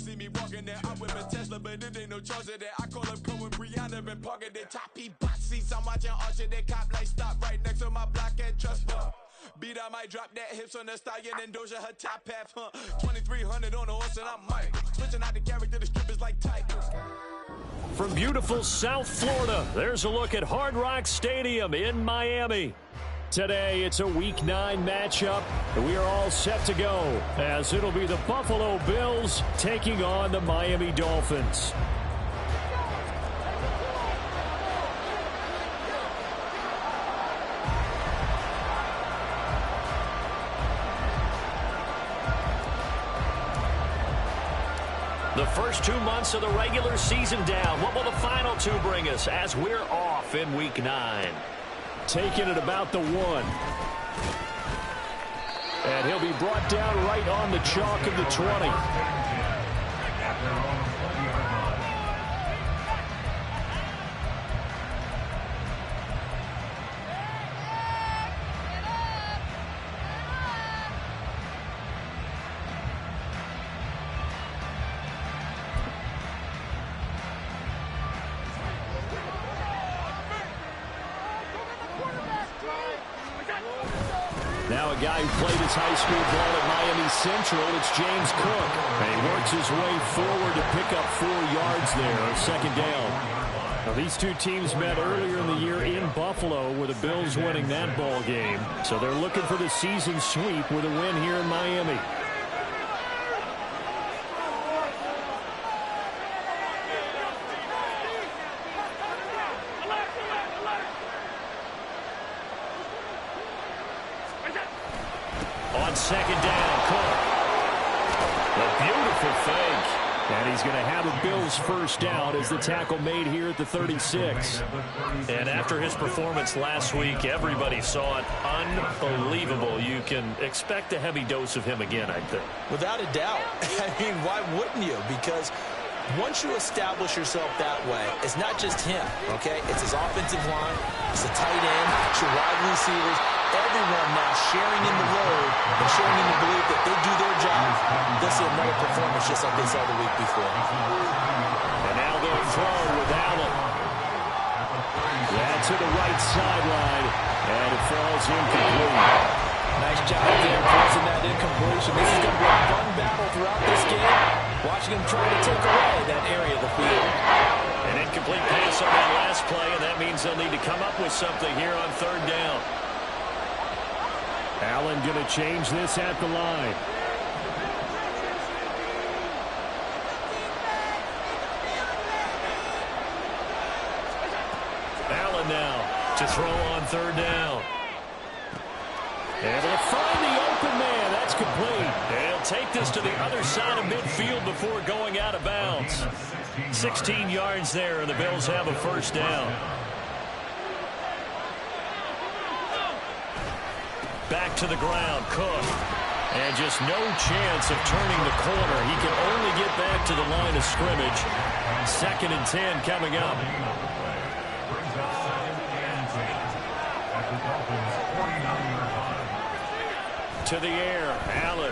see me walking there. I'm with my Tesla, but it ain't no charger there. I call up Cohen, Brianna, and Parker. They choppy boxies. I'm watching Archer. They cop like stop right next to my block and trust fund. Beat, I might drop that hips on the stallion and Doja her top half, 2300 on the horse and I'm Mike. Switching out the character, the strippers like Tigers. From beautiful South Florida, there's a look at Hard Rock Stadium in Miami. Today, it's a Week 9 matchup, and we are all set to go, as it'll be the Buffalo Bills taking on the Miami Dolphins. The first 2 months of the regular season down. What will the final 2 bring us as we're off in Week 9? Taking it about the 1. And he'll be brought down right on the chalk of the 20. Now a guy who played his high school ball at Miami Central, it's James Cook. And he works his way forward to pick up 4 yards there on second down. Now these two teams met earlier in the year in Buffalo, with the Bills winning that ball game. So they're looking for the season sweep with a win here in Miami. On second down, Cook. A beautiful fake. And he's going to have a Bills first down as the tackle made here at the 36. And after his performance last week, everybody saw it. Unbelievable. You can expect a heavy dose of him again, I think. Without a doubt. I mean, why wouldn't you? Because once you establish yourself that way, it's not just him, okay? It's his offensive line, it's the tight end, it's your wide receivers, everyone now sharing in the load and sharing in the belief that they do their job. They'll see another performance just like they saw the week before. And now they'll throw with Allen. That's to the right sideline, and it falls incomplete. Nice job there, forcing that incompletion. This is going to be a fun battle throughout this game. Watching him try to take away that area of the field. An incomplete pass on that last play, and that means they'll need to come up with something here on third down. Allen going to change this at the line. Allen now to throw on third down. Able to find the open man. That's complete. And he'll take this to the other side of midfield before going out of bounds. 16 yards there, and the Bills have a first down. Back to the ground, Cook. And just no chance of turning the corner. He can only get back to the line of scrimmage. 2nd and 10 coming up. To the air, Allen.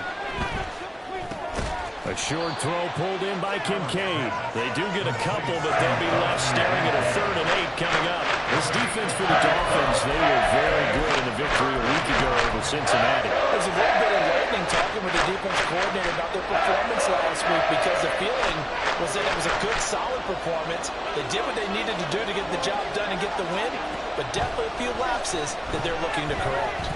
A short throw pulled in by Kincaid. They do get a couple, but they'll be left staring at a 3rd and 8 coming up. This defense for the Dolphins, they were very good in the victory a week ago over Cincinnati. There's a little bit of lightning talking with the defense coordinator about their performance last week, because the feeling was that it was a good, solid performance. They did what they needed to do to get the job done and get the win, but definitely a few lapses that they're looking to correct.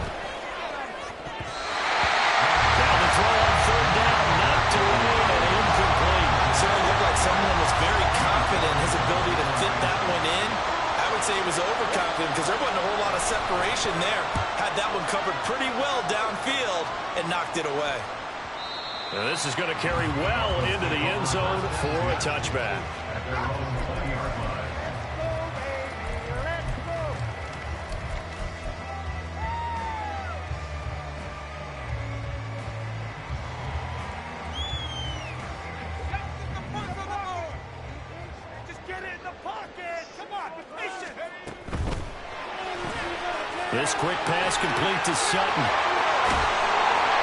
Down the throw on third down, knocked away and incomplete. Certainly looked like someone was very confident in his ability to fit that one in. I would say he was overconfident because there wasn't a whole lot of separation there. Had that one covered pretty well downfield and knocked it away. Now this is going to carry well into the end zone for a touchback. This quick pass complete to Sutton.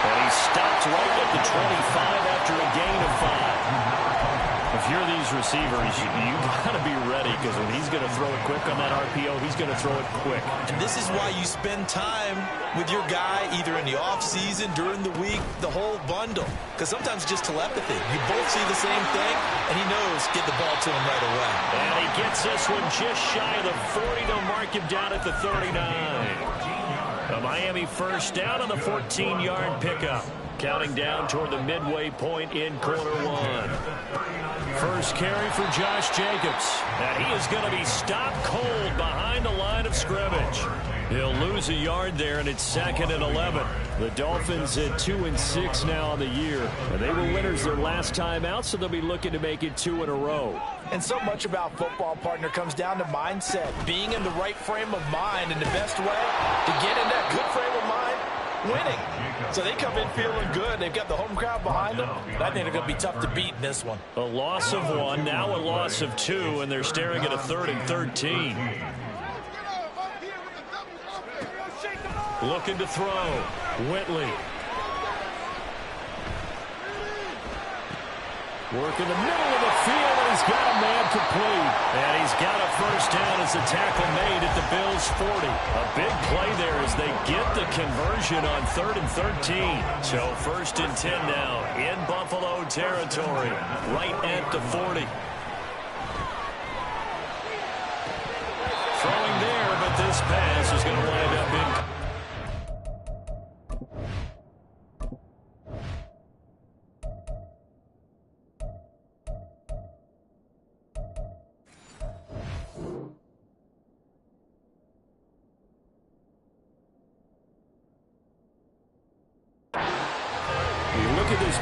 And he stopped right at the 25 after a gain of 5. these receivers, you got to be ready, because when he's going to throw it quick on that RPO, he's going to throw it quick. And this is why you spend time with your guy either in the offseason, during the week, the whole bundle. Because sometimes it's just telepathy. You both see the same thing, and he knows get the ball to him right away. And he gets this one just shy of the 40. They'll mark him down at the 39. A Miami first down on the 14-yard pickup. Counting down toward the midway point in quarter one. First carry for Josh Jacobs. And he is going to be stopped cold behind the line of scrimmage. He'll lose a yard there, and it's 2nd and 11. The Dolphins at 2-6 now on the year. And they were winners their last time out, so they'll be looking to make it 2 in a row. And so much about football, partner, comes down to mindset. Being in the right frame of mind, and the best way to get in that good frame of mind, winning. So they come in feeling good. They've got the home crowd behind them. I think they're going to be tough to beat in this one. A loss of 1, now a loss of 2, and they're staring at a 3rd and 13. Looking to throw. Whitley. Work in the middle of the field, and he's got a man complete. And he's got a first down as the tackle made at the Bills' 40. A big play there as they get the conversion on 3rd and 13. So 1st and 10 now in Buffalo territory, right at the 40. Throwing there, but this pass is going to wind up in.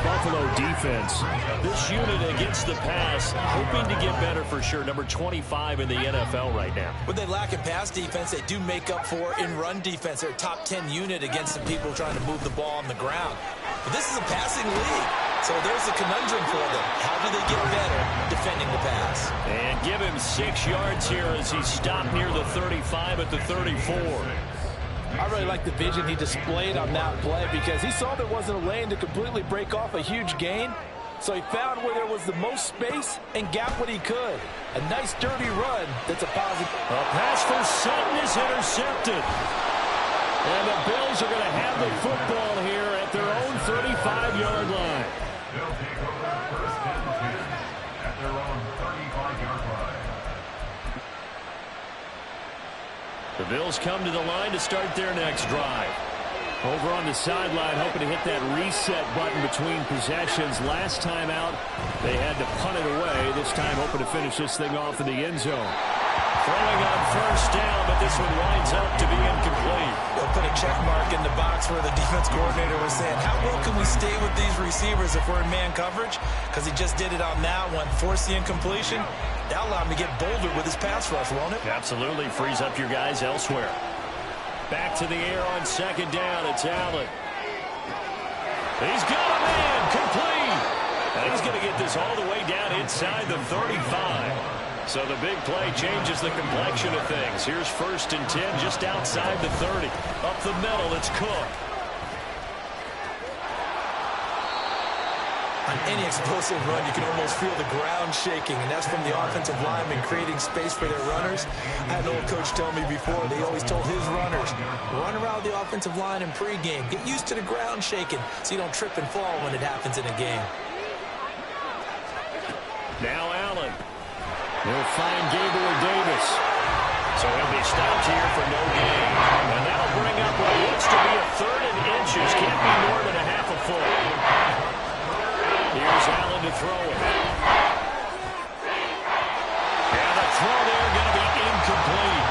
Buffalo defense. This unit against the pass, hoping to get better for sure. Number 25 in the NFL right now. When they lack in pass defense, they do make up for in run defense. They're a top 10 unit against some people trying to move the ball on the ground. But this is a passing league, so there's a conundrum for them. How do they get better defending the pass? And give him 6 yards here as he stopped near the 35 at the 34. I really like the vision he displayed on that play because he saw there wasn't a lane to completely break off a huge gain. So he found where there was the most space and got what he could. A nice, dirty run that's a positive. A pass for Sutton is intercepted. And the Bills are going to have the football here at their own 35-yard line. They'll take over first and 10 at their own 35-yard line. The Bills come to the line to start their next drive. Over on the sideline, hoping to hit that reset button between possessions. Last time out, they had to punt it away. This time, hoping to finish this thing off in the end zone. Throwing on first down, but this one winds up to be incomplete. They'll put a check mark in the box where the defense coordinator was saying, how well can we stay with these receivers if we're in man coverage? Because he just did it on that one, forced the incompletion. That'll allow him to get bolder with his pass rush, won't it? Absolutely. Frees up your guys elsewhere. Back to the air on second down. It's Allen. He's got a man complete. And he's going to get this all the way down inside the 35. So the big play changes the complexion of things. Here's 1st and 10 just outside the 30. Up the middle, it's Cook. On any explosive run, you can almost feel the ground shaking, and that's from the offensive linemen creating space for their runners. I had an old coach tell me before, they always told his runners, run around the offensive line in pregame. Get used to the ground shaking so you don't trip and fall when it happens in a game. Now Allen. He'll find Gabriel Davis. So he'll be stopped here for no gain. And that'll bring up what looks to be a 3rd and inches. Can't be more than a half a foot. Here's Allen to throw it. And the throw there going to be incomplete.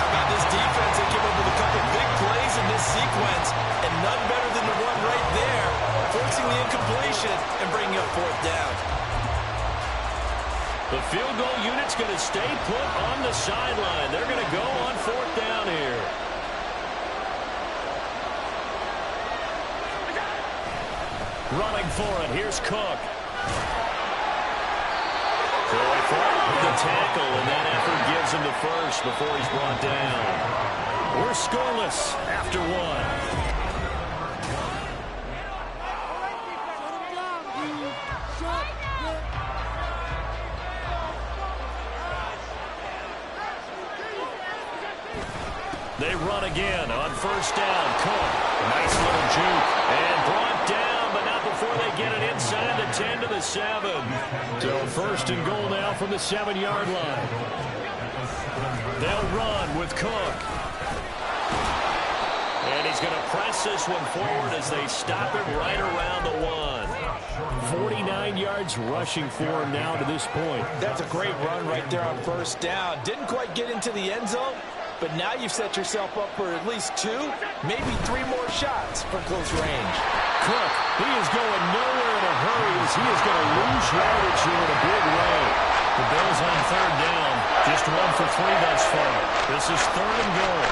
How about this defense? They came up with a couple big plays in this sequence, and none better than the one right there, forcing the incompletion and bringing up 4th down. The field goal unit's going to stay put on the sideline. They're going to go on 4th down here. Running for it. Here's Cook. Going for the tackle, and that effort gives him the first before he's brought down. We're scoreless after 1. They run again on first down. Cook, nice little juke, and brought down, but not before they get it inside the 10 to the 7. So first and goal now from the 7-yard line. They'll run with Cook. And he's going to press this one forward as they stop him right around the 1. 49 yards rushing for him now to this point. That's a great run right there on first down. Didn't quite get into the end zone, but now you've set yourself up for at least 2, maybe 3 more shots from close range. Cook, he is going nowhere in a hurry as he is going to lose yardage here in a big way. The Bills on third down, just 1 for 3 thus far. This is third and goal.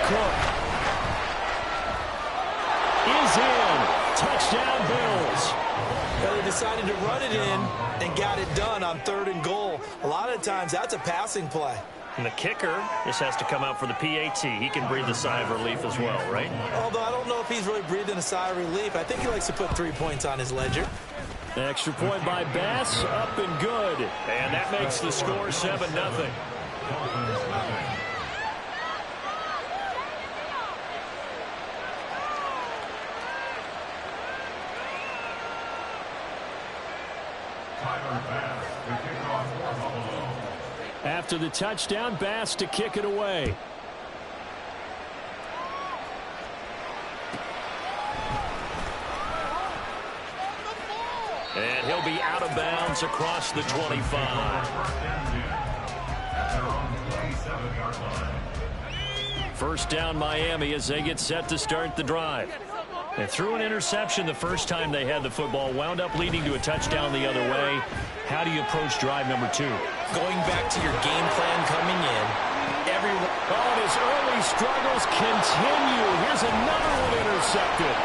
Cook is in. Touchdown, Bills. Well, they decided to run it in and got it done on third and goal. A lot of times that's a passing play. And the kicker just has to come out for the PAT. He can breathe a sigh of relief as well, right? Although I don't know if he's really breathing a sigh of relief. I think he likes to put 3 points on his ledger. Extra point by Bass, up and good. And that makes the score 7-0. After the touchdown, Bass to kick it away. And he'll be out of bounds across the 25. First down, Miami, as they get set to start the drive. They threw an interception the first time they had the football, wound up leading to a touchdown the other way. How do you approach drive number 2? Going back to your game plan coming in. And his early struggles continue. Here's another one intercepted.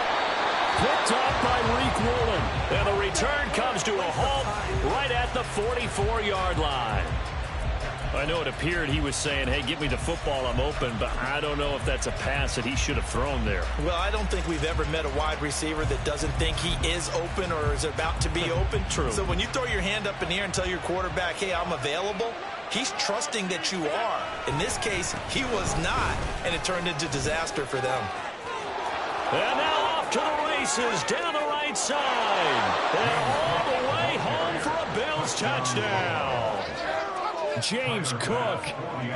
Picked off by Reek Woolen. And the return comes to a halt right at the 44-yard line. I know it appeared he was saying, hey, give me the football, I'm open, but I don't know if that's a pass that he should have thrown there. Well, I don't think we've ever met a wide receiver that doesn't think he is open or is about to be open. True. So when you throw your hand up in the air and tell your quarterback, hey, I'm available, he's trusting that you are. In this case, he was not, and it turned into disaster for them. And now off to the races down the right side. And all the way home for a Bills touchdown. James Cook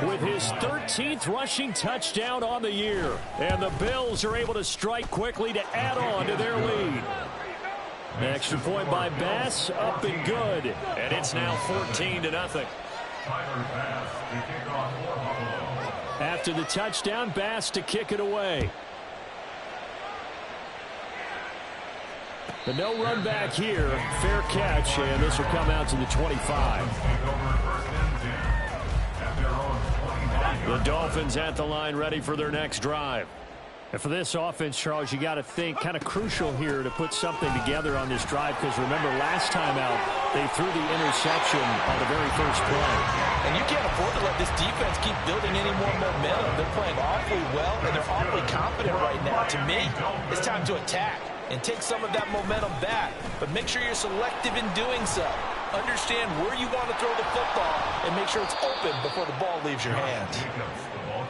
with his 13th rushing touchdown on the year. And the Bills are able to strike quickly to add on to their lead. Extra point by Bass, up and good. And it's now 14-0. After the touchdown, Bass to kick it away. The no run back here, fair catch, and this will come out to the 25. The Dolphins at the line ready for their next drive. And for this offense, Charles, you got to think kind of crucial here to put something together on this drive, because remember last time out they threw the interception on the very first play. And you can't afford to let this defense keep building any more momentum. They're playing awfully well, and they're awfully confident right now. To me, it's time to attack and take some of that momentum back, but make sure you're selective in doing so. Understand where you want to throw the football and make sure it's open before the ball leaves your hands.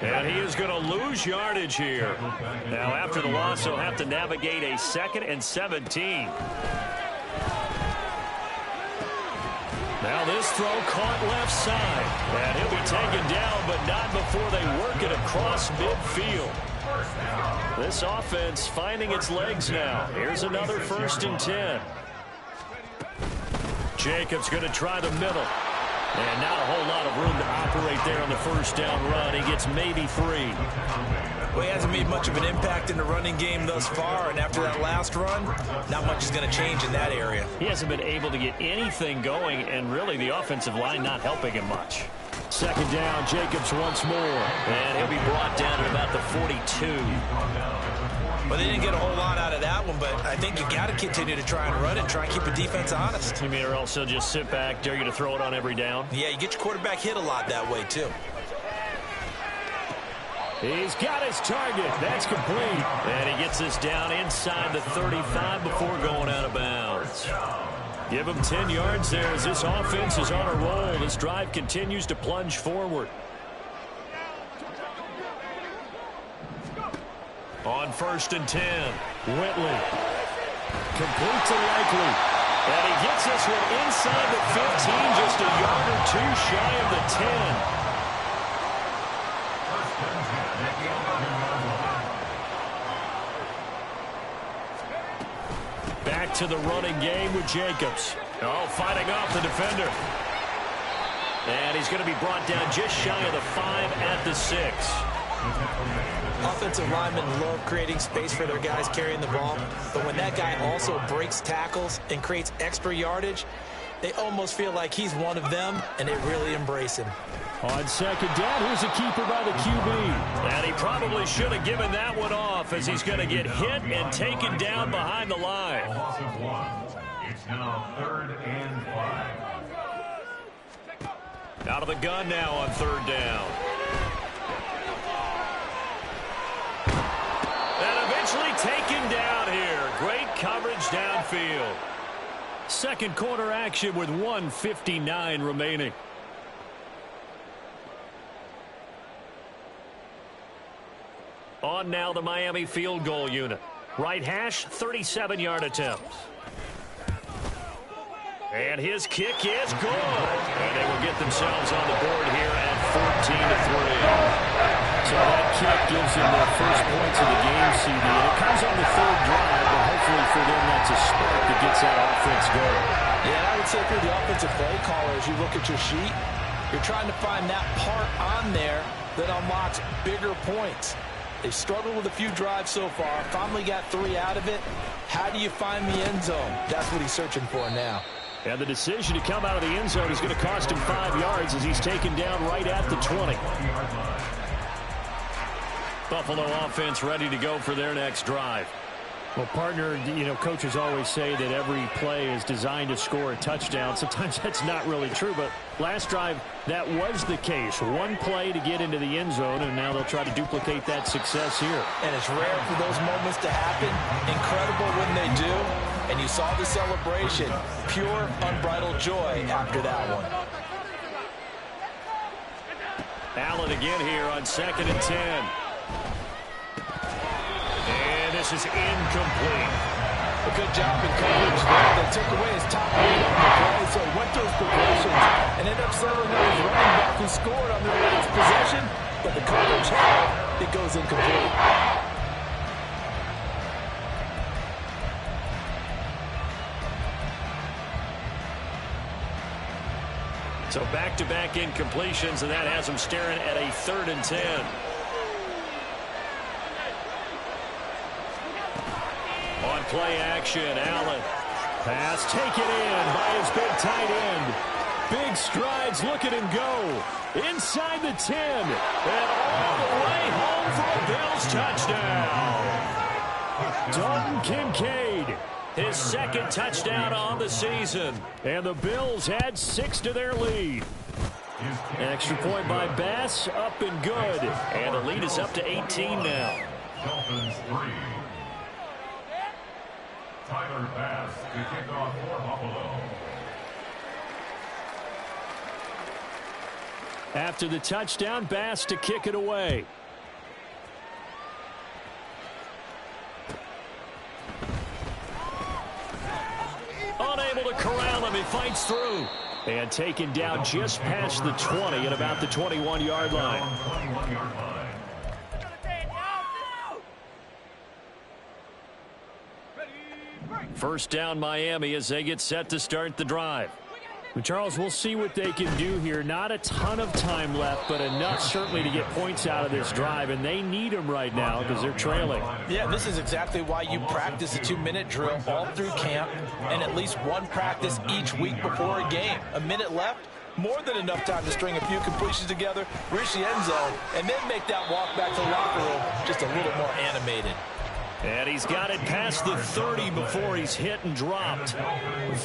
And he is going to lose yardage here. Now after the loss, he'll have to navigate a 2nd and 17. Now this throw caught left side. And he'll be taken down, but not before they work it across midfield. This offense finding its legs now. Here's another 1st and 10. Jacobs going to try the middle. And not a whole lot of room to operate there on the first down run. He gets maybe 3. Well, he hasn't made much of an impact in the running game thus far, and after that last run, not much is going to change in that area. He hasn't been able to get anything going, and really the offensive line not helping him much. 2nd down, Jacobs once more. And he'll be brought down to about the 42. Well, they didn't get a whole lot out of that one, but I think you got to continue to try and run it, try and keep the defense honest. You mean, or else he'll just sit back, dare you to throw it on every down? Yeah, you get your quarterback hit a lot that way, too. He's got his target. That's complete. And he gets this down inside the 35 before going out of bounds. Give him 10 yards there as this offense is on a roll. This drive continues to plunge forward. On 1st and 10, Whitley. Complete to Likely. And he gets this one inside the 15, just a yard or two shy of the 10. Back to the running game with Jacobs. Oh, fighting off the defender. And he's going to be brought down just shy of the 5 at the 6. Offensive linemen love creating space for their guys carrying the ball, but when that guy also breaks tackles and creates extra yardage, they almost feel like he's one of them, and they really embrace him. On 2nd down, here's a keeper by the QB. And he probably should have given that one off as he's going to get hit and taken down behind the line. Loss of 1. It's now 3rd and 5. Out of the gun now on 3rd down. And eventually taken down here. Great coverage downfield. Second quarter action with 1:59 remaining. On now the Miami field goal unit. Right hash, 37-yard attempt. And his kick is good. And they will get themselves on the board here at 14-3. So that kick gives them their first points of the game, CD. And it comes on the 3rd drive, but hopefully for them that's a spark that gets that offense going. Yeah, I would say for the offensive play caller, as you look at your sheet, you're trying to find that part on there that unlocks bigger points. They've struggled with a few drives so far, finally got 3 out of it. How do you find the end zone? That's what he's searching for now. And the decision to come out of the end zone is going to cost him 5 yards as he's taken down right at the 20. Buffalo offense ready to go for their next drive. Well, partner, coaches always say that every play is designed to score a touchdown. Sometimes that's not really true, but last drive, that was the case. One play to get into the end zone, and now they'll try to duplicate that success here. And it's rare for those moments to happen. Incredible when they do. And you saw the celebration. Pure, unbridled joy after that one. Allen again here on 2nd and 10. And this is incomplete. A good job in coverage there. They took away his top read on the play, so he went to his progressions and ended up settling on his running back who scored on their last possession, but the coverage held. It goes incomplete. So back-to-back incompletions, and that has them staring at a 3rd and 10. On play action, Allen. Pass taken in by his big tight end. Big strides, look at him go. Inside the 10. And all the way home for a Bills touchdown. Dalton Kincaid. His 2nd touchdown on the season. And the Bills add 6 to their lead. Extra point by Bass, up and good. And the lead is up to 18 now. Dolphins 3. Tyler Bass to kick off for Buffalo. After the touchdown, Bass to kick it away. Unable to corral him, he fights through. And taken down just past the 20 at about the 21-yard line. 21-yard line. First down Miami as they get set to start the drive. Well, Charles, we'll see what they can do here. Not a ton of time left, but enough certainly to get points out of this drive, and they need them right now because they're trailing. Yeah, this is exactly why you practice a 2-minute drill all through camp and at least one practice each week before a game. A minute left, more than enough time to string a few completions together, reach the end zone, and then make that walk back to the locker room just a little more animated. And he's got it past the 30 before he's hit and dropped.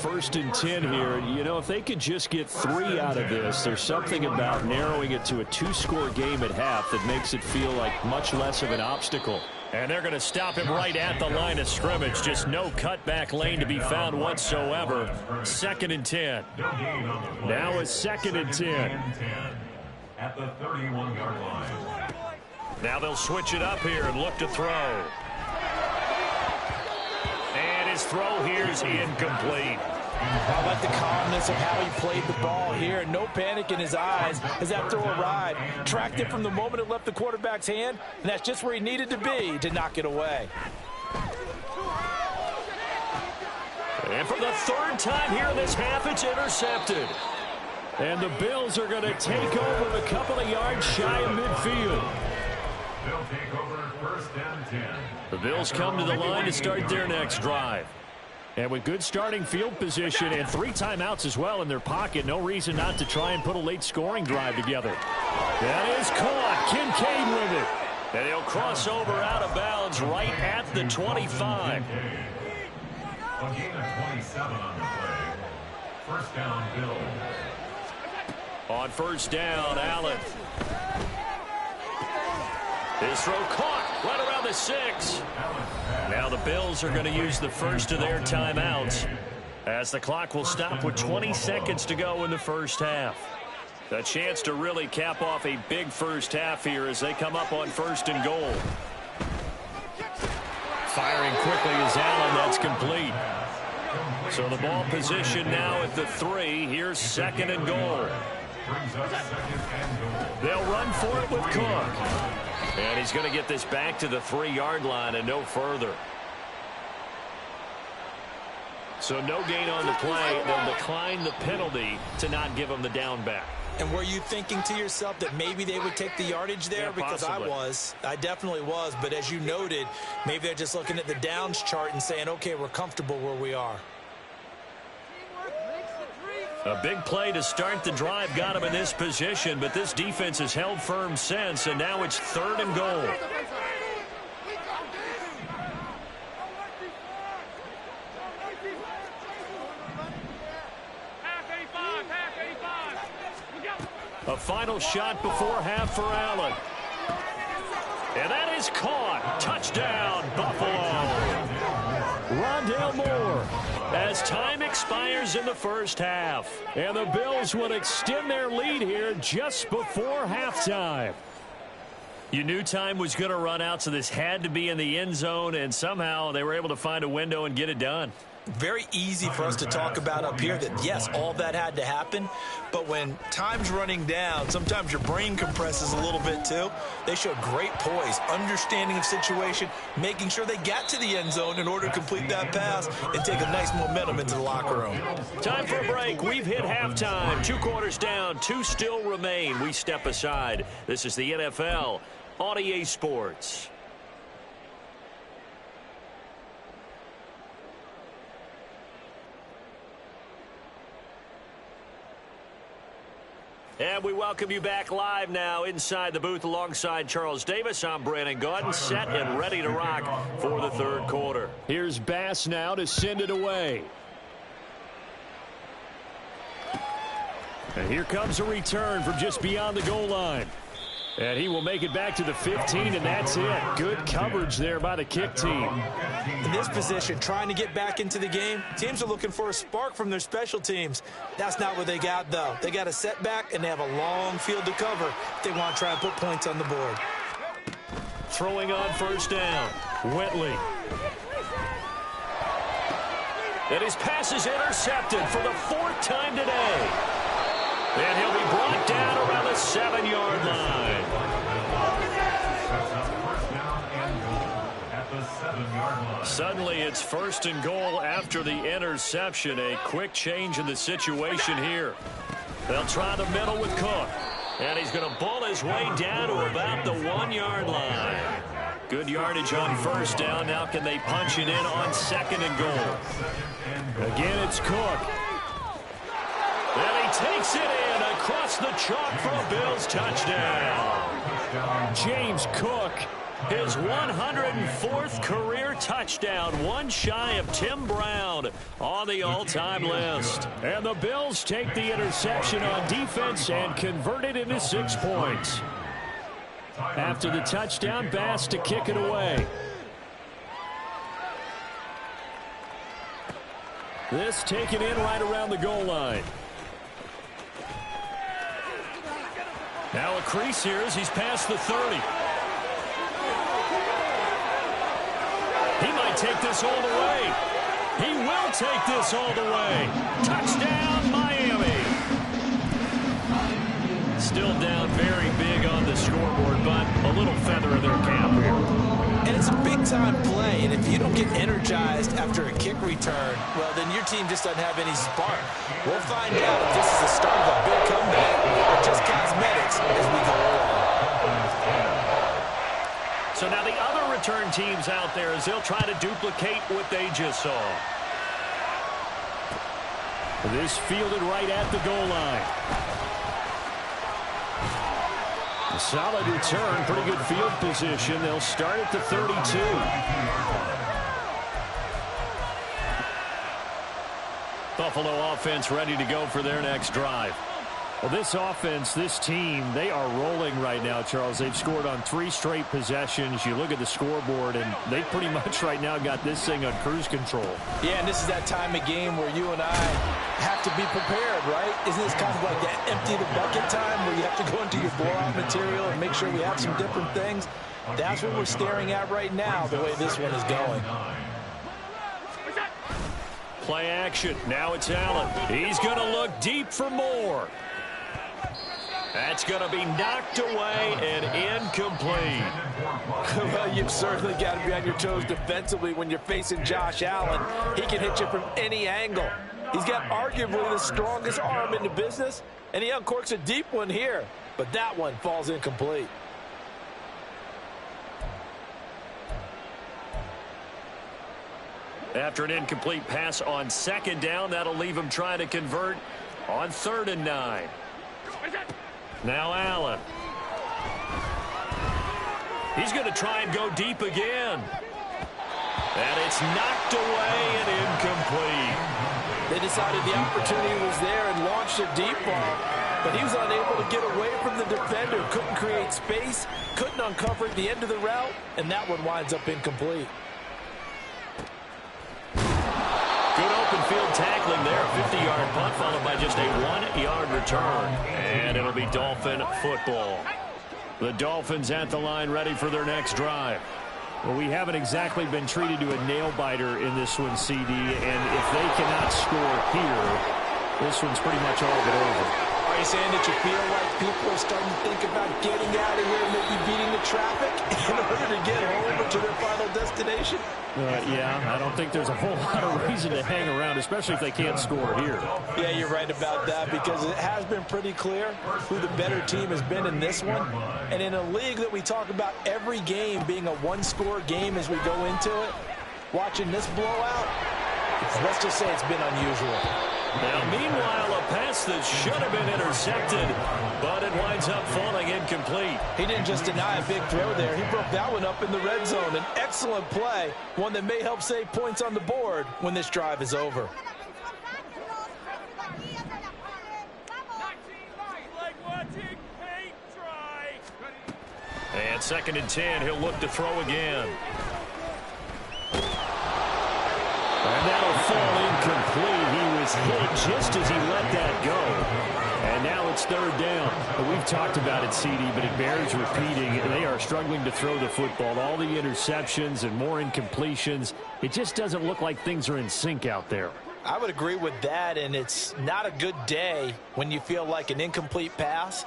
1st and 10 here. You know, if they could just get 3 out of this, there's something about narrowing it to a 2-score game at half that makes it feel like much less of an obstacle. And they're going to stop him right at the line of scrimmage. Just no cutback lane to be found whatsoever. 2nd and 10. Now a 2nd and 10. At the 31-yard line. Now they'll switch it up here and look to throw. And his throw here is incomplete. I like the calmness of how he played the ball here. No panic in his eyes as that throw arrived. Tracked it from the moment it left the quarterback's hand, and that's just where he needed to be to knock it away. And for the 3rd time here in this half, it's intercepted. And the Bills are going to take over a couple of yards shy of midfield. They'll take over 1st and 10. The Bills come to the line to start their next drive. And with good starting field position and 3 timeouts as well in their pocket, no reason not to try and put a late scoring drive together. That is caught. Kincaid with it. And he'll cross over out of bounds right at the 25. A gain of 27 on the play. 1st down, Bills. On 1st down, Allen. His throw caught right around the 6. Now the Bills are going to use the first of their timeouts as the clock will stop with 20 seconds to go in the first half. A chance to really cap off a big first half here as they come up on 1st and goal. Firing quickly is Allen. That's complete. So the ball position now at the 3. Here's 2nd and goal. They'll run for it with Cook. And he's going to get this back to the 3-yard line and no further. So no gain on the play. They'll decline the penalty to not give him the down back. And were you thinking to yourself that maybe they would take the yardage there? Yeah, because possibly. I definitely was. But as you noted, maybe they're just looking at the downs chart and saying, okay, we're comfortable where we are. A big play to start the drive got him in this position, but this defense has held firm since, and now it's 3rd and goal. A final shot before half for Allen. And that is caught. Touchdown, Buffalo. Rondale Moore. As time expires in the first half. And the Bills will extend their lead here just before halftime. You knew time was going to run out, so this had to be in the end zone, and somehow they were able to find a window and get it done. Very easy for us to talk about up here that, yes, all that had to happen. But when time's running down, sometimes your brain compresses a little bit too. They showed great poise, understanding of situation, making sure they got to the end zone in order to complete that pass and take a nice momentum into the locker room. Time for a break. We've hit halftime. 2 quarters down, 2 still remain. We step aside. This is the NFL on EA Sports. And we welcome you back live now inside the booth alongside Charles Davis. I'm Brandon Gaudin, set and ready to rock for the 3rd quarter. Here's Bass now to send it away. And here comes a return from just beyond the goal line. And he will make it back to the 15, and that's it. Good coverage there by the kick team. In this position, trying to get back into the game, teams are looking for a spark from their special teams. That's not what they got, though. They got a setback, and they have a long field to cover if they want to try and put points on the board. Throwing on 1st down, Whitley. And his pass is intercepted for the 4th time today. And he'll be brought down around the 7-yard line. Suddenly it's 1st and goal after the interception. A quick change in the situation here. They'll try the middle with Cook. And he's going to bull his way down to about the 1-yard line. Good yardage on 1st down. Now can they punch it in on 2nd and goal? Again, it's Cook. And he takes it in across the chalk for a Bills touchdown. James Cook, his 104th career touchdown, one shy of Tim Brown on the all-time list. And the Bills take the interception on defense and convert it into 6 points. after the touchdown. Bass to kick it away. This taken in right around the goal line. Now a crease here as he's past the 30. He might take this all the way. He will take this all the way. Touchdown, Miami. Still down very big on the scoreboard, but a little feather in their cap here. And it's a big-time play, and if you don't get energized after a kick return, well, then your team just doesn't have any spark. We'll find out if this is the start of a big comeback or just cosmetics as we go along. So now the other return teams out there as they'll try to duplicate what they just saw. This fielded right at the goal line. A solid return, pretty good field position. They'll start at the 32. Buffalo offense ready to go for their next drive. Well, this offense, this team, they are rolling right now, Charles. They've scored on 3 straight possessions. You look at the scoreboard, and they pretty much right now got this thing on cruise control. Yeah, and this is that time of game where you and I have to be prepared, right? Isn't this kind of like that empty the bucket time where you have to go into your blowout material and make sure we have some different things? That's what we're staring at right now, the way this one is going. Play action. Now it's Allen. He's going to look deep for more. That's going to be knocked away and incomplete. Well, you've certainly got to be on your toes defensively when you're facing Josh Allen. He can hit you from any angle. He's got arguably the strongest arm in the business, and he uncorks a deep one here. But that one falls incomplete. After an incomplete pass on second down, that'll leave him trying to convert on 3rd and 9. Now Allen. He's going to try and go deep again. And it's knocked away and incomplete. They decided the opportunity was there and launched a deep ball, but he was unable to get away from the defender. Couldn't create space, couldn't uncover at the end of the route, and that one winds up incomplete. Good open field tackling there. 50-yard punt followed by just a 1-yard return. And it'll be Dolphin football. The Dolphins at the line ready for their next drive. Well, we haven't exactly been treated to a nail-biter in this one, CD. And if they cannot score here, this one's pretty much all but over. Are you saying that you feel like people are starting to think about getting out of here and maybe beating the traffic in order to get home or to their final destination? Yeah, I don't think there's a whole lot of reason to hang around, especially if they can't score here. Yeah, you're right about that because it has been pretty clear who the better team has been in this one. And in a league that we talk about every game being a one-score game as we go into it, watching this blowout, let's just say it's been unusual. Now, meanwhile, a pass that should have been intercepted, but it winds up falling incomplete. He didn't just deny a big throw there. He broke that one up in the red zone. An excellent play, one that may help save points on the board when this drive is over. And 2nd and 10, he'll look to throw again. And that'll fall incomplete. He was hit just as he let that go. And now it's 3rd down. We've talked about it, CD, but it bears repeating. They are struggling to throw the football. All the interceptions and more incompletions. It just doesn't look like things are in sync out there. I would agree with that, and it's not a good day when you feel like an incomplete pass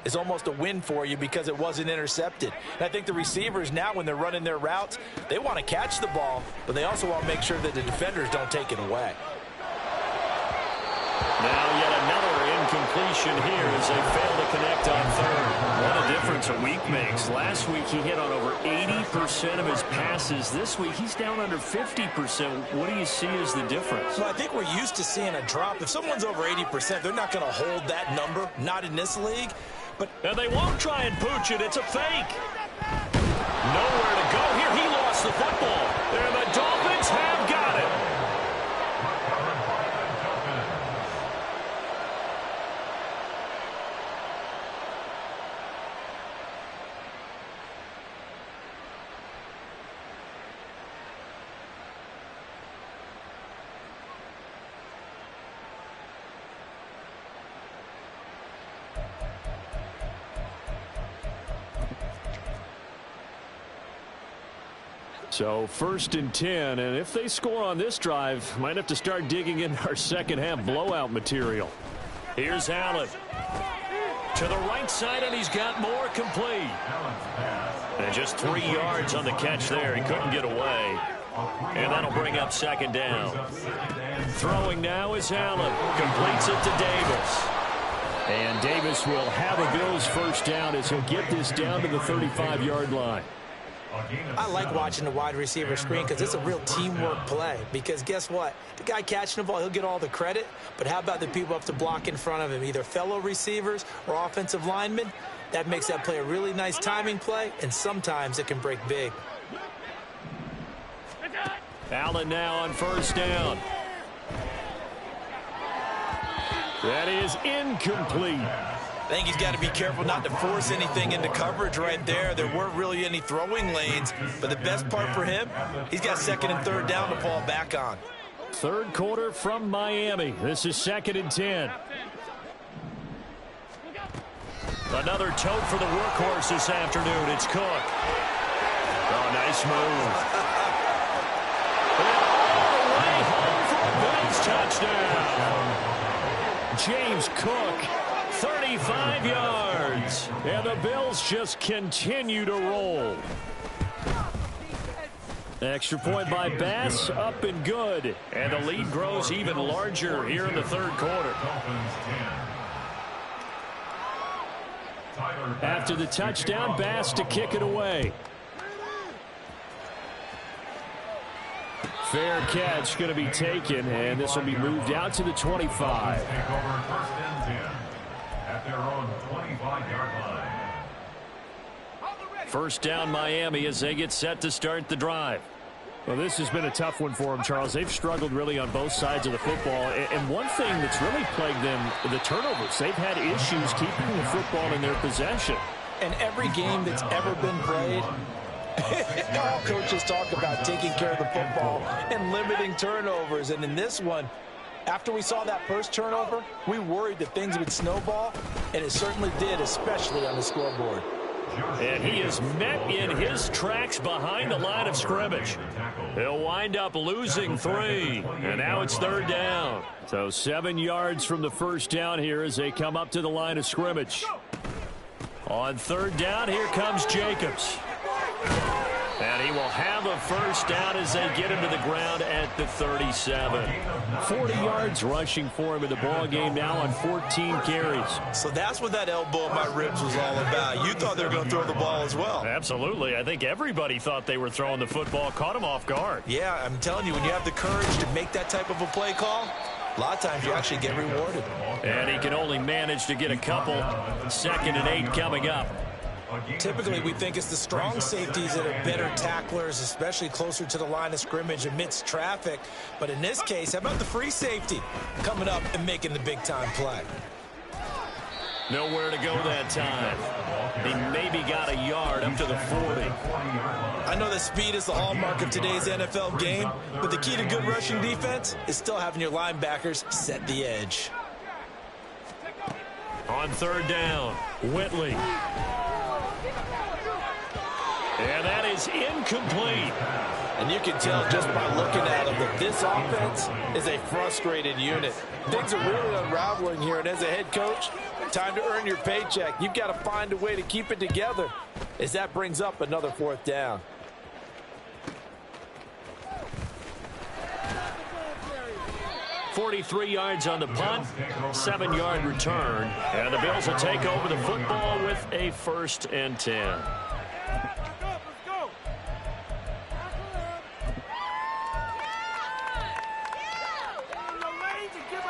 is almost a win for you because it wasn't intercepted. And I think the receivers now, when they're running their routes, they want to catch the ball, but they also want to make sure that the defenders don't take it away. Now yet another incompletion here as they fail to connect on 3rd. What a difference a week makes. Last week he hit on over 80% of his passes. This week he's down under 50%. What do you see as the difference? Well, I think we're used to seeing a drop. If someone's over 80%, they're not going to hold that number, not in this league. But and they won't try and pooch it. It's a fake. Nowhere to go here. He lost the football. And the Dolphins have got it. So 1st and 10, and if they score on this drive, might have to start digging in our second half blowout material. Here's Allen. To the right side, and he's got more complete. And just 3 yards on the catch there. He couldn't get away. And that'll bring up 2nd down. Throwing now is Allen. Completes it to Davis. And Davis will have a Bills 1st down as he'll get this down to the 35-yard line. I like watching the wide receiver screen because it's a real teamwork play. Because guess what? The guy catching the ball, he'll get all the credit. But how about the people up to block in front of him, either fellow receivers or offensive linemen? That makes that play a really nice timing play, and sometimes it can break big. Allen now on 1st down. That is incomplete. I think he's got to be careful not to force anything into coverage right there. There weren't really any throwing lanes, but the best part for him, he's got 2nd and 3rd down to fall back on. 3rd quarter from Miami. This is 2nd and 10. Another tote for the workhorse this afternoon. It's Cook. Oh, nice move. All the way home for a Bills touchdown. James Cook. 35 yards, and the Bills just continue to roll. Extra point by Bass, up and good. And the lead grows even larger here in the 3rd quarter. After the touchdown, Bass to kick it away. Fair catch going to be taken, and this will be moved out to the 25. Their own 25-yard line. 1st down Miami as they get set to start the drive. Well, this has been a tough one for them, Charles. They've struggled really on both sides of the football. And one thing that's really plagued them, the turnovers. They've had issues keeping the football in their possession. And every game that's ever been played, all coaches talk about taking care of the football and limiting turnovers. And in this one, after we saw that first turnover, we worried that things would snowball, and it certainly did, especially on the scoreboard. And he is met in his tracks behind the line of scrimmage. He'll wind up losing 3, and now it's 3rd down. So 7 yards from the 1st down here as they come up to the line of scrimmage. On 3rd down, here comes Jacobs. And he will have a 1st down as they get him to the ground at the 37. 40 yards rushing for him in the ball game now on 14 carries. So that's what that elbow in my ribs was all about. You thought they were going to throw the ball as well. Absolutely. I think everybody thought they were throwing the football, caught him off guard. Yeah, I'm telling you, when you have the courage to make that type of a play call, a lot of times you actually get rewarded. And he can only manage to get a couple. 2nd and 8 coming up. Typically, we think it's the strong safeties that are better tacklers, especially closer to the line of scrimmage amidst traffic. But in this case, how about the free safety coming up and making the big-time play? Nowhere to go that time. He maybe got a yard up to the 40. I know that speed is the hallmark of today's NFL game, but the key to good rushing defense is still having your linebackers set the edge. On 3rd down, Whitley. And that is incomplete. And you can tell just by looking at them that this offense is a frustrated unit. Things are really unraveling here, and as a head coach, time to earn your paycheck. You've got to find a way to keep it together as that brings up another 4th down. .43 yards on the punt, 7-yard return, and the Bills will take over the football with a 1st and 10.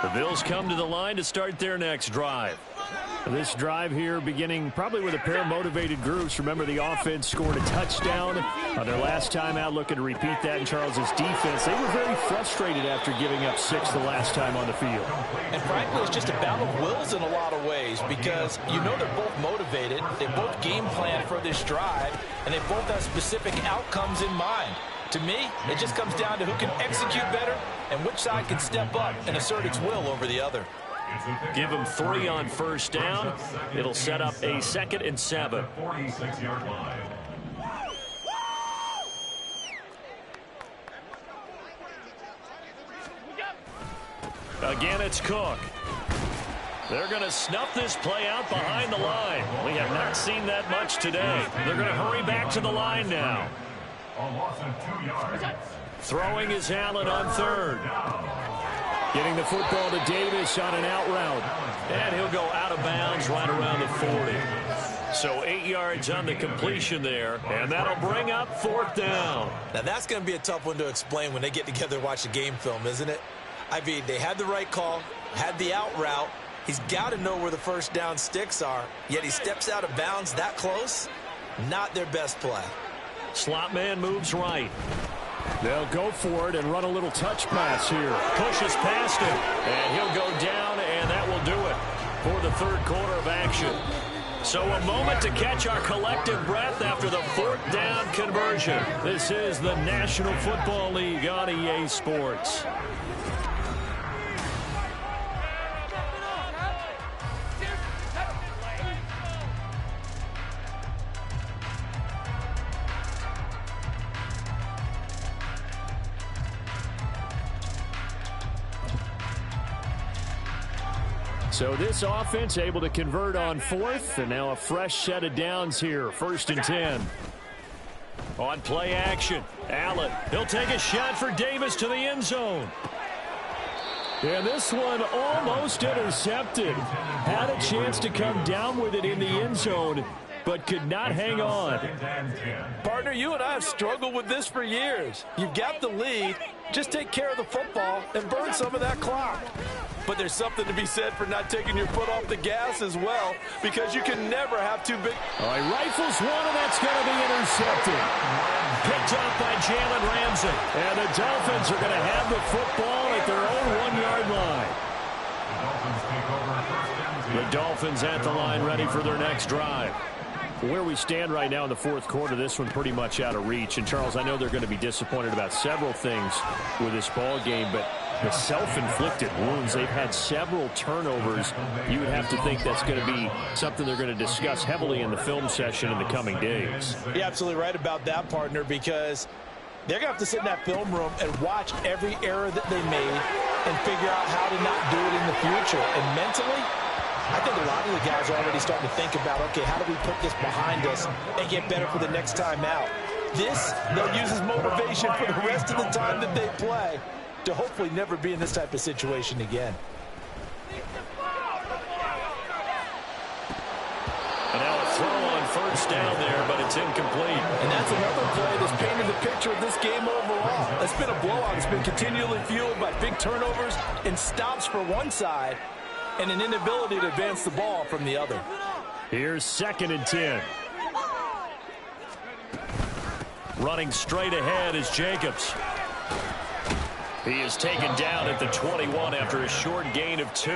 The Bills come to the line to start their next drive. This drive here beginning probably with a pair of motivated groups. Remember, the offense scored a touchdown on their last time out, looking to repeat that in Charles's defense. They were very frustrated after giving up 6 the last time on the field. And frankly, it's just a battle of wills in a lot of ways because you know they're both motivated, they both game plan for this drive, and they both have specific outcomes in mind. To me, it just comes down to who can execute better and which side can step up and assert its will over the other. Give them 3 on 1st down. It'll set up a 2nd and 7. Again, it's Cook. They're going to snuff this play out behind the line. We have not seen that much today. They're going to hurry back to the line now. A loss of 2 yards. Throwing is Allen on third. Getting the football to Davis on an out route. And he'll go out of bounds right around the 40. So 8 yards on the completion there. And that'll bring up 4th down. Now that's going to be a tough one to explain when they get together and watch the game film, isn't it? I mean, they had the right call, had the out route. He's got to know where the first down sticks are, yet he steps out of bounds that close. Not their best play. Slot man moves right. They'll go for it and run a little touch pass here. Pushes past him, and he'll go down, and that will do it for the third quarter of action. So a moment to catch our collective breath after the 4th down conversion. This is the National Football League on EA Sports. So this offense able to convert on 4th, and now a fresh set of downs here. 1st and 10. On play action, Allen. He'll take a shot for Davis to the end zone. And this one almost intercepted. Had a chance to come down with it in the end zone, but could not hang on. Partner, you and I have struggled with this for years. You've got the lead. Just take care of the football and burn some of that clock. But there's something to be said for not taking your foot off the gas as well, because you can never have too big. All right, rifles one, and that's going to be intercepted. Picked up by Jalen Ramsey. And the Dolphins are going to have the football at their own 1-yard line. The Dolphins at the line, ready for their next drive. Where we stand right now in the 4th quarter, this one pretty much out of reach. And, Charles, I know they're going to be disappointed about several things with this ball game, but the self-inflicted wounds, they've had several turnovers. You would have to think that's going to be something they're going to discuss heavily in the film session in the coming days. You're absolutely right about that, partner, because they're going to have to sit in that film room and watch every error that they made and figure out how to not do it in the future. And mentally, I think a lot of the guys are already starting to think about, okay, how do we put this behind us and get better for the next time out? This, they'll use as motivation for the rest of the time that they play to hopefully never be in this type of situation again. And now a throw on 1st down there, but it's incomplete. And that's another play that's painted the picture of this game overall. It's been a blowout. It's been continually fueled by big turnovers and stops for one side and an inability to advance the ball from the other. Here's 2nd and 10. Running straight ahead is Jacobs. He is taken down at the 21 after a short gain of 2.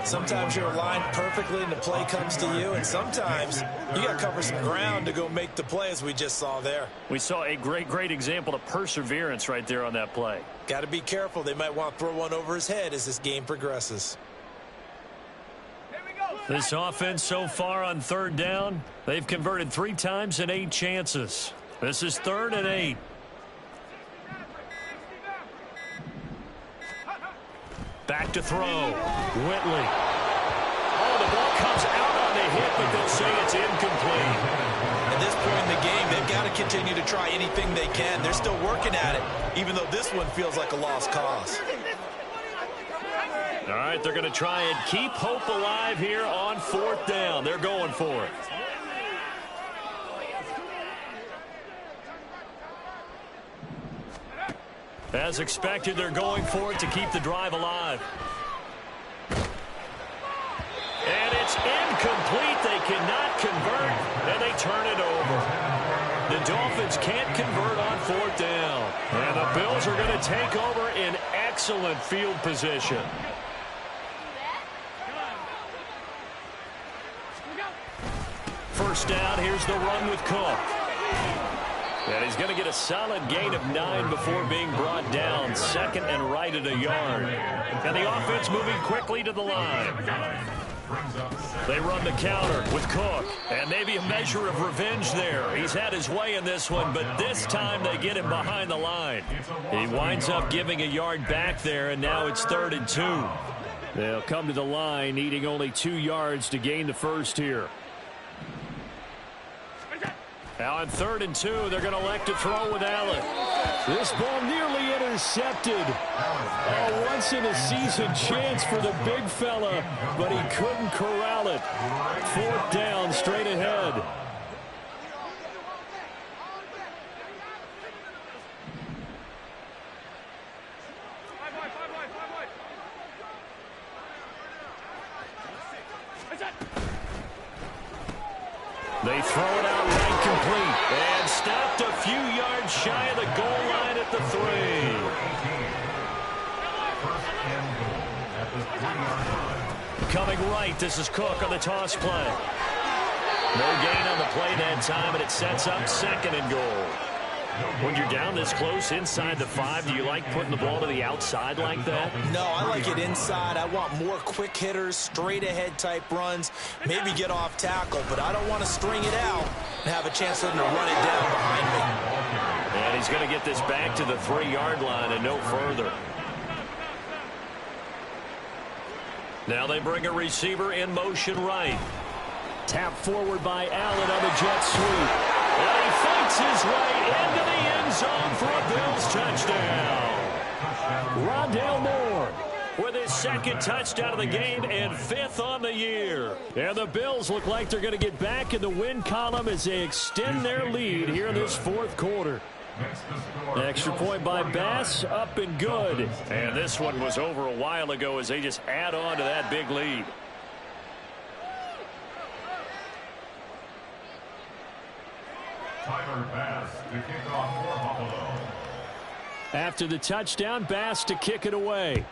Sometimes you're aligned perfectly and the play comes to you, and sometimes you got to cover some ground to go make the play, as we just saw there. We saw a great example of perseverance right there on that play. Got to be careful. They might want to throw one over his head as this game progresses. This offense so far on 3rd down, they've converted 3 times in 8 chances. This is 3rd and 8. Back to throw. Whitley. Oh, the ball comes out on the hit, but they'll say it's incomplete. At this point in the game, they've got to continue to try anything they can. They're still working at it, even though this one feels like a lost cause. All right, they're going to try and keep hope alive here on 4th down. They're going for it. As expected, they're going for it to keep the drive alive. And it's incomplete. They cannot convert, and they turn it over. The Dolphins can't convert on 4th down. And the Bills are going to take over in excellent field position. First down, here's the run with Cook. And he's going to get a solid gain of 9 before being brought down. 2nd and right at a yard. And the offense moving quickly to the line. Brings up second. They run the counter with Cook. And maybe a measure of revenge there. He's had his way in this one, but this time they get him behind the line. He winds up giving a yard back there, and now it's 3rd and 2. They'll come to the line needing only 2 yards to gain the first here. Now on 3rd and 2, they're going to elect to throw with Allen. This ball nearly intercepted. A once-in-a-season chance for the big fella, but he couldn't corral it. 4th down, straight ahead. They throw it out right complete. And stopped a few yards shy of the goal line at the 3. First and goal at the 3-yard line. Coming right, this is Cook on the toss play. No gain on the play that time, and it sets up 2nd and goal. When you're down this close inside the 5, do you like putting the ball to the outside like that? No, I like it inside. I want more quick hitters, straight ahead type runs, maybe get off tackle, but I don't want to string it out and have a chance for them to run it down behind me. And he's going to get this back to the 3-yard line and no further. Now they bring a receiver in motion right. Tap forward by Allen on the jet sweep. And he fights his way into the end zone for a Bills touchdown. Rondale Moore with his 2nd touchdown of the game and 5th on the year. And the Bills look like they're going to get back in the win column as they extend their lead here in this 4th quarter. Extra point by Bass, up and good. And this one was over a while ago as they just add on to that big lead. Tyler Bass to kick off for Buffalo. After the touchdown, Bass to kick it away.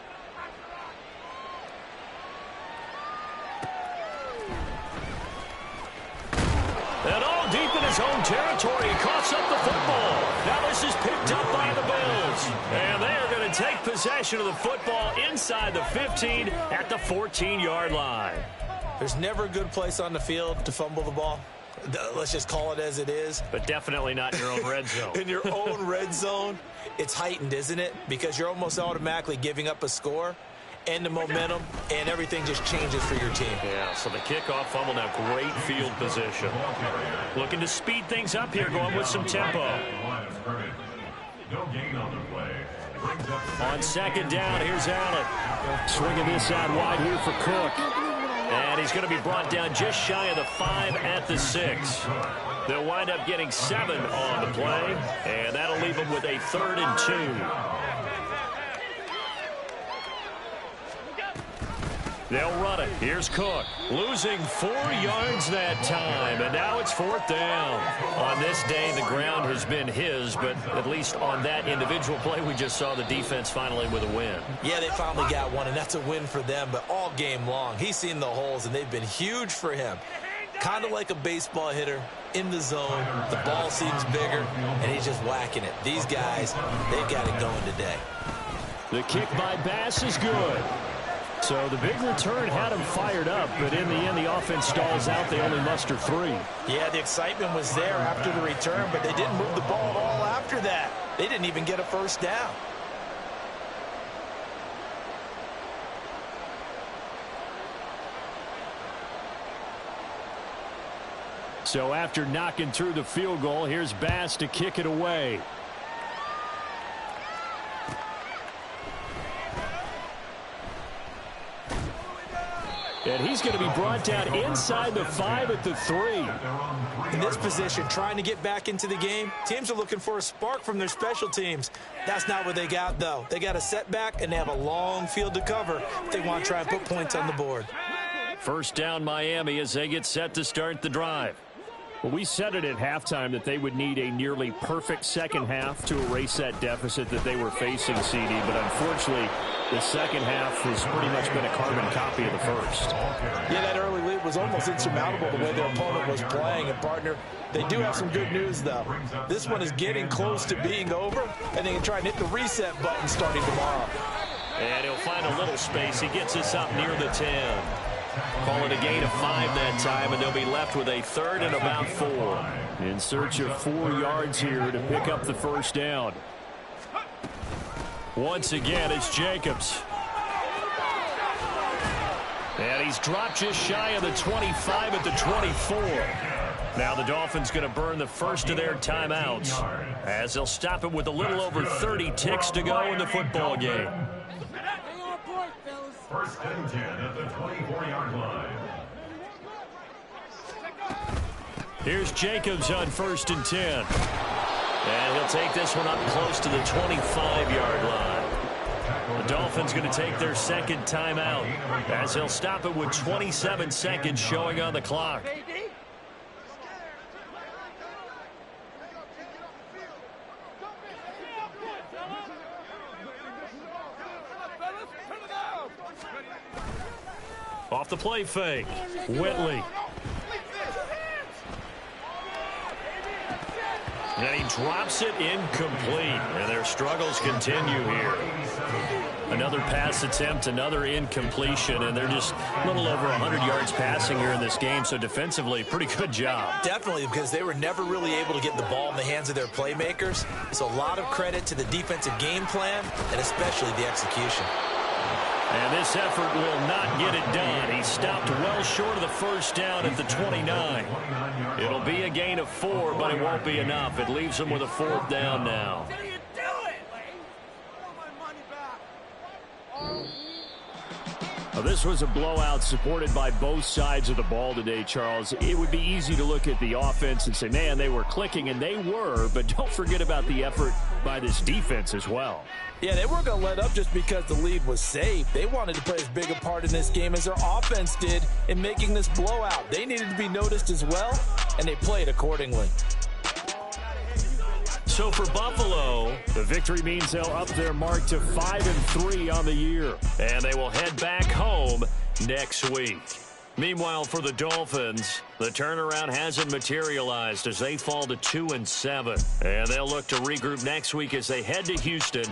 And all deep in his own territory, he coughs up the football. Now this is picked up by the Bills. And they are going to take possession of the football inside the 15 at the 14-yard line. There's never a good place on the field to fumble the ball. Let's just call it as it is. But definitely not in your own red zone. In your own red zone, it's heightened, isn't it? Because you're almost automatically giving up a score and the momentum, and everything just changes for your team. Yeah, so the kickoff fumble, now great field position. Looking to speed things up here, going with some tempo. No gain on the play. On 2nd down, here's Allen. Swinging this out wide here for Cook. And he's going to be brought down just shy of the 5 at the 6. They'll wind up getting 7 on the play, and that'll leave them with a 3rd and 2. They'll run it. Here's Cook. Losing 4 yards that time, and now it's 4th down. On this day, the ground has been his, but at least on that individual play, we just saw the defense finally with a win. Yeah, they finally got one, and that's a win for them, but all game long, he's seen the holes, and they've been huge for him. Kind of like a baseball hitter in the zone. The ball seems bigger, and he's just whacking it. These guys, they've got it going today. The kick by Bass is good. So the big return had him fired up, but in the end, the offense stalls out. They only muster 3. Yeah, the excitement was there after the return, but they didn't move the ball at all after that. They didn't even get a 1st down. So after knocking through the field goal, here's Bass to kick it away. And he's going to be brought down inside the 5 at the 3. In this position, trying to get back into the game, teams are looking for a spark from their special teams. That's not what they got, though. They got a setback, and they have a long field to cover if they want to try and put points on the board. 1st down, Miami, as they get set to start the drive. Well, we said it at halftime that they would need a nearly perfect second half to erase that deficit that they were facing, CD. But unfortunately, the second half has pretty much been a carbon copy of the first. Yeah, that early lead was almost insurmountable the way their opponent was playing. And, partner, they do have some good news, though. This one is getting close to being over, and they can try and hit the reset button starting tomorrow. And he'll find a little space. He gets us up near the 10. Call it a gain of 5 that time, and they'll be left with a third and about 4. In search of 4 yards here to pick up the first down. Once again, it's Jacobs. And he's dropped just shy of the 25 at the 24. Now the Dolphins going to burn the first of their timeouts as they'll stop it with a little over 30 ticks to go in the football game. First and 10 at the 24-yard line. Here's Jacobs on 1st and 10. And he'll take this one up close to the 25-yard line. The Dolphins going to take their second timeout as they'll stop it with 27 seconds showing on the clock. Off the play fake, Whitley. And he drops it incomplete. And their struggles continue here. Another pass attempt, another incompletion, and they're just a little over 100 yards passing here in this game. So defensively, pretty good job. Definitely, because they were never really able to get the ball in the hands of their playmakers. So a lot of credit to the defensive game plan and especially the execution. And this effort will not get it done. He stopped well short of the first down at the 29. It'll be a gain of 4, but it won't be enough. It leaves them with a 4th down now. Now, this was a blowout supported by both sides of the ball today, Charles. It would be easy to look at the offense and say, man, they were clicking, and they were, but don't forget about the effort by this defense as well. Yeah, they weren't going to let up just because the lead was safe. They wanted to play as big a part in this game as their offense did in making this blowout. They needed to be noticed as well, and they played accordingly. So for Buffalo, the victory means they'll up their mark to 5-3 on the year. And they will head back home next week. Meanwhile, for the Dolphins, the turnaround hasn't materialized as they fall to 2-7. And they'll look to regroup next week as they head to Houston.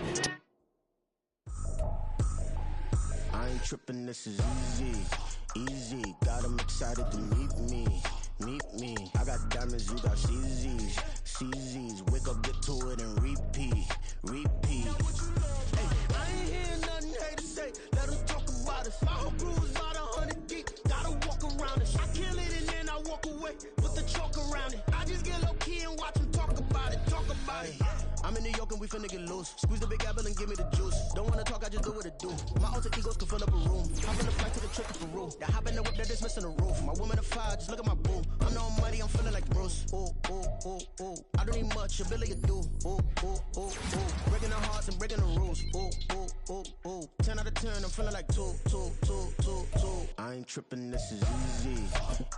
I ain't tripping, this is easy. Easy, got them excited to meet me. Meet me. I got diamonds, you got CZs. CZs, wake up, get to it, and repeat. Repeat. Hey, I ain't hearing nothing hate to say. Let them talk about us. My whole crew is about 100 deep. Gotta walk around it. I kill it and then I walk away with the chalk around it. I just get low key and watch them talk about it. Talk about it. I'm in New York and we finna get loose. Squeeze the big apple and give me the juice. Don't wanna talk, I just do what it do. My alter egos can fill up a room. Hop in the flight, take a trip to Peru. That hop in the whip that is missing the roof. My woman a fire, just look at my boo. I'm no money, I'm feeling like Bruce. Ooh, ooh, ooh, ooh. I don't need much, ability to do. Ooh, ooh, ooh, ooh. Breaking the hearts and breaking the rules. Ooh, ooh, ooh, ooh. 10 out of 10, I'm feeling like 2. I ain't tripping, this is easy.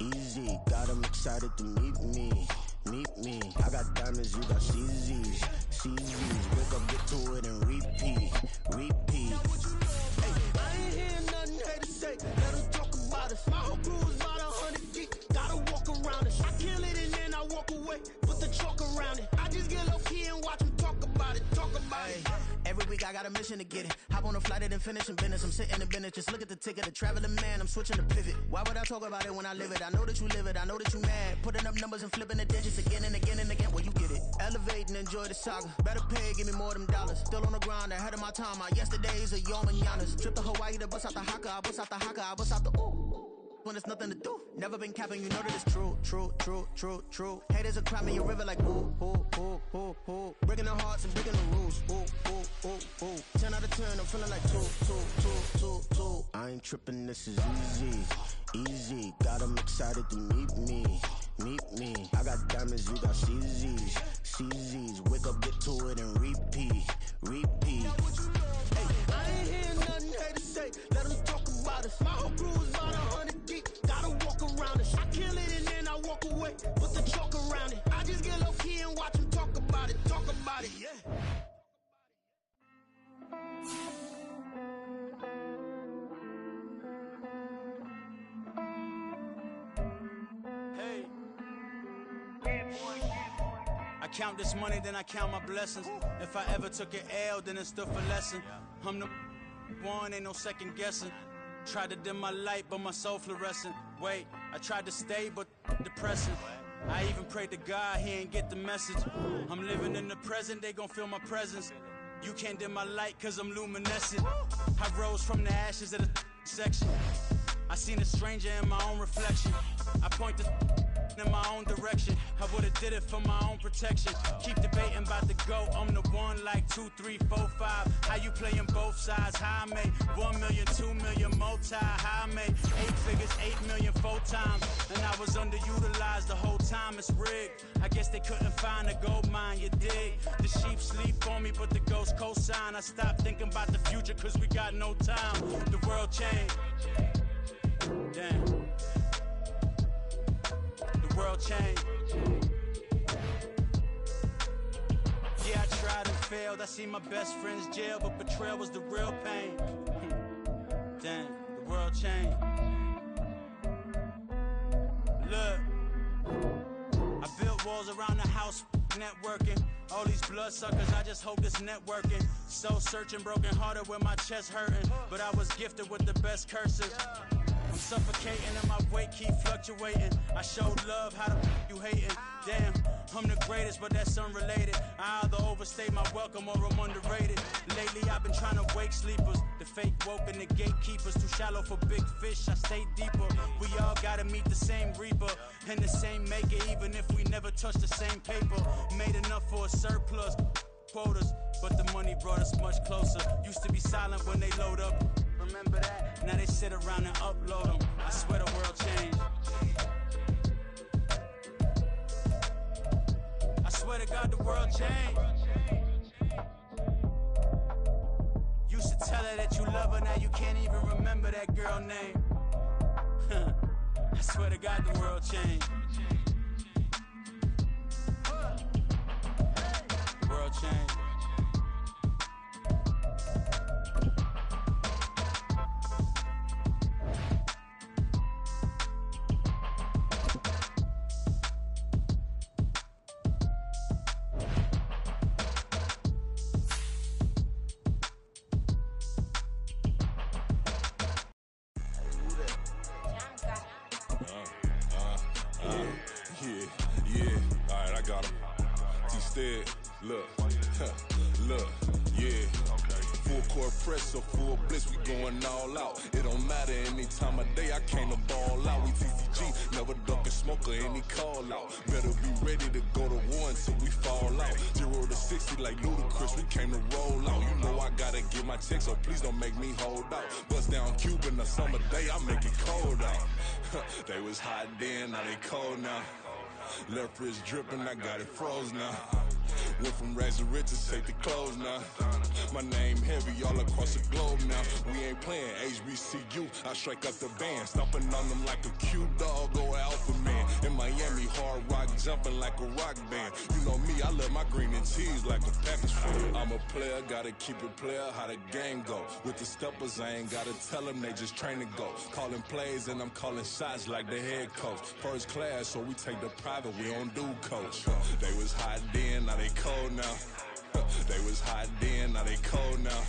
Easy, got them excited to meet me. Meet me. I got diamonds, you got CZs. CZs, wake up, get to it, and repeat. Repeat. Hey, I ain't hearing nothing hate to say. Let them talk about us. My whole crew is about 100 deep. Gotta walk around it. I kill it and then I walk away with the chalk around it. I just get low key and watch them talk about it. Talk about it. Every week I got a mission to get it. Hop on a flight and then finish in business. I'm sitting in business. Just look at the ticket. A traveling man. I'm switching to pivot. Why would I talk about it when I live it? I know that you live it. I know that you mad. Putting up numbers and flipping the digits again and again and again. Well, you get it. Elevate and enjoy the saga. Better pay, give me more than dollars. Still on the grind, ahead of my time. My yesterdays are your mananas. Trip to Hawaii to bust out the haka. I bust out the haka. I bust out the ooh. When there's nothing to do. Never been capping, you know that it's true. True. Haters are crying me a river like ooh. Breaking the hearts and breaking the rules. Ooh. 10 out of 10, I'm feeling like 2. I ain't tripping, this is easy. Easy, got them excited to meet me. Meet me. I got diamonds, you got CZs. CZs, wake up, get to it, and repeat. Repeat. Hey, I ain't hearing nothing hate to say. Let them talk about us. My whole crew is about 100 deep. Gotta walk around it. I kill it and then I walk away with the chalk around it. I just get low key and watch them talk about it. Talk about it, yeah. I count this money, then I count my blessings. If I ever took an L, then it stood for lesson. I'm the one, ain't no second guessing. Tried to dim my light, but my soul fluorescent. Wait, I tried to stay, but depressing. I even prayed to God, he ain't get the message. I'm living in the present, they gon' feel my presence. You can't dim my light, cause I'm luminescent. I rose from the ashes of the section. I seen a stranger in my own reflection. I point the in my own direction. I would've did it for my own protection. Keep debating about the GOAT. I'm the one like 2, 3, 4, 5. How you playing both sides? How I made 1 million, 2 million, multi. How I made 8 figures, 8 million 4 times. And I was underutilized the whole time. It's rigged. I guess they couldn't find a gold mine, you dig? The sheep sleep on me, but the ghost cosign. I stopped thinking about the future, cause we got no time. The world changed. Damn. The world changed. Yeah, I tried and failed. I see my best friends jail, but betrayal was the real pain. Damn, the world changed. Look, I built walls around the house, networking. All these bloodsuckers, I just hope this networking. Soul searching, broken hearted with my chest hurting. But I was gifted with the best curses. I'm suffocating and my weight keep fluctuating. I showed love, how the you hating? Damn, I'm the greatest, but that's unrelated. I either overstay my welcome or I'm underrated. Lately I've been trying to wake sleepers. The fake woke and the gatekeepers. Too shallow for big fish, I stay deeper. We all gotta meet the same reaper and the same maker, even if we never touch the same paper. Made enough for a surplus quotas, but the money brought us much closer. Used to be silent when they load up. Remember that? Now they sit around and upload them. I swear the world changed. I swear to God the world changed. Used to tell her that you love her, now you can't even remember that girl name. I swear to God the world changed. The world changed. Look, yeah. Full court press or full blitz, we going all out. It don't matter any time of day, I came to ball out. We TCG, never duck a smoker, any call out. Better be ready to go to war until we fall out. 0 to 60 like Ludacris, we came to roll out. You know I gotta get my check, so please don't make me hold out. Bust down Cuban a summer day, I make it cold out. They was hot then, now they cold now. Left wrist dripping, I got it froze now. Went from rags to riches, take the clothes now. My name heavy all across the globe now. We ain't playing HBCU, I strike up the band. Stomping on them like a cute dog or alpha man. In Miami, hard rock jumping like a rock band. You know me, I love my green and cheese like a Packers fan. I'm a player, gotta keep it player, how the game go. With the steppers, I ain't gotta tell them, they just train to go. Calling plays and I'm calling shots like the head coach. First class, so we take the private, we don't do coach. They was hot then, now they cold now. They was hot then, now they cold now.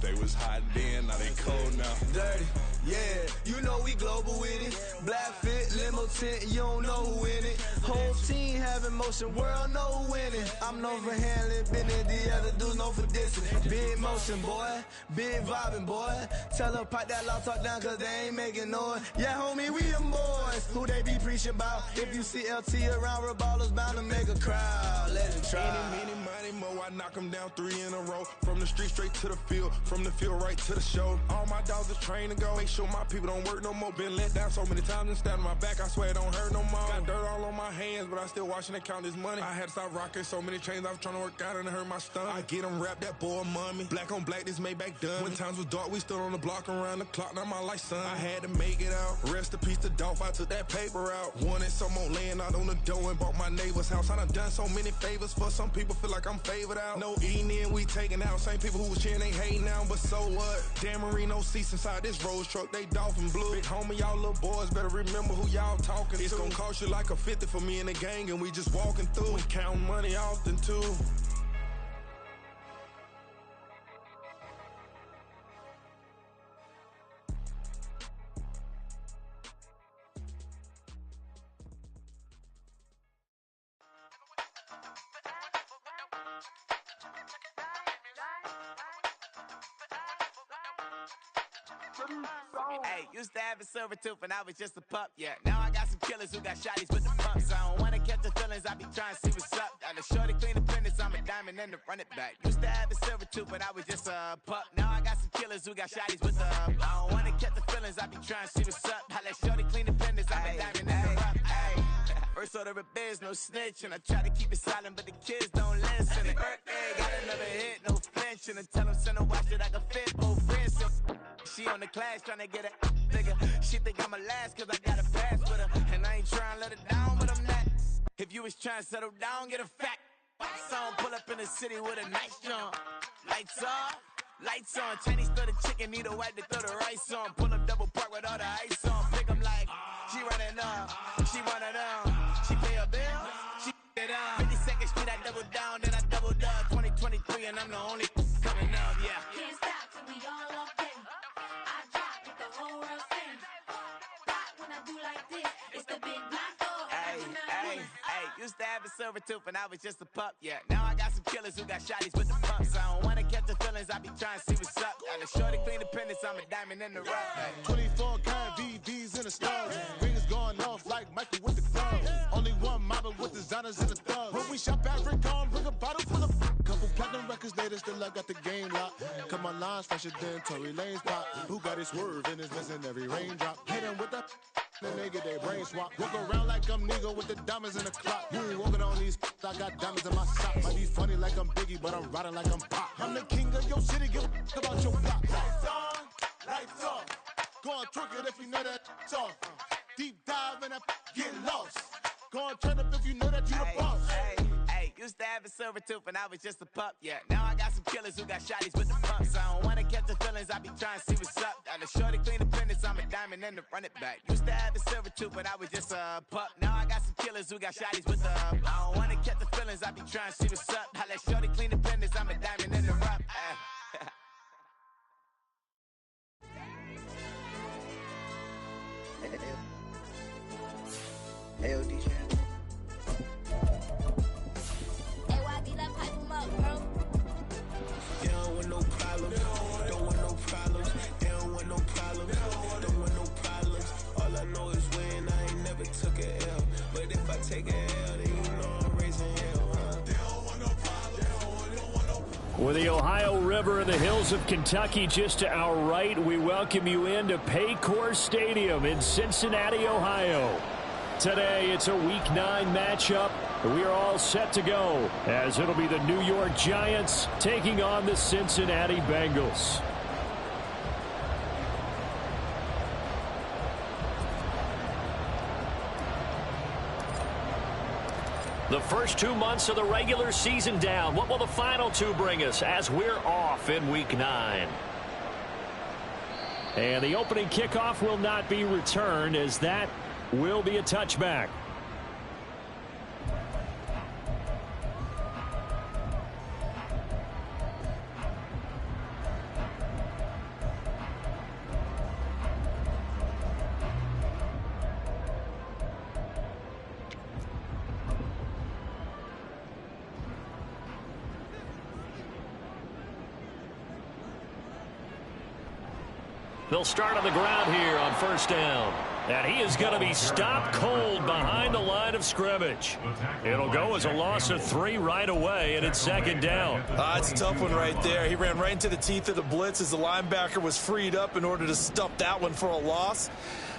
They was hot then, now they cold now. Dirty, yeah, you know we global with it. Black fit, limo tint, you don't know who in it. Whole team having motion, world know who winning. I'm known for handling business, the other dudes known for dissing. Big motion, boy, big vibing, boy. Tell her pipe that loud talk down, cause they ain't making noise. Yeah, homie, we them boys, who they be preaching about. If you see LT around, Reballo's bound to make a crowd. Let it try. Any, mighty, mo, I knock them down 3 in a row. From the street straight to the field, from the field right to the show. All my dogs are trained to go. Make sure my people don't work no more. Been let down so many times and stabbed my back, I swear it don't hurt no more. Got dirt all on my hands, but I still watching and count this money. I had to stop rocking so many chains, I was trying to work out and it hurt my stomach. I get them wrapped, that boy mommy. Black on black, this Maybach done. When times was dark, we stood on the block around the clock, now my life son. I had to make it out. Rest in peace to Dolph, I took that paper out. Wanted some more laying out on the dough and bought my neighbor's house. I done so many favors for some people, feel like I'm favored out. No eating in, we taking out. Same people who was cheering, they hating now, but so what? Dan Marino seats inside this Rolls truck, they Dolphin blue. Big homie, y'all little boys better remember who y'all talking to. It's gonna cost you like a 50 for me and the gang, and we just walking through. We counting money often too. Hey, used to have a silver tooth and I was just a pup, yeah. Now I got some killers who got shotties with the pumps. I don't wanna catch the feelings, I be trying to see what's up. Got a shorty clean the fitness, I'm a diamond and to run it back. Used to have a silver tooth but I was just a pup. Now I got some killers who got shotties with the I don't wanna catch the feelings, I be trying to see what's up. I let shorty clean the fitness, I'm a diamond and to run it. First order of biz, no snitch, and I try to keep it silent, but the kids don't listen. Birthday, got another hit, no flinch, and I tell them send a watch that I can fit both wrists. She on the class trying to get a bigger. She think I'm a last cause I got a pass with her. And I ain't trying to let her down, but I'm not. If you was trying to settle down, get a fact. Song pull up in the city with a nice jump. Lights off, lights on. Chinese throw the chicken, need a wipe to throw the rice on. Pull up double park with all the ice on. Pick 'em like, she running up, she running down. She pay her bill, she it up. 52nd Street, I double down, then I doubled up. 2023 and I'm the only coming up, yeah. Can't stop till we all up in. I drop it, the whole world sings. Rock when I do like this, it's the big black dog. Hey, used to have a silver tooth and I was just a pup, yeah. Now I got some killers who got shotties with the pumps. I don't wanna catch the feelings, I be trying to see what's up. Got a shorty clean the pendants, I'm a diamond in the rough. 24 karat VVs in the stars. Rings going off like Michael with the clubs. Only one mobbing with designers in the thugs. When we shop at Rick on, bring a bottle full of couple platinum records later, still I got the game locked. Cut my lines fresher than Tory Lane's pop. Who got his swerve and is missing every raindrop. Hit him with the then they get their brain swap. Walk around like I'm Nego with the diamonds in the clock. You ain't walking on these I got diamonds in my sock. Might be funny like I'm Biggie, but I'm riding like I'm Pop. I'm the king of your city, give a about your block. Lights on, lights off. Go on, twerk it if you know that's off. Deep dive and get lost. Go on, turn up if you know that you the boss. Hey, used to have a silver tooth and I was just a pup, yeah. Now I got some killers who got shotties with the pumps. I don't wanna catch the feelings, I be trying to see what's up. Got a shorty clean the pendants, I'm a diamond and to run it back. Used to have a silver tooth but I was just a pup. Now I got some killers who got shotties with the I don't wanna catch the feelings, I be trying to see what's up. I let shorty clean the pendants, I'm a diamond and to run. Hey, DJ. They don't want no problems, don't want no problems. They don't want no problems, don't want no problems. All I know is win, I ain't never took a L. But if I take a L, then you know I'm raising hell, huh? They don't want no problems, they don't want no. With the Ohio River and the hills of Kentucky just to our right, we welcome you into Paycor Stadium in Cincinnati, Ohio. Today, it's a Week 9 matchup. We are all set to go, as it'll be the New York Giants taking on the Cincinnati Bengals. The first 2 months of the regular season down. What will the final 2 bring us as we're off in Week 9? And the opening kickoff will not be returned, as that will be a touchback. They'll start on the ground here on first down. And he is going to be stopped cold behind the line of scrimmage. It'll go as a loss of 3 right away, and it's second down. It's a tough one right there. He ran right into the teeth of the blitz as the linebacker was freed up in order to stuff that one for a loss.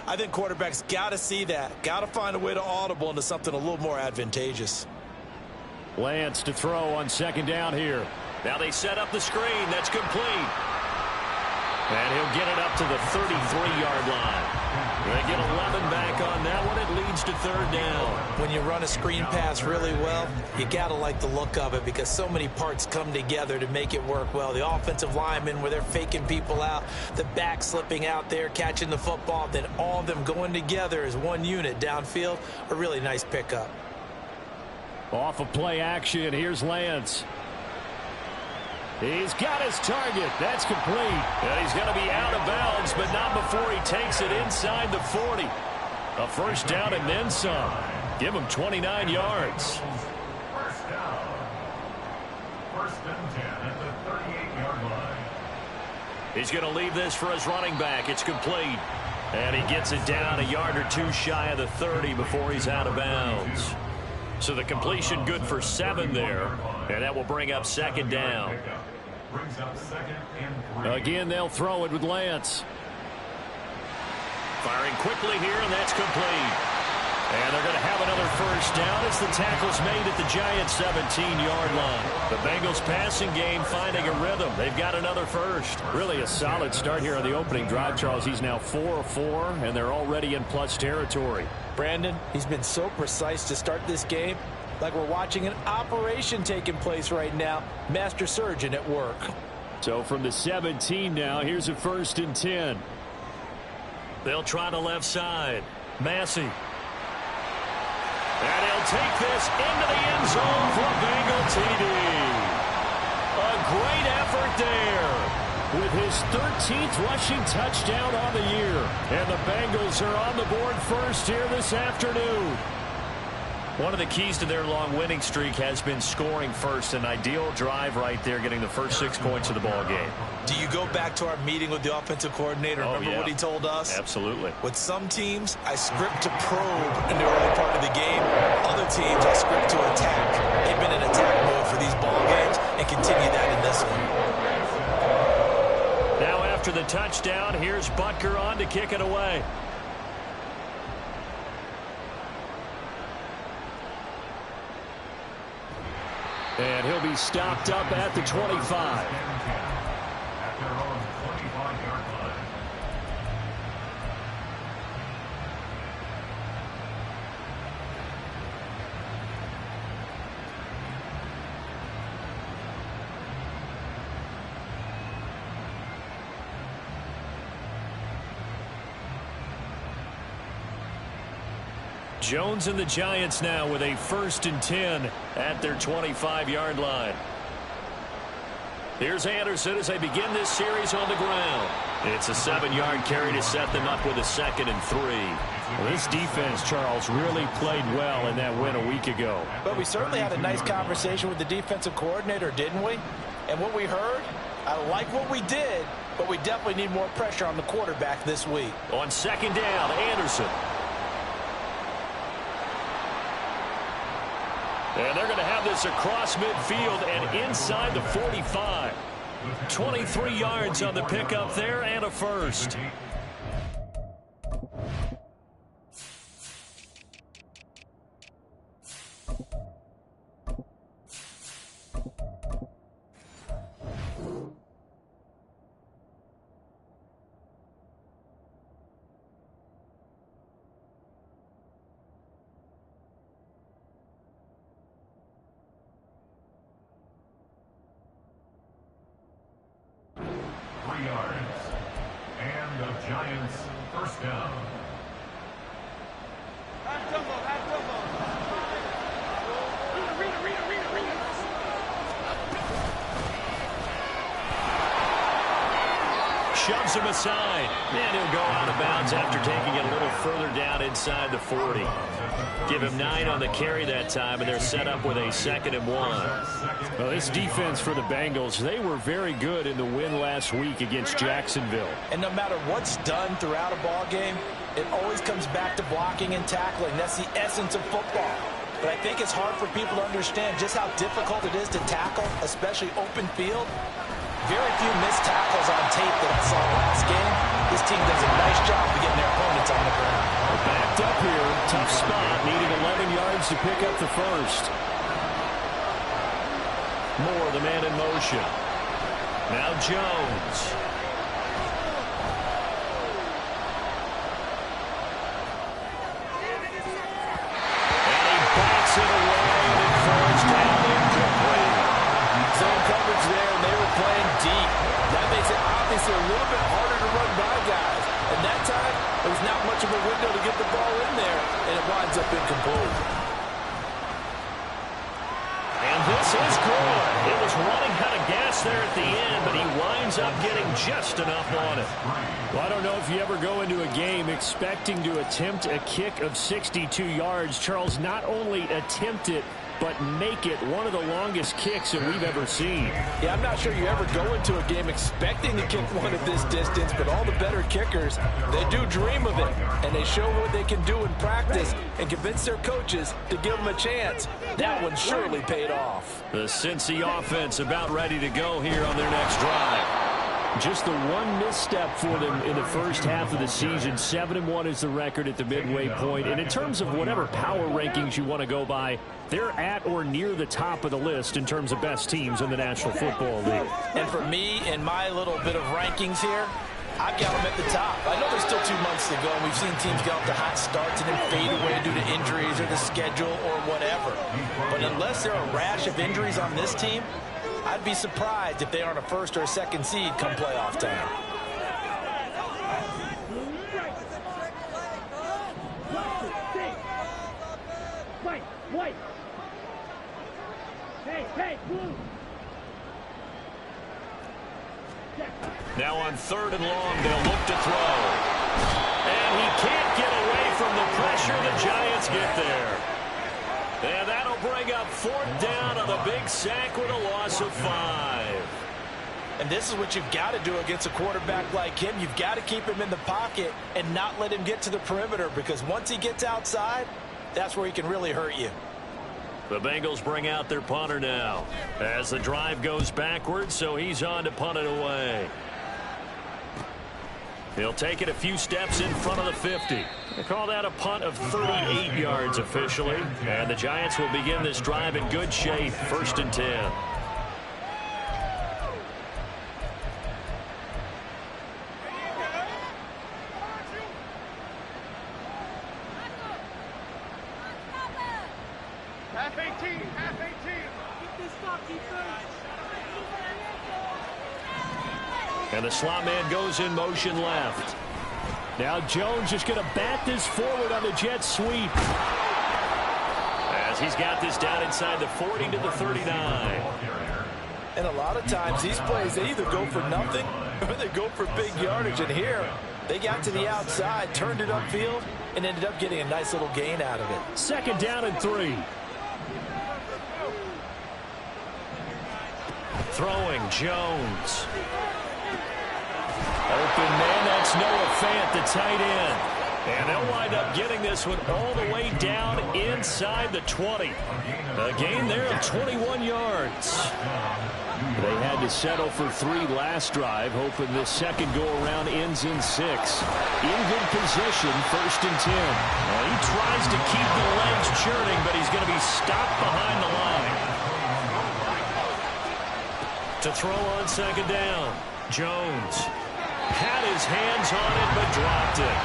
I think quarterbacks got to see that. Got to find a way to audible into something a little more advantageous. Lance to throw on second down here. Now they set up the screen. That's complete. And he'll get it up to the 33-yard line. They get 11 back on that one. It leads to third down. When you run a screen pass really well, you got to like the look of it because so many parts come together to make it work well. The offensive linemen, where they're faking people out, the back slipping out there, catching the football, then all of them going together as one unit downfield, a really nice pickup. Off of play action, here's Lance. He's got his target. That's complete. And he's going to be out of bounds, but not before he takes it inside the 40. A first down and then some. Give him 29 yards. First and 10 at the 38-yard line. He's going to leave this for his running back. It's complete. And he gets it down a yard or two shy of the 30 before he's out of bounds. So the completion good for 7 there. And that will bring up second down. Brings up second and 3. Again, they'll throw it with Lance. Firing quickly here, and that's complete. And they're going to have another first down as the tackle's made at the Giants' 17-yard line. The Bengals passing game finding a rhythm. They've got another first. Really a solid start here on the opening drive, Charles. He's now 4 of 4, and they're already in plus territory. Brandon, he's been so precise to start this game, like we're watching an operation taking place right now. Master surgeon at work. So from the 17 now, here's a first and 10. They'll try the left side. Massey. And he'll take this into the end zone for a Bengal TD. A great effort there with his 13th rushing touchdown on the year. And the Bengals are on the board first here this afternoon. One of the keys to their long winning streak has been scoring first. An ideal drive right there, getting the first 6 points of the ball game. Do you go back to our meeting with the offensive coordinator? Remember what he told us? Absolutely. With some teams, I script to probe in the early part of the game. Other teams, I script to attack. They've been in attack mode for these ball games and continue that in this one. Now after the touchdown, here's Butker on to kick it away. And he'll be stopped up at the 25. At their own 25-yard line. Jones and the Giants now with a first and 10 at their 25-yard line. Here's Anderson as they begin this series on the ground. It's a 7-yard carry to set them up with a second and 3. Well, this defense, Charles, really played well in that win a week ago. But we certainly had a nice conversation with the defensive coordinator, didn't we? And what we heard, I like what we did, but we definitely need more pressure on the quarterback this week. On second down, Anderson. And they're going to have this across midfield and inside the 45. 23 yards on the pickup there and a first. Shoves him aside, and he'll go out of bounds after taking it a little further down inside the 40. Give him 9 on the carry that time, and they're set up with a 2nd and 1. Well, this defense for the Bengals, they were very good in the win last week against Jacksonville. And no matter what's done throughout a ball game, it always comes back to blocking and tackling. That's the essence of football. But I think it's hard for people to understand just how difficult it is to tackle, especially open field. Very few missed tackles on tape that I saw last game. This team does a nice job of getting their opponents on the ground. Backed up here, tough spot, needing 11 yards to pick up the first. Moore, the man in motion. Now Jones. And he backs it away and falls down incomplete. Zone coverage there, and they were playing deep. That makes it obviously a little bit harder to run by guys. And that time, there was not much of a window to get the ball in there, and it winds up incomplete. And this is good. It was running out of gas there at the end, but he winds up getting just enough on it. Well, I don't know if you ever go into a game expecting to attempt a kick of 62 yards. Charles, not only attempt it, but make it one of the longest kicks that we've ever seen. Yeah, I'm not sure you ever go into a game expecting to kick one at this distance, but all the better kickers, they do dream of it, and they show what they can do in practice and convince their coaches to give them a chance. That one surely paid off. The Cincy offense about ready to go here on their next drive. Just the one misstep for them in the first half of the season. 7-1 is the record at the midway point. And in terms of whatever power rankings you want to go by, they're at or near the top of the list in terms of best teams in the National Football League. And for me, in my little bit of rankings here, I've got them at the top. I know there's still 2 months to go, and we've seen teams get off to hot starts and then fade away due to injuries or the schedule or whatever. But unless there are a rash of injuries on this team, I'd be surprised if they aren't a first or a second seed come playoff time. White. Hey, blue. Now on 3rd and long, they'll look to throw. And he can't get away from the pressure. The Giants get there. And that'll bring up 4th down on the big sack with a loss of 5. And this is what you've got to do against a quarterback like him. You've got to keep him in the pocket and not let him get to the perimeter, because once he gets outside, that's where he can really hurt you. The Bengals bring out their punter now as the drive goes backwards, so he's on to punt it away. He'll take it a few steps in front of the 50. They call that a punt of 38 yards officially. And the Giants will begin this drive in good shape. 1st and 10. Half 18. Get this stop, defense. And the slot man goes in motion left. Now Jones is going to bat this forward on the jet sweep. As he's got this down inside the 40 to the 39. And a lot of times these plays, they either go for nothing or they go for big yardage. And here, they got to the outside, turned it upfield, and ended up getting a nice little gain out of it. 2nd down and 3. Throwing Jones. Open man, that's Noah Fant, the tight end. And they'll wind up getting this one all the way down inside the 20. A gain there of 21 yards. They had to settle for 3 last drive, hoping this second go-around ends in 6. In good position, 1st and 10. Well, he tries to keep the legs churning, but he's going to be stopped behind the line. To throw on 2nd down, Jones had his hands on it but dropped it.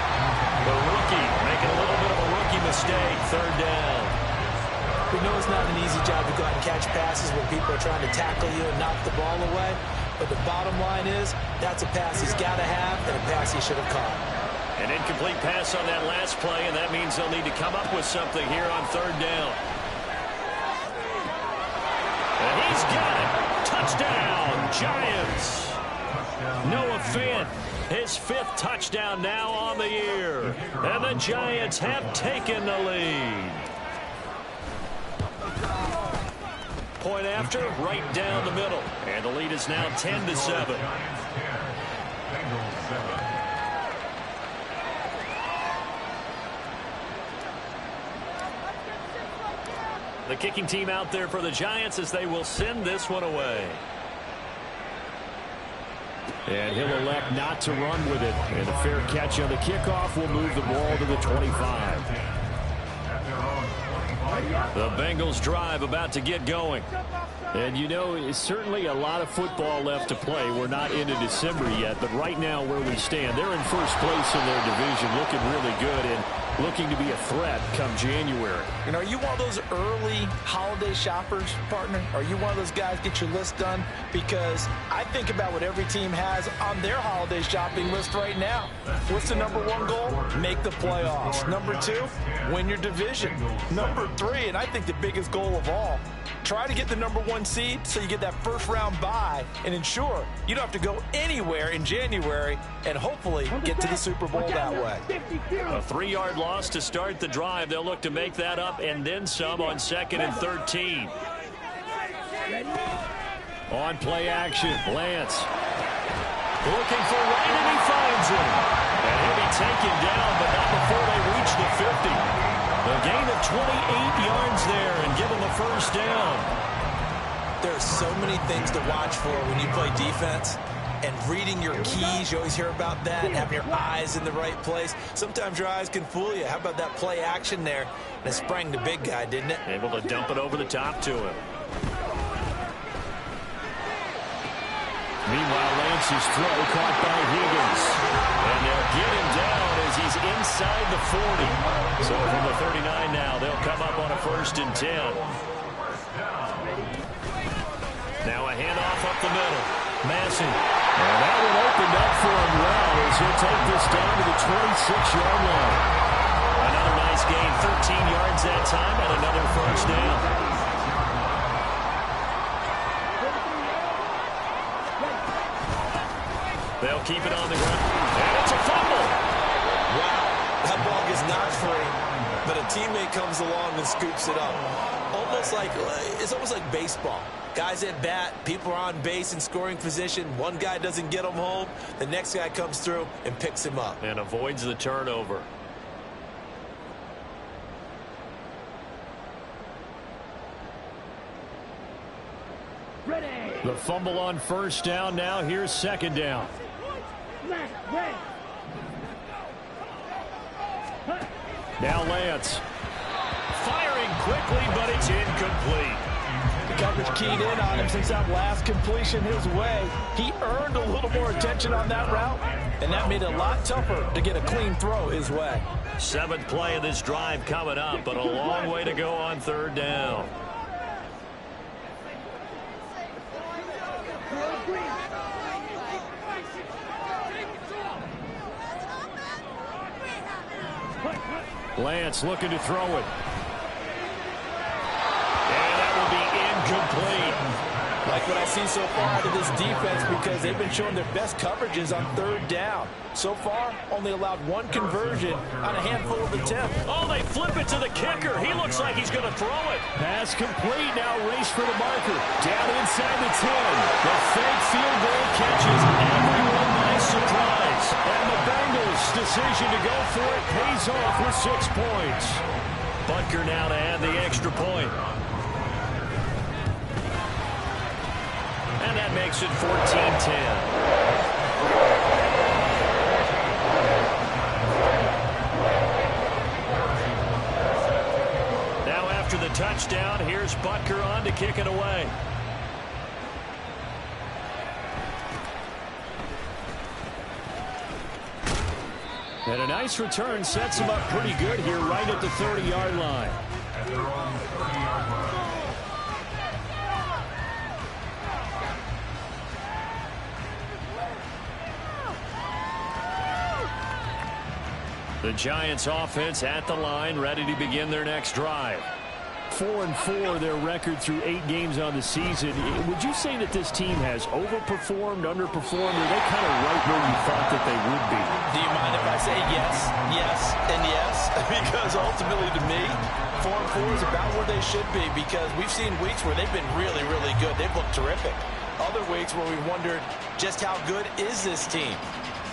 The rookie making a little bit of a rookie mistake. 3rd down. We know it's not an easy job to go out and catch passes when people are trying to tackle you and knock the ball away, but the bottom line is that's a pass he's got to have and a pass he should have caught. An incomplete pass on that last play, and that means they'll need to come up with something here on 3rd down. And he's got it. Touchdown, Giants. Noah Fant, his 5th touchdown now on the year. And the Giants have taken the lead. Point after, right down the middle. And the lead is now 10-7. The kicking team out there for the Giants as they will send this one away. And he'll elect not to run with it. And a fair catch on the kickoff will move the ball to the 25. The Bengals drive about to get going. And you know, it's certainly a lot of football left to play. We're not into December yet, but right now where we stand, they're in 1st place in their division, looking really good and looking to be a threat come January. And are you one of those early holiday shoppers, partner? Are you one of those guys get your list done? Because I think about what every team has on their holiday shopping list right now. What's the #1 goal? Make the playoffs. #2, win your division. #3, and I think the biggest goal of all, try to get the #1 seed so you get that 1st round bye and ensure you don't have to go anywhere in January and hopefully get to the Super Bowl that way. A 3-yard loss to start the drive. They'll look to make that up and then some on 2nd and 13. On play action, Lance. Looking for Wayne, and he finds him. And he'll be taken down, but not before they reach the 50. A gain of 28 yards there and give him a first down. There are so many things to watch for when you play defense. And reading your keys, you always hear about that, having your eyes in the right place. Sometimes your eyes can fool you. How about that play action there? And it sprang the big guy, didn't it? Able to dump it over the top to him. Meanwhile, Lance's throw caught by Higgins. And they'll get him down as he's inside the 40. So from the 39 now, they'll come up on a 1st and 10. Now a handoff up the middle. Massey. And that one opened up for him well as he'll take this down to the 26-yard line. Another nice gain, 13 yards that time, and another first down. They'll keep it on the ground. And it's a fumble. Wow, that ball gets knocked free, but a teammate comes along and scoops it up. It's almost like baseball. Guys at bat, people are on base in scoring position. One guy doesn't get him home. The next guy comes through and picks him up. And avoids the turnover. Ready. The fumble on first down now. Here's 2nd down. Now Lance. Firing quickly, but it's incomplete. The coverage keyed in on him since that last completion his way. He earned a little more attention on that route, and that made it a lot tougher to get a clean throw his way. 7th play of this drive coming up, but a long way to go on 3rd down. Lance looking to throw it. And that will be incomplete. Like what I see so far out of this defense, because they've been showing their best coverages on 3rd down. So far, only allowed 1 conversion on a handful of attempts. Oh, they flip it to the kicker. He looks like he's going to throw it. Pass complete. Now race for the marker. Down inside the 10. The fake field goal catches everyone by surprise. And the Bengals' decision to go for it pays off with 6 points. Butker now to add the extra point. And that makes it 14-10. The touchdown. Here's Butker on to kick it away. And a nice return sets him up pretty good here right at the 30-yard line. The Giants offense at the line, ready to begin their next drive. 4-4 their record through 8 games on the season. Would you say that this team has overperformed, underperformed, or are they kind of right where you thought that they would be? Do you mind if I say yes, yes, and yes? Because ultimately to me, 4-4 is about where they should be, because we've seen weeks where they've been really, really good. They've looked terrific. Other weeks where we wondered just how good is this team.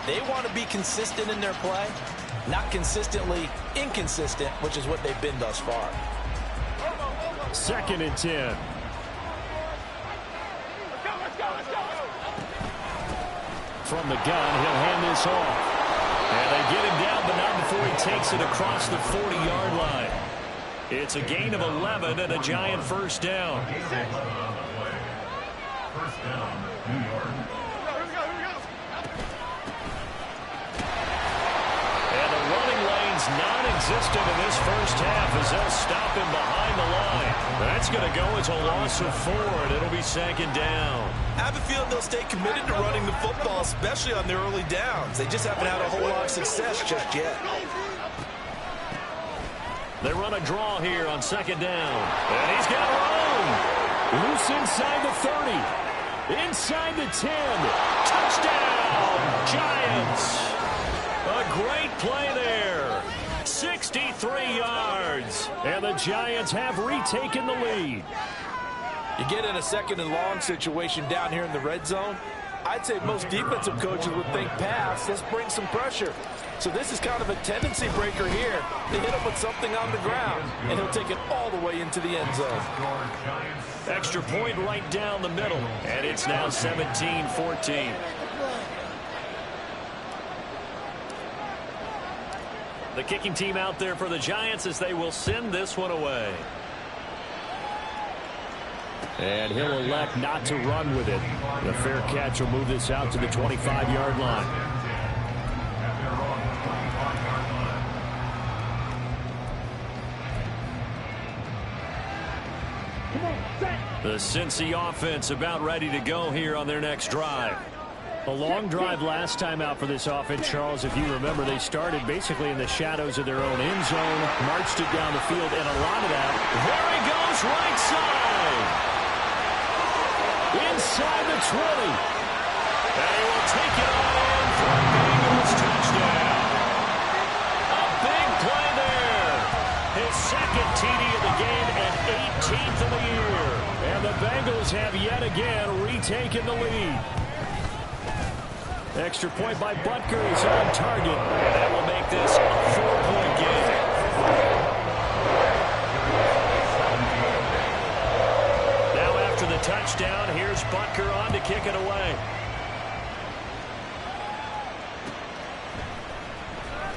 They want to be consistent in their play, not consistently inconsistent, which is what they've been thus far. 2nd and 10. From the gun, he'll hand this off. And they get him down, but not before he takes it across the 40-yard line. It's a gain of 11 and a Giant first down. First down, New York. Non-existent in this first half as they'll stop him behind the line. That's going to go as a loss of 4, and it'll be 2nd down. I have a feeling they'll stay committed to running the football, especially on their early downs. They just haven't had a whole lot of success just yet. They run a draw here on 2nd down. And he's got room. Loose inside the 30. Inside the 10. Touchdown, Giants. A great play there. 63 yards. And the Giants have retaken the lead. You get in a second and long situation down here in the red zone. I'd say most defensive coaches would think pass. Let's bring some pressure. So this is kind of a tendency breaker here. They hit him with something on the ground, and he'll take it all the way into the end zone. Extra point right down the middle, and it's now 17-14. The kicking team out there for the Giants as they will send this one away. And he'll elect not to run with it. The fair catch will move this out to the 25-yard line. The Cincy offense about ready to go here on their next drive. A long drive last time out for this offense, Charles. If you remember, they started basically in the shadows of their own end zone, marched it down the field, and a lot of that. There he goes, right side. Inside the 20. And he will take it on in for a Bengals touchdown. A big play there. His second TD of the game and 18th of the year. And the Bengals have yet again retaken the lead. Extra point by Butker is on target. And that will make this a 4-point game. Now after the touchdown, here's Butker on to kick it away.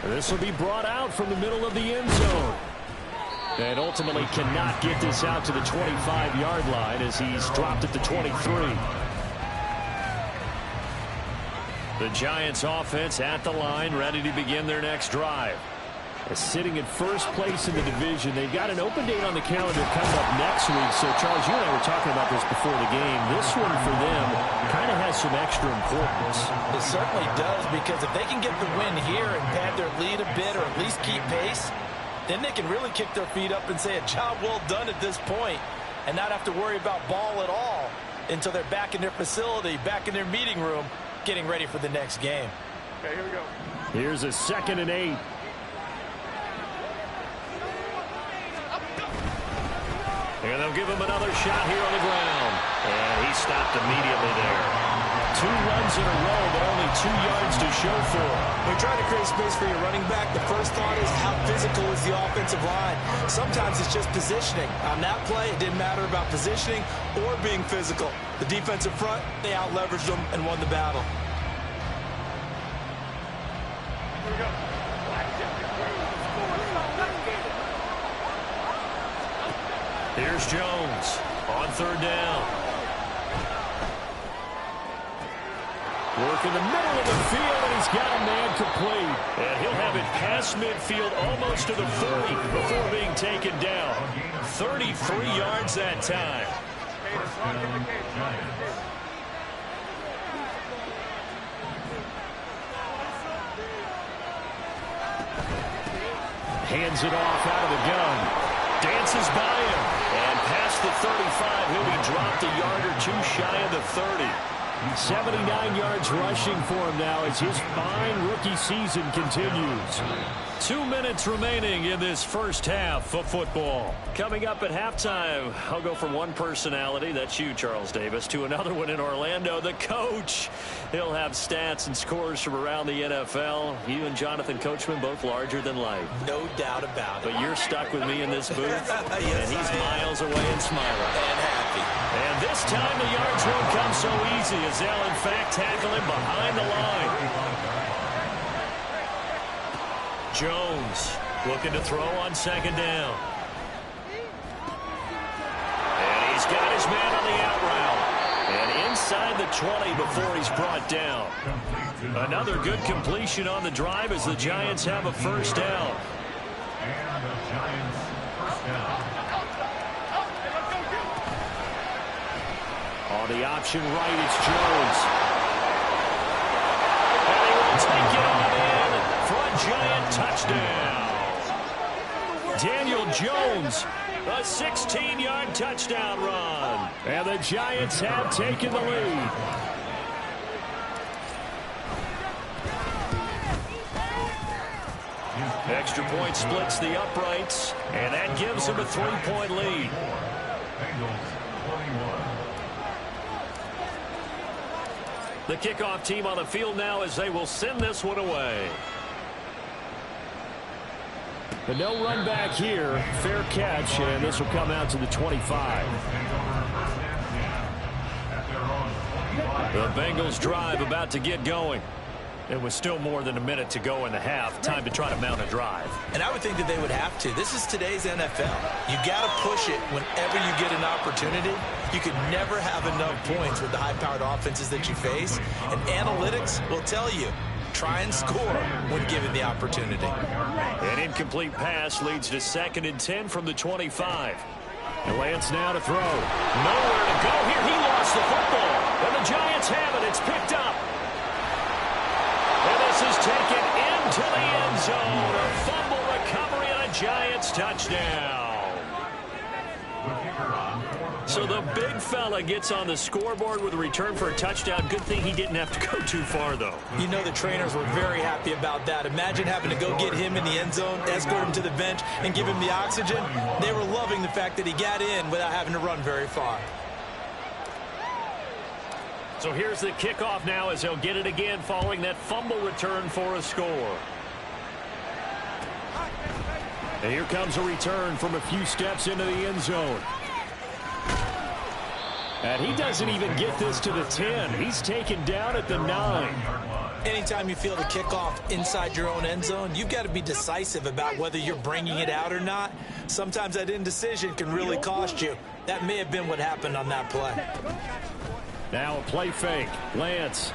This will be brought out from the middle of the end zone. And ultimately cannot get this out to the 25-yard line as he's dropped at the 23. The Giants offense at the line, ready to begin their next drive. Sitting in first place in the division. They've got an open date on the calendar coming up next week. So, Charles, you and I were talking about this before the game. This one for them kind of has some extra importance. It certainly does, because if they can get the win here and pad their lead a bit or at least keep pace, then they can really kick their feet up and say a job well done at this point and not have to worry about ball at all until they're back in their facility, back in their meeting room, getting ready for the next game. Okay, here we go. Here's a 2nd and 8. And they'll give him another shot here on the ground. And he stopped immediately there. 2 runs in a row, but only 2 yards to show for. When you're trying to create space for your running back, the first thought is how physical is the offensive line. Sometimes it's just positioning. On that play, it didn't matter about positioning or being physical. The defensive front, they out-leveraged them and won the battle. Here we go. Here's Jones on 3rd down. Work in the middle of the field, and he's got a man complete. And he'll have it past midfield almost to the 40 before being taken down. 33 yards that time. Hands it off out of the gun. Dances by him. And past the 35, he'll be dropped a yard or 2 shy of the 30. 79 yards rushing for him now as his fine rookie season continues. 2 minutes remaining in this first half of football. Coming up at halftime, I'll go from one personality, that's you, Charles Davis, to another one in Orlando, the coach. He'll have stats and scores from around the NFL. You and Jonathan Coachman both larger than life. No doubt about it. But you're stuck with me in this booth, yes, and he's miles away and smiling. And happy. And this time the yards won't come so easy as they'll in fact tackle him behind the line. Jones looking to throw on 2nd down. And he's got his man on the out route. And inside the 20 before he's brought down. Another good completion on the drive as the Giants have a 1st down. And the Giants first down. On the option right, it's Jones. And he will take it on in for a Giant touchdown. Daniel Jones, a 16-yard touchdown run. And the Giants have taken the lead. Extra point splits the uprights, and that gives them a 3-point lead. The kickoff team on the field now as they will send this one away. But no run back here. Fair catch, and this will come out to the 25. The Bengals drive about to get going. It was still more than a minute to go in the half. Time to try to mount a drive. And I would think that they would have to. This is today's NFL. You got to push it whenever you get an opportunity. You could never have enough points with the high-powered offenses that you face. And analytics will tell you, try and score when given the opportunity. An incomplete pass leads to 2nd and 10 from the 25. And Lance now to throw. Nowhere to go here. He lost the football. And the Giants have it. It's picked up. And this is taken into the end zone. A fumble recovery and a Giants touchdown. So the big fella gets on the scoreboard with a return for a touchdown. Good thing he didn't have to go too far, though. You know the trainers were very happy about that. Imagine having to go get him in the end zone, escort him to the bench, and give him the oxygen. They were loving the fact that he got in without having to run very far. So here's the kickoff now as they'll get it again following that fumble return for a score. And here comes a return from a few steps into the end zone. And he doesn't even get this to the 10. He's taken down at the 9. Anytime you feel the kickoff inside your own end zone, you've got to be decisive about whether you're bringing it out or not. Sometimes that indecision can really cost you. That may have been what happened on that play. Now a play fake. Lance.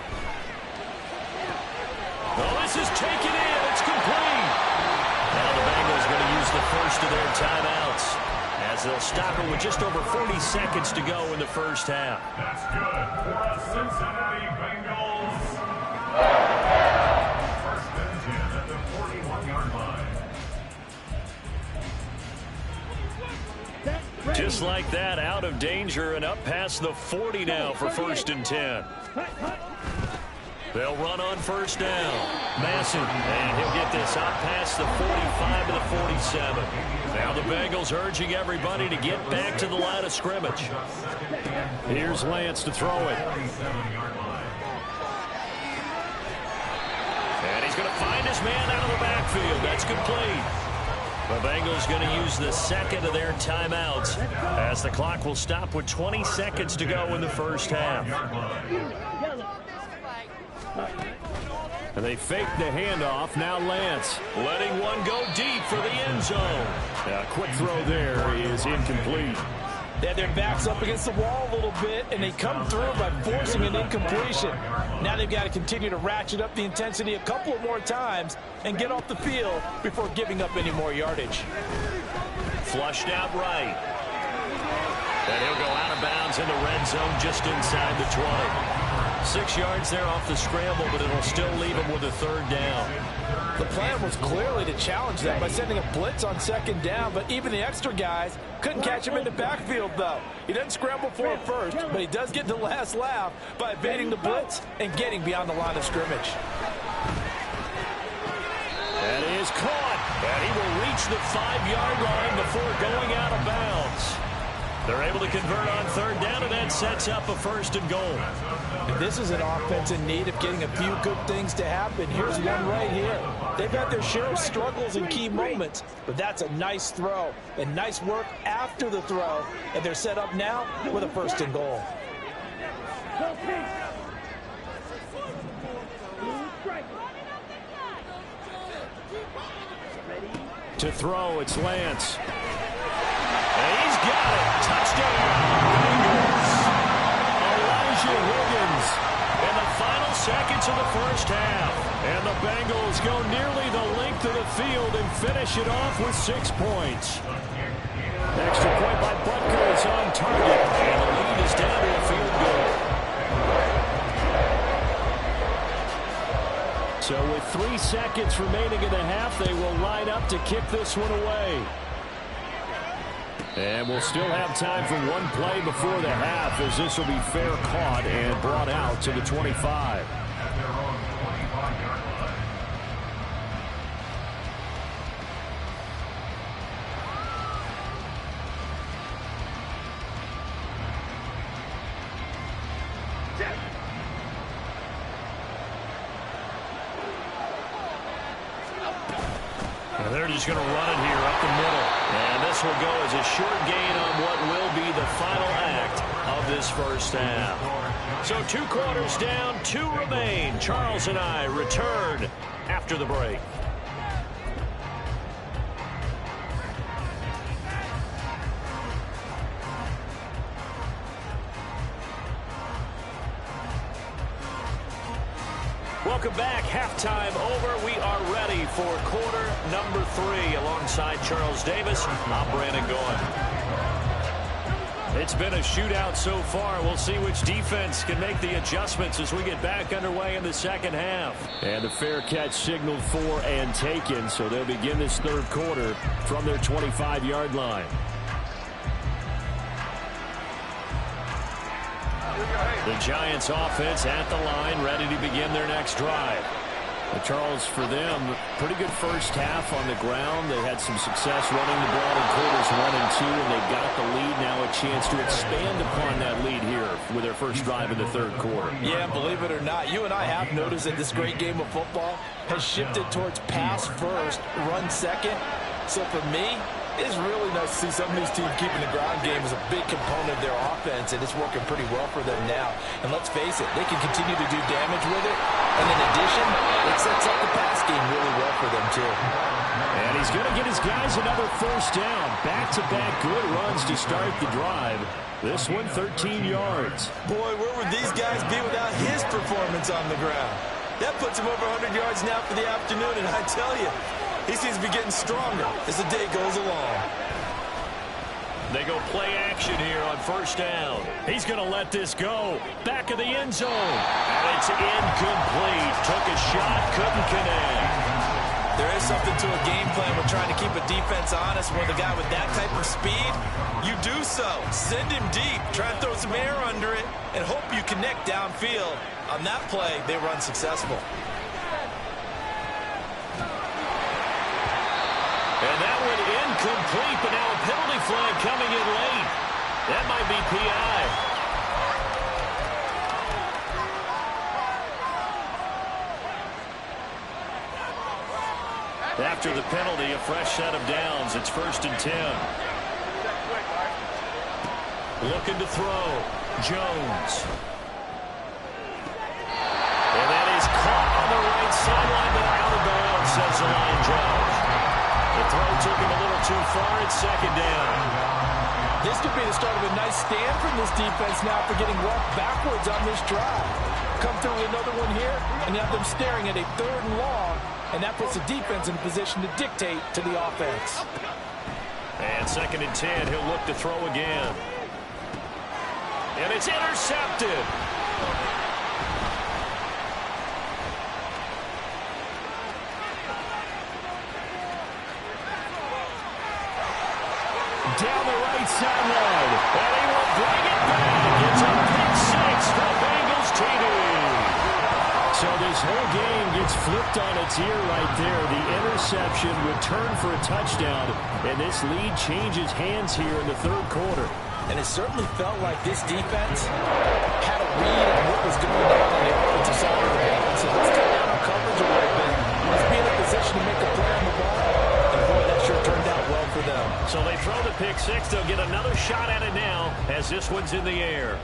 Oh, this is taken in. It's complete. Now the Bengals going to use the first of their timeouts as they'll stop it with just over 40 seconds to go in the first half. That's good for the Cincinnati Bengals. First and 10 at the 41-yard line. Just like that, out of danger and up past the 40 now for 1st and 10. They'll run on first down. Masson, and he'll get this out past the 45 to the 47. Now the Bengals urging everybody to get back to the line of scrimmage. Here's Lance to throw it. And he's going to find his man out of the backfield. That's complete. The Bengals going to use the second of their timeouts as the clock will stop with 20 seconds to go in the first half. And they fake the handoff. Now Lance letting one go deep for the end zone. A quick throw there is incomplete. They had their backs up against the wall a little bit, and they come through by forcing an incompletion. Now they've got to continue to ratchet up the intensity a couple of more times and get off the field before giving up any more yardage. Flushed out right. And he'll go out of bounds in the red zone just inside the 20. 6 yards there off the scramble, but it'll still leave him with a third down. The plan was clearly to challenge them by sending a blitz on second down, but even the extra guys couldn't catch him in the backfield, though. He doesn't scramble for it first, but he does get the last laugh by evading the blitz and getting beyond the line of scrimmage. That is caught, and he will reach the 5-yard line before going out of bounds. They're able to convert on third down, and that sets up a 1st and goal. And this is an offense in need of getting a few good things to happen. Here's one right here. They've had their share of struggles in key moments, but that's a nice throw and nice work after the throw, and they're set up now with a 1st and goal. To throw, it's Lance. And he's got it. Touchdown. Elijah Higgins in the final seconds of the first half. And the Bengals go nearly the length of the field and finish it off with 6 points. Extra point by Butker is on target. And the lead is down to a field goal. So with 3 seconds remaining in the half, they will line up to kick this one away. And we'll still have time for one play before the half, as this will be fair caught and brought out to the 25. they're just going to run it here up the middle. And this will go as a short gain on what will be the final act of this first half. So 2 quarters down, 2 remain. Charles and I return after the break. Welcome back. Halftime over. We are ready for quarter number 3. Alongside Charles Davis, I'm Brandon Goin. It's been a shootout so far. We'll see which defense can make the adjustments as we get back underway in the second half. And the fair catch signaled for and taken, so they'll begin this third quarter from their 25-yard line. The Giants offense at the line, ready to begin their next drive. Charles, for them, pretty good first half on the ground. They had some success running the ball in quarters 1 and 2, and they got the lead. Now a chance to expand upon that lead here with their first drive in the third quarter. Yeah, believe it or not, you and I have noticed that this great game of football has shifted towards pass first, run second. So for me, it's really nice to see some of these teams keeping the ground game as a big component of their offense, and it's working pretty well for them now. And let's face it, they can continue to do damage with it. And in addition, it sets up the pass game really well for them, too. And he's going to get his guys another first down. Back-to-back good runs to start the drive. This one, 13 yards. Boy, where would these guys be without his performance on the ground? That puts him over 100 yards now for the afternoon, and I tell you, he seems to be getting stronger as the day goes along. They go play action here on first down. He's going to let this go. Back of the end zone. And it's incomplete. Took a shot, couldn't connect. There is something to a game plan with trying to keep a defense honest. With a guy with that type of speed, you do so. Send him deep. Try and throw some air under it and hope you connect downfield. On that play, they were unsuccessful. And that one incomplete, but now a penalty flag coming in late. That might be PI. After the penalty, a fresh set of downs. It's 1st and 10. Looking to throw. Jones. And that is caught on the right sideline, but out of bounds, says the line judge. The throw took him a little too far. It's 2nd down. This could be the start of a nice stand from this defense now for getting walked backwards on this drive. Come through with another one here, and you have them staring at a 3rd and long, and that puts the defense in a position to dictate to the offense. And 2nd and 10, he'll look to throw again. And it's intercepted. Down the right sideline. And he will bring it back. It's a pick 6 for Bengals TD. So this whole game gets flipped on its ear right there. The interception, return for a touchdown, and this lead changes hands here in the 3rd quarter. And it certainly felt like this defense had a read on what was going on the offensive side of the ball. So let's turn down our coverage a little bit. Let's be in a position to make a play on the ball. And boy, that sure turned out well for them. So they throw the pick 6. They'll get another shot at it now as this one's in the air.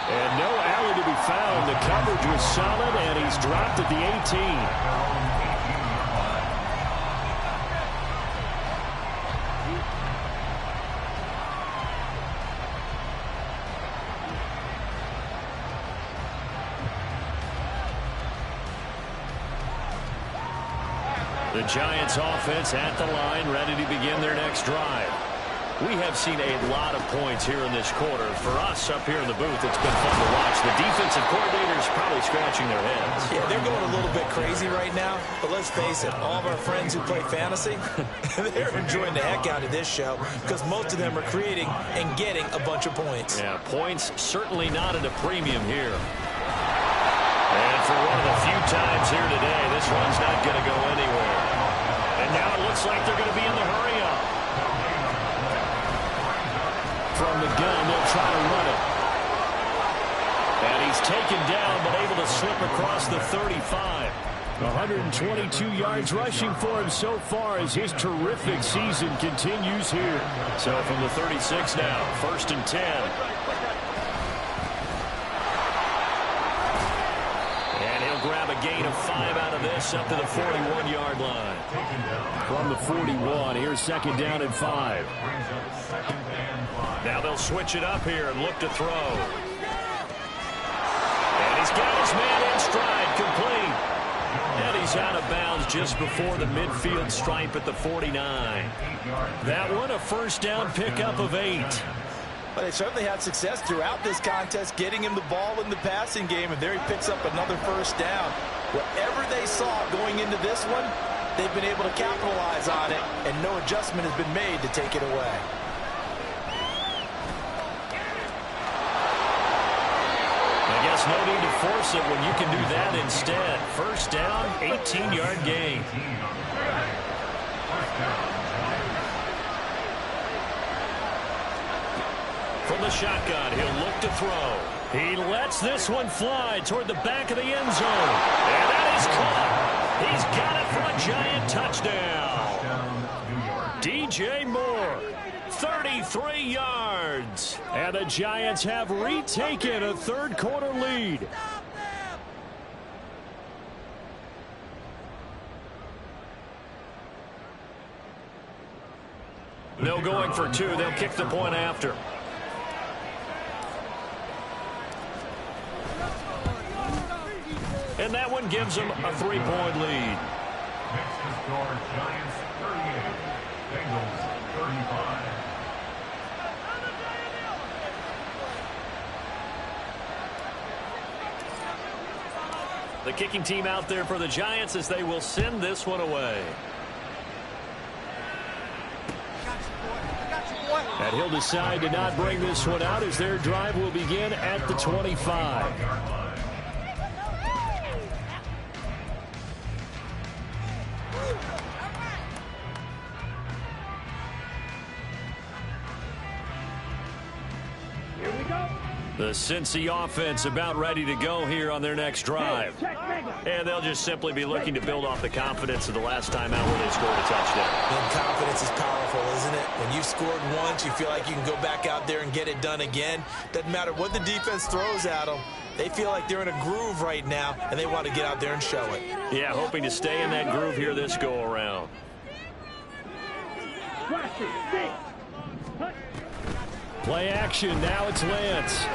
And no alley to be found. The coverage was solid, and he's dropped at the 18. The Giants offense at the line, ready to begin their next drive. We have seen a lot of points here in this quarter. For us up here in the booth, it's been fun to watch. The defensive coordinators probably scratching their heads. Yeah, they're going a little bit crazy right now. But let's face it, all of our friends who play fantasy, they're enjoying the heck out of this show because most of them are creating and getting a bunch of points. Yeah, points certainly not at a premium here. And for one of the few times here today, this run's not going to go anywhere. And now it looks like they're going to be in the hurry-up. From the gun, they'll try to run it. And he's taken down, but able to slip across the 35. 122 yards rushing for him so far as his terrific season continues here. So from the 36 now, 1st and 10. And he'll grab a gain of 5 out of this up to the 41-yard line. From the 41, here's 2nd down and 5. Now they'll switch it up here and look to throw. And he's got his man in stride, complete. And he's out of bounds just before the midfield stripe at the 49. That one a 1st down pickup of 8. But they certainly had success throughout this contest, getting him the ball in the passing game, and there he picks up another 1st down. Whatever they saw going into this one, they've been able to capitalize on it, and no adjustment has been made to take it away. I guess no need to force it when you can do that instead. 1st down, 18-yard gain. From the shotgun, he'll look to throw. He lets this one fly toward the back of the end zone. And that is caught. He's got it for a Giant touchdown. DJ Moore, 33 yards. And the Giants have retaken a 3rd quarter lead. No going for 2. They'll kick the point after. And that one gives them a 3-point lead. Next to score, Giants 38, Bengals 35. The kicking team out there for the Giants as they will send this one away. And he'll decide to not bring this one out as their drive will begin at the 25. The Cincy offense about ready to go here on their next drive. And they'll just simply be looking to build off the confidence of the last time out where they scored a touchdown. And confidence is powerful, isn't it? When you've scored once, you feel like you can go back out there and get it done again. Doesn't matter what the defense throws at them. They feel like they're in a groove right now, and they want to get out there and show it. Yeah, hoping to stay in that groove here this go-around. Play action. Now it's Lance.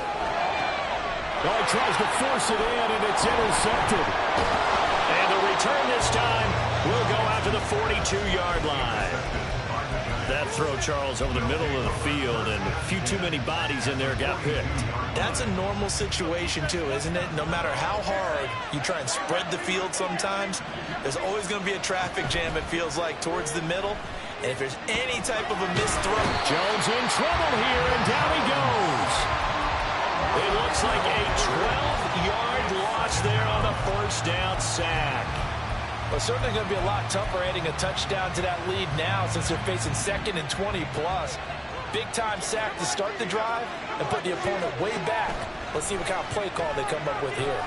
Oh, he tries to force it in, and it's intercepted. And the return this time will go out to the 42-yard line. That throw, Charles, over the middle of the field, and a few too many bodies in there got picked. That's a normal situation, too, isn't it? No matter how hard you try and spread the field sometimes, there's always going to be a traffic jam, it feels like, towards the middle. And if there's any type of a missed throw. Jones in trouble here, and down he goes. It looks like a 12-yard loss there on the 1st down sack. Well, certainly going to be a lot tougher adding a touchdown to that lead now since they're facing 2nd and 20+. Big-time sack to start the drive and put the opponent way back. Let's see what kind of play call they come up with here.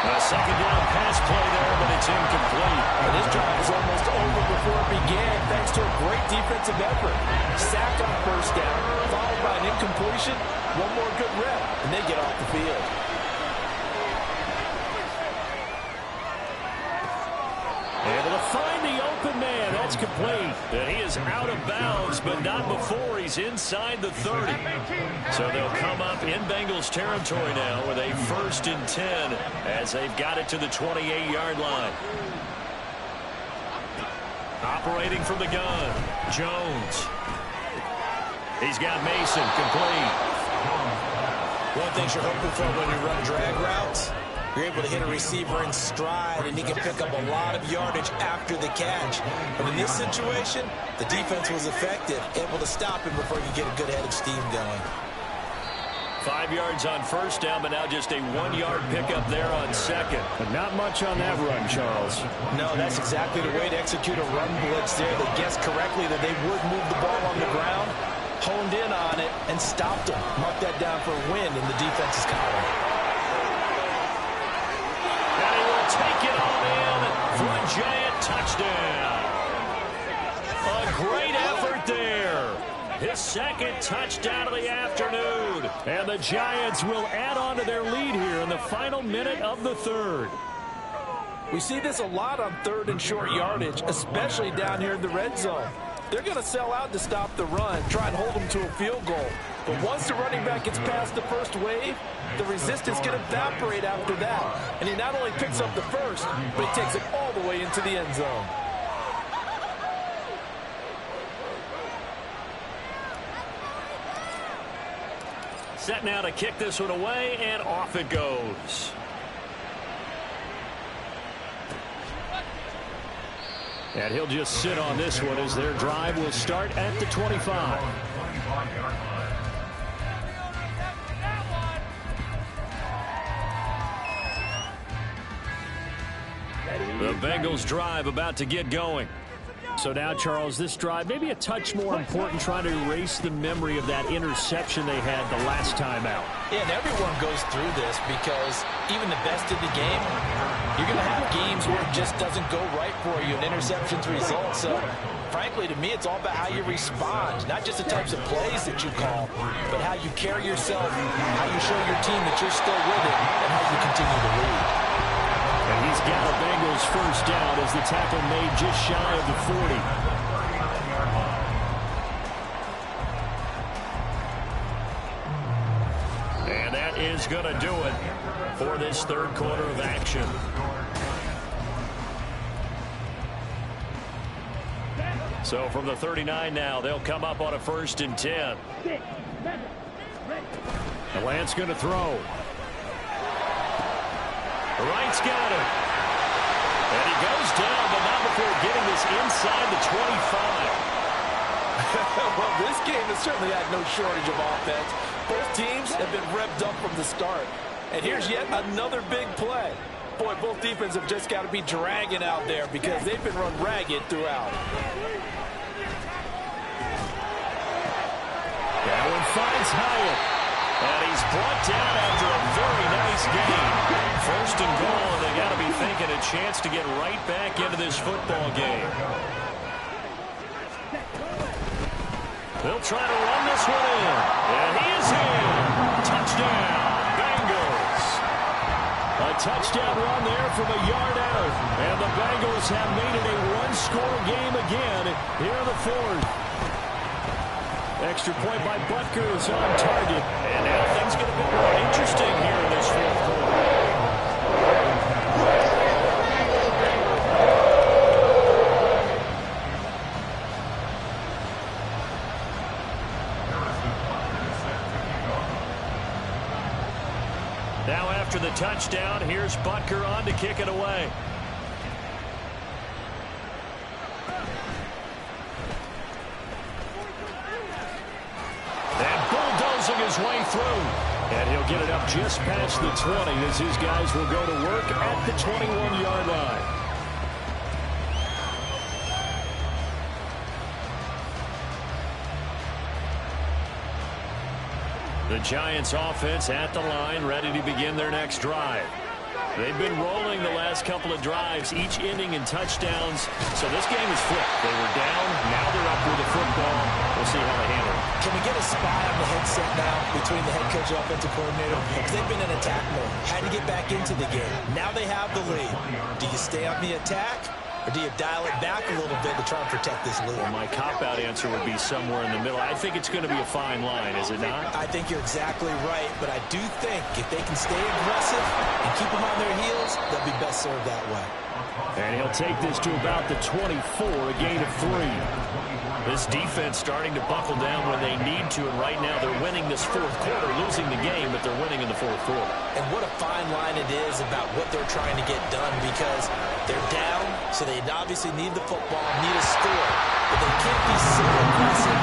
A 2nd down pass play there, but it's incomplete. And this drive was almost over before it began thanks to a great defensive effort. Sack on 1st down, followed by an incompletion. One more good rep, and they get off the field. Able to find the open man. That's complete. And he is out of bounds, but not before he's inside the 30. So they'll come up in Bengals territory now with a 1st and 10 as they've got it to the 28-yard line. Operating from the gun, Jones. He's got Mason complete. One thing you're hoping for when you run drag routes, you're able to hit a receiver in stride, and he can pick up a lot of yardage after the catch. But in this situation, the defense was effective, able to stop him before you get a good head of steam going. 5 yards on 1st down, but now just a 1-yard pickup there on 2nd. But not much on that run, Charles. No, that's exactly the way to execute a run blitz there. They guessed correctly that they would move the ball on the ground. honed in on it and stopped him. Mark that down for a win in the defense's column. And he will take it all in for a Giant touchdown. A great effort there. His second touchdown of the afternoon. And the Giants will add on to their lead here in the final minute of the third. We see this a lot on third and short yardage, especially down here in the red zone. They're going to sell out to stop the run, try and hold them to a field goal. But once the running back gets past the first wave, the resistance can evaporate after that. And he not only picks up the first, but he takes it all the way into the end zone. Set now to kick this one away, and off it goes. And he'll just sit on this one as their drive will start at the 25. The Bengals drive about to get going. So now, Charles, this drive maybe a touch more important, trying to erase the memory of that interception they had the last time out. Yeah, and everyone goes through this because even the best in the game, you're going to have games where it just doesn't go right for you, and interceptions result. So, frankly, to me, it's all about how you respond, not just the types of plays that you call, but how you carry yourself, how you show your team that you're still with it, and how you continue to lead. And he's got a Bengals first down as the tackle made just shy of the 40. And that is going to do it for this third quarter of action. So from the 39 now, they'll come up on a 1st and 10. And Lance going to throw. Wright's got him. And he goes down, but not before getting this inside the 25. Well, this game has certainly had no shortage of offense. Both teams have been revved up from the start. And here's yet another big play. Boy, both defenses have just got to be dragging out there because they've been run ragged throughout. That one finds Hyatt. And he's brought down after a very nice game. 1st and goal, and they got to be thinking a chance to get right back into this football game. They'll try to run this one in. And he is in. Touchdown, Bengals. A touchdown run there from a yard out. And the Bengals have made it a one-score game again here in the fourth. Extra point by Butker is on target. And now things going to be more interesting here in this fourth quarter. Now after the touchdown, here's Butker on to kick it away. His way through, and he'll get it up just past the 20 as his guys will go to work at the 21-yard line. The Giants offense at the line, ready to begin their next drive. They've been rolling the last couple of drives, each ending in touchdowns. So this game is flipped. They were down, now they're up with the football. We'll see how they handle it. Can we get a spy on the headset now between the head coach and offensive coordinator? Because they've been in attack mode. Had to get back into the game. Now they have the lead. Do you stay on the attack? Or do you dial it back a little bit to try and protect this lead? Well, my cop-out answer would be somewhere in the middle. I think it's going to be a fine line, is it not? I think you're exactly right, but I do think if they can stay aggressive and keep them on their heels, they'll be best served that way. And he'll take this to about the 24, a gain of 3. This defense starting to buckle down when they need to, and right now they're winning this fourth quarter, losing the game, but they're winning in the fourth quarter. And what a fine line it is about what they're trying to get done, because they're down, so they obviously need the football, need a score, but they can't be so aggressive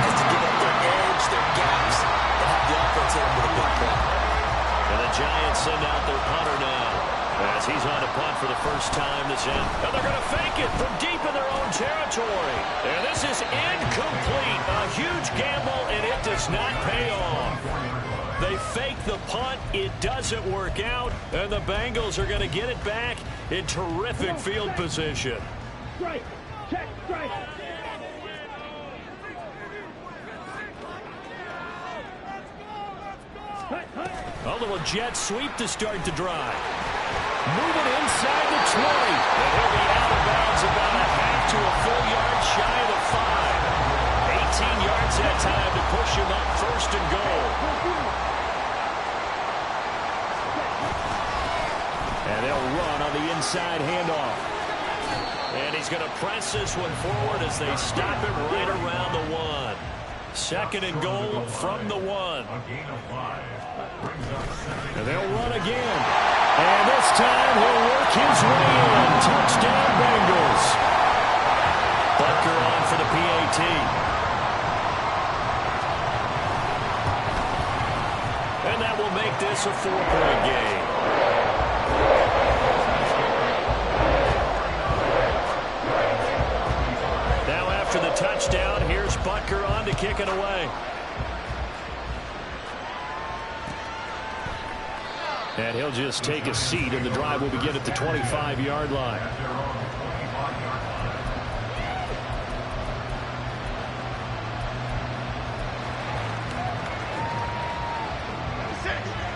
as to give up their edge, their gaps, and have the offense hit them with a big play. And the Giants send out their punter now, as he's on a punt for the first time this end. And they're going to fake it from deep in their own territory. And this is incomplete. A huge gamble, and it does not pay off. They fake the punt. It doesn't work out, and the Bengals are going to get it back in terrific field position. Strike. Check. Strike. A little jet sweep to start the drive. Moving inside the 20. And he'll be out of bounds about a half to a full yard shy of the 5. 18 yards that time to push him up 1st and goal. And they'll run on the inside handoff. And he's going to press this one forward as they stop it right around the 1. 2nd and goal from the 1. And they'll run again. And this time he'll work his way in. Touchdown Bengals. Butker on for the PAT. And that will make this a 4-point game. Now after the touchdown, here's Butker on to kick it away. And he'll just take a seat, and the drive will begin at the 25-yard line.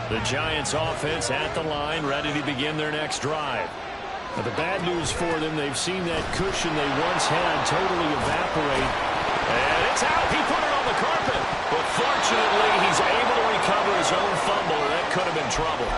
The Giants offense at the line, ready to begin their next drive. But the bad news for them, they've seen that cushion they once had totally evaporate. And it's out. He put it on the carpet. But fortunately, he's able to recover his own fumble, or that could have been trouble.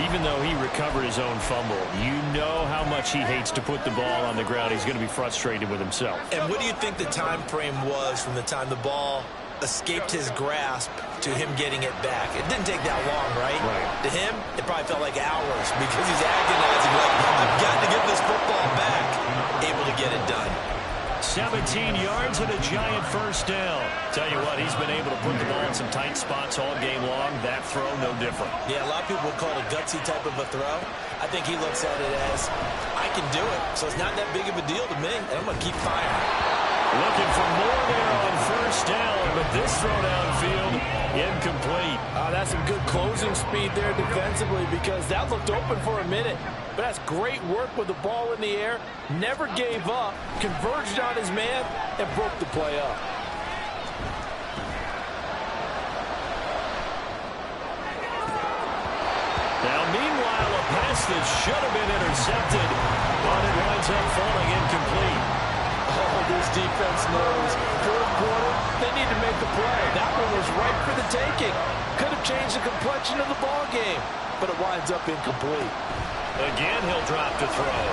Even though he recovered his own fumble, you know how much he hates to put the ball on the ground. He's going to be frustrated with himself. And what do you think the time frame was from the time the ball escaped his grasp to him getting it back? It didn't take that long, right? To him, it probably felt like hours because he's agonizing like, I've got to get this football back. Able to get it done. 17 yards and a Giant first down. Tell you what, he's been able to put the ball in some tight spots all game long. That throw, no different. Yeah, a lot of people would call it a gutsy type of a throw. I think he looks at it as, I can do it, so it's not that big of a deal to me, and I'm going to keep firing. Looking for more there on first down, but this throw downfield, incomplete. That's some good closing speed there defensively because that looked open for a minute. But that's great work with the ball in the air. Never gave up, converged on his man, and broke the play up. Now, meanwhile, a pass that should have been intercepted, but it winds up falling incomplete. Oh, this defense knows. Fourth quarter, they need to make the play. That one was right for the taking. Could have changed the complexion of the ball game, but it winds up incomplete. Again, he'll drop to throw.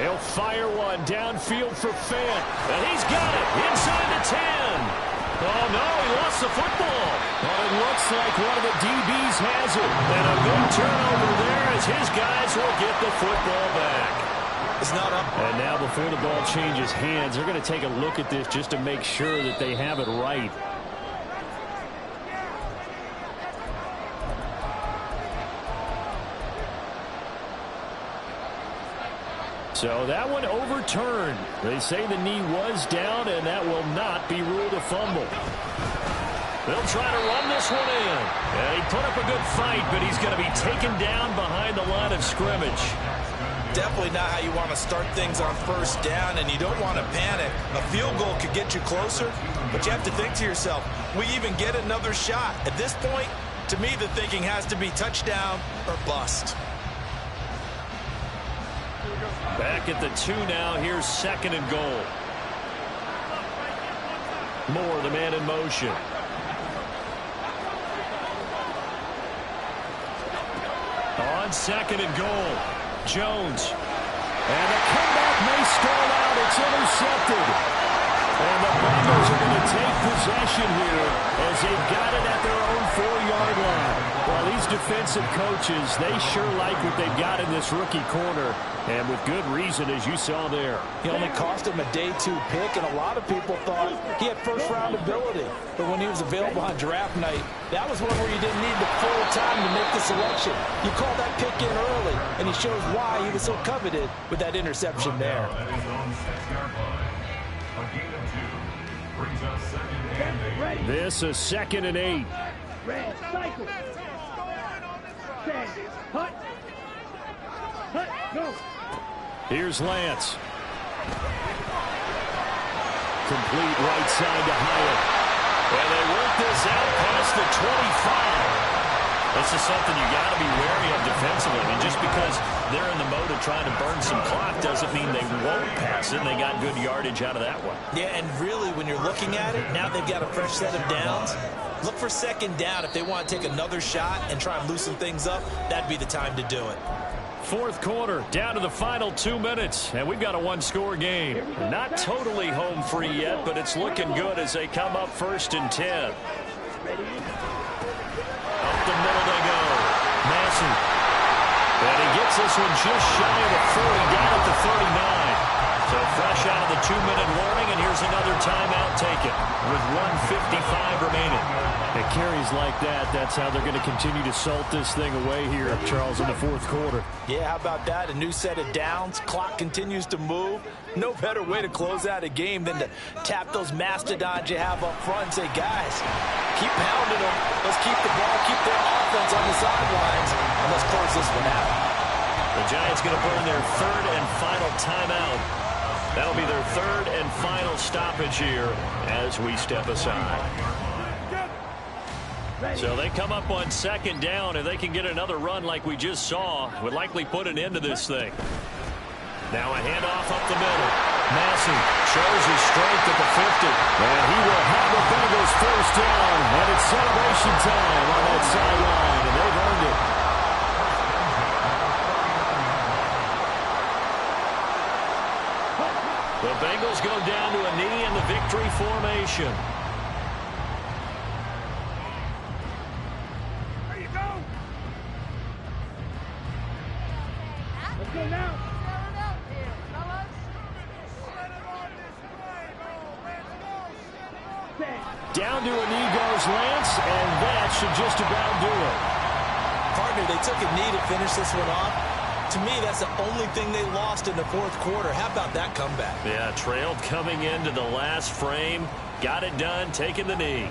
He'll fire one downfield for Fant, and he's got it inside the 10. Oh, no, he lost the football. Well, it looks like one of the DBs has it. And a big turnover there as his guys will get the football back. It's not up. And now before the ball changes hands, they're going to take a look at this just to make sure that they have it right. So that one overturned. They say the knee was down, and that will not be ruled a fumble. They'll try to run this one in. And he put up a good fight, but he's going to be taken down behind the line of scrimmage. Definitely not how you want to start things on first down, and you don't want to panic. A field goal could get you closer, but you have to think to yourself, we even get another shot. At this point, to me, the thinking has to be touchdown or bust. Back at the 2 now. Here's 2nd and goal. Moore, the man in motion. On 2nd and goal, Jones. And the comeback may stall out. It's intercepted. And the Bengals are going to take possession here as they've got it at their own 4-yard line. Well, these defensive coaches, they sure like what they've got in this rookie corner, and with good reason, as you saw there. He only cost him a day 2 pick, and a lot of people thought he had first-round ability. But when he was available on draft night, that was one where you didn't need the full time to make the selection. You call that pick in early, and he shows why he was so coveted with that interception there. This is 2nd and 8. Red, cycle. 10, hut. Hut, go. Here's Lance. Complete right side to Hyatt. And they work this out past the 25. This is something you got to be wary of defensively. I mean, just because they're in the mode of trying to burn some clock doesn't mean they won't pass it. And they got good yardage out of that one. Yeah, and really, when you're looking at it, now they've got a fresh set of downs. Look for 2nd down. If they want to take another shot and try and loosen things up, that'd be the time to do it. 4th quarter, down to the final 2 minutes, and we've got a 1-score game. Not totally home free yet, but it's looking good as they come up 1st and 10. Up the middle they go. Massey. And he gets this one just shy of the 40, down at the 39. So fresh out of the 2-minute warning, and here's another timeout taken with 1:55 remaining. It carries like that. That's how they're going to continue to salt this thing away here, Charles, in the 4th quarter. Yeah, how about that? A new set of downs. Clock continues to move. No better way to close out a game than to tap those mastodons you have up front and say, guys, keep pounding them. Let's keep the ball, keep their offense on the sidelines, and let's close this one out. The Giants going to burn their 3rd and final timeout. That'll be their 3rd and final stoppage here as we step aside. So they come up on 2nd down. If they can get another run like we just saw, would likely put an end to this thing. Now a handoff up the middle. Massey shows his strength at the 50. And he will have the Bengals first down. And it's celebration time on that sideline. And they've earned it. The Bengals go down to a knee in the victory formation. There you go. Let's go now. Down to a knee goes Lance, and that should just about do it. Partner, they took a knee to finish this one off. To me, that's the only thing they lost in the 4th quarter. How about that comeback? Yeah, trailed coming into the last frame. Got it done, taking the knee.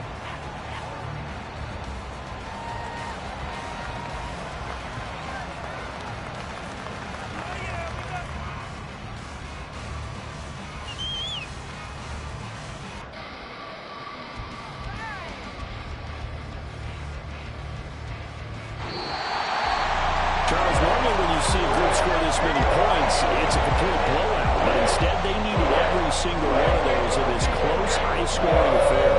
Charles, normally when you see a group score this many points, it's a complete blowout. But instead, they needed every single one of those in this close, high-scoring affair.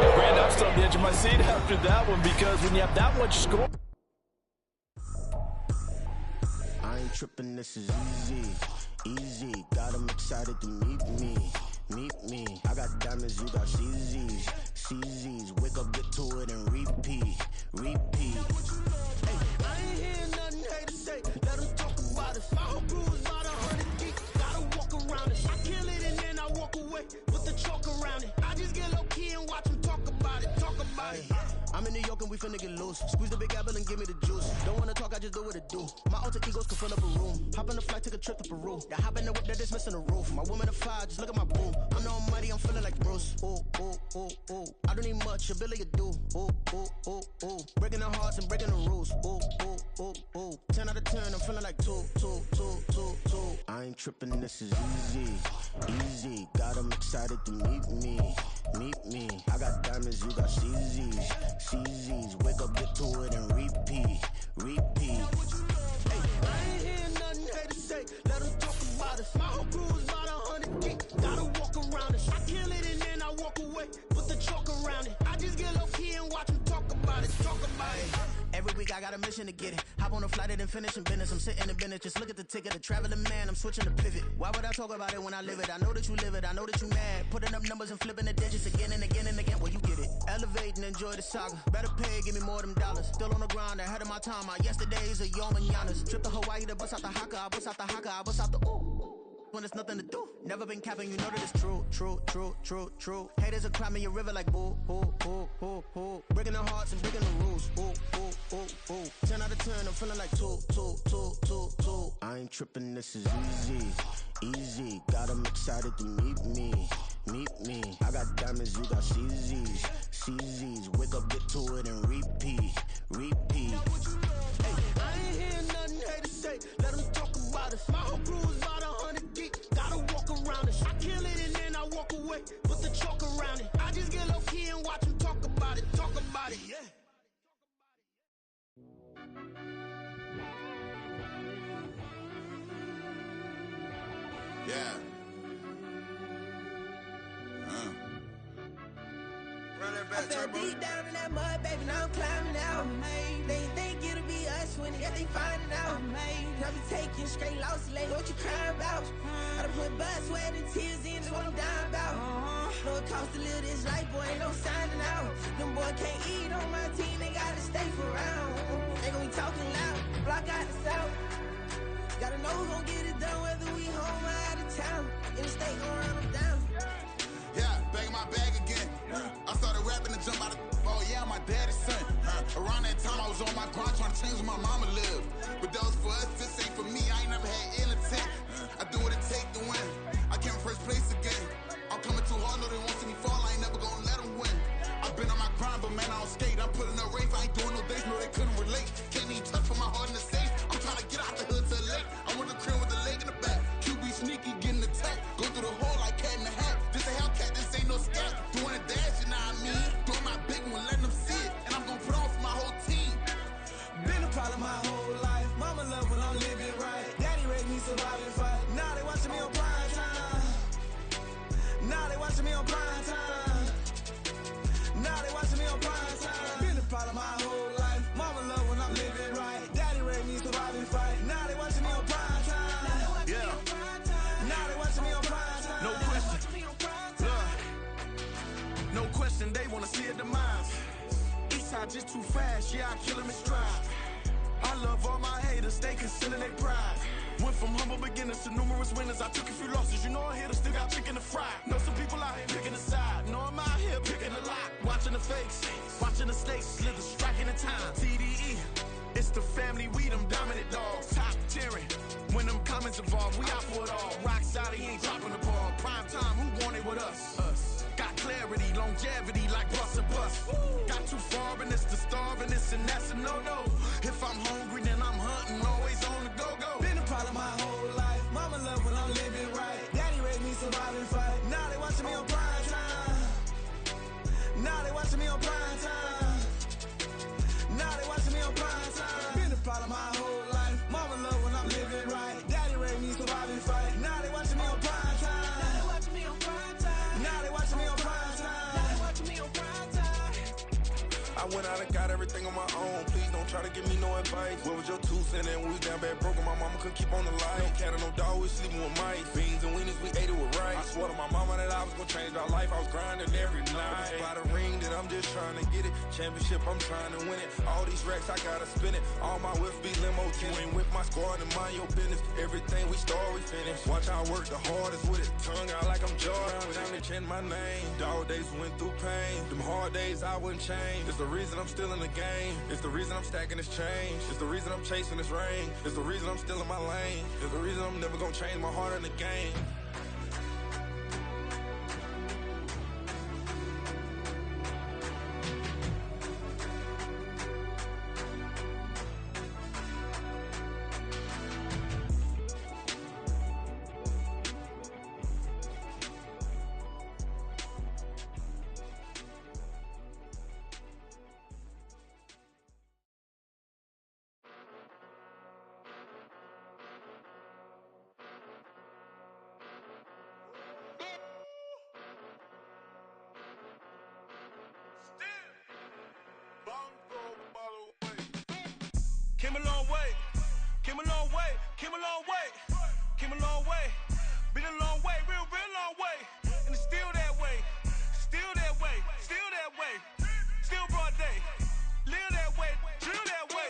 Yeah, Brand, I'm still on the edge of my seat after that one because when you have that much score. I ain't tripping, this is easy, easy. Got 'em excited to meet me, meet me. I got diamonds, you got CZs, CZs. Wake up, get to it, and repeat, repeat. Hey, I ain't hearing nothing haters say. Let them talk about it. My whole crew is about 100 deep. Gotta walk around it. I kill it and then I walk away with the chalk around it. I just get low key and watch them talk about it, talk about it. I'm in New York and we finna get loose. Squeeze the big apple and give me the juice. Don't wanna talk, I just do what it do. My alter egos can fill up a room. Hop on the flight, take a trip to Peru. Yeah, hop in the whip that is missing the roof. My woman a fire, just look at my boo. I'm the almighty, I'm feeling like Bruce. Ooh, ooh, ooh, ooh. I don't need much, ability to do. Ooh, ooh, ooh, ooh. Breaking the hearts and breaking the rules. Ooh, ooh, ooh, ooh. 10 out of 10, I'm feeling like 2, 2, 2, 2, 2. I ain't tripping, this is easy, easy. Got 'em excited to meet me, meet me. I got diamonds, you got CZs, CZs. Wake up, get to it, and repeat, repeat. Hey, I ain't hearing nothing haters say. Let them talk about it. My whole crew is about 100 deep. Gotta walk around it. I kill it and then I walk away with the chalk around it. I just get low key and watch them talk about it, talk about it. Every week, I got a mission to get it. Hop on a flight and finish in business. I'm sitting in business, just look at the ticket. A traveling man, I'm switching to pivot. Why would I talk about it when I live it? I know that you live it, I know that you mad. Putting up numbers and flipping the digits again and again and again. Well, you get it. Elevate and enjoy the saga. Better pay, give me more of them dollars. Still on the grind, ahead of my time. My yesterdays are your mananas. Trip to Hawaii to bust out the haka. I bust out the haka, I bust out the ooh. When there's nothing to do. Never been capping, you know that it's true, true, true, true, true. Haters are climbing your river like boo, boo, boo, boo, boo. Breaking their hearts and breaking the rules. Ooh, ooh, ooh, ooh. 10 out of 10, I'm feeling like 2, 2, 2, 2, 2. I ain't tripping, this is easy, easy. Got 'em excited to meet me, meet me. I got diamonds, you got CZs, CZs. Wake up, get to it and repeat, repeat. Hey, I ain't hearing nothing haters say. Let 'em talk about us. My whole crew is about 100 deep. Gotta walk around it. I kill it and then I walk away. Put the chalk around it. I just get low key and watch them talk about it. Talk about it, yeah. Yeah. I fell deep down in that mud, baby, now I'm climbing out. They think it'll be us when they finding out. I be taking straight losses, like what you crying about? I done put blood, sweat, and tears in, that's what I'm dying about. Know it costs to live this life, boy, ain't no signing out. Them boy can't eat on my team, they gotta stay for round. They gon' be talking loud, block out the south. Gotta know who gon' get it done, whether we home or out of town. In the state, gon' run them down. Yeah, back in my bag again. I started rapping and jump out of, oh yeah, my daddy's son. Around that time I was on my grind trying to change where my mama lived. But that was for us, this ain't for me, I ain't never had ill intent. I do what it take to win. I came first place again. I'm coming too hard, no they won't see me fall, I ain't never gonna let them win. I've been on my grind, but man I don't skate. I'm putting up race, I ain't doing no days, no they couldn't relate. Can't even touch for my heart in the safe. I'm trying to get out the hood to the lake. I want the crib with the leg in the back. QB sneaky, getting attacked. Go through the hole like cat in the hat. This a Hellcat, this ain't no scat. Doing a dash, you know what I mean? Doing my big one, letting them see it. And I'm gonna put on for my whole team. Been a problem my whole life. Mama love when I'm living right. Daddy raised me surviving fight. Now they watching me on prime time. Now they watching me on prime time. Now they watching me on prime time. Been a problem my whole life. Mama love when I'm living right. Daddy raised me surviving fight. Now they watching me on prime time. Yeah. Now they watching me on prime time. No question. Look. No question, they wanna see a demise. Eastside just too fast, yeah, I kill him in stride. I love all my haters, they consider they pride. Went from humble beginners to numerous winners. I took a few losses, you know I hit them, still got chicken to fry. Know some people out here picking a side. Know I'm out here picking a lot. Watching the fakes, watching the stakes, slither, striking the time. TDE, it's the family, we them dominant dogs. Top tiering, when them comments involved, we out for it all. Rock solid, he ain't dropping the ball. Prime time, who want it with us? Us. Got clarity, longevity, like bus and bus. Got too far and it's the starving, this and that's a no-no. If I'm hungry, then I'm hunting, always on the go-go. Been a problem my whole life. Mama love when I'm living right. Daddy raised me surviving fight. Now they watching me on prime time. Now they watching me on prime time. Now they watching me on prime time. Been a problem my whole life. Mama love when I'm living right. Daddy raised me surviving fight. Now they watching me on prime time. Now they watching me on prime time. Now they watching me on prime time. Now they watching me on prime time. I went out and got everything on my own. Please don't try to give me no advice. What was your 2 cents and we was down bad broke and my mama couldn't keep on the light. No cat or no dog, we sleeping with mice. Beans and weenies, we ate it with rice. I swore to my mama that I was gonna change our life. I was grinding every night. By the ring that I'm just trying to get it. Championship, I'm trying to win it. All these racks, I gotta spin it. All my whips be limo. You ain't with my squad and mind your business. Everything we start, we finish. Watch how I work the hardest with it. Tongue out like I'm Jordan. Down and change my name. Dog days went through pain. Them hard days I wouldn't change. It's the reason I'm still in the game. It's the reason I'm stacking this change. It's the reason I'm chasing this ring. It's the reason I'm still in my lane. It's the reason I'm never gonna change my heart in the game. Came a long way, came a long way. Been a long way, real long way. And it's still that way, still that way, still that way. Still broad day, live that way, drill that way.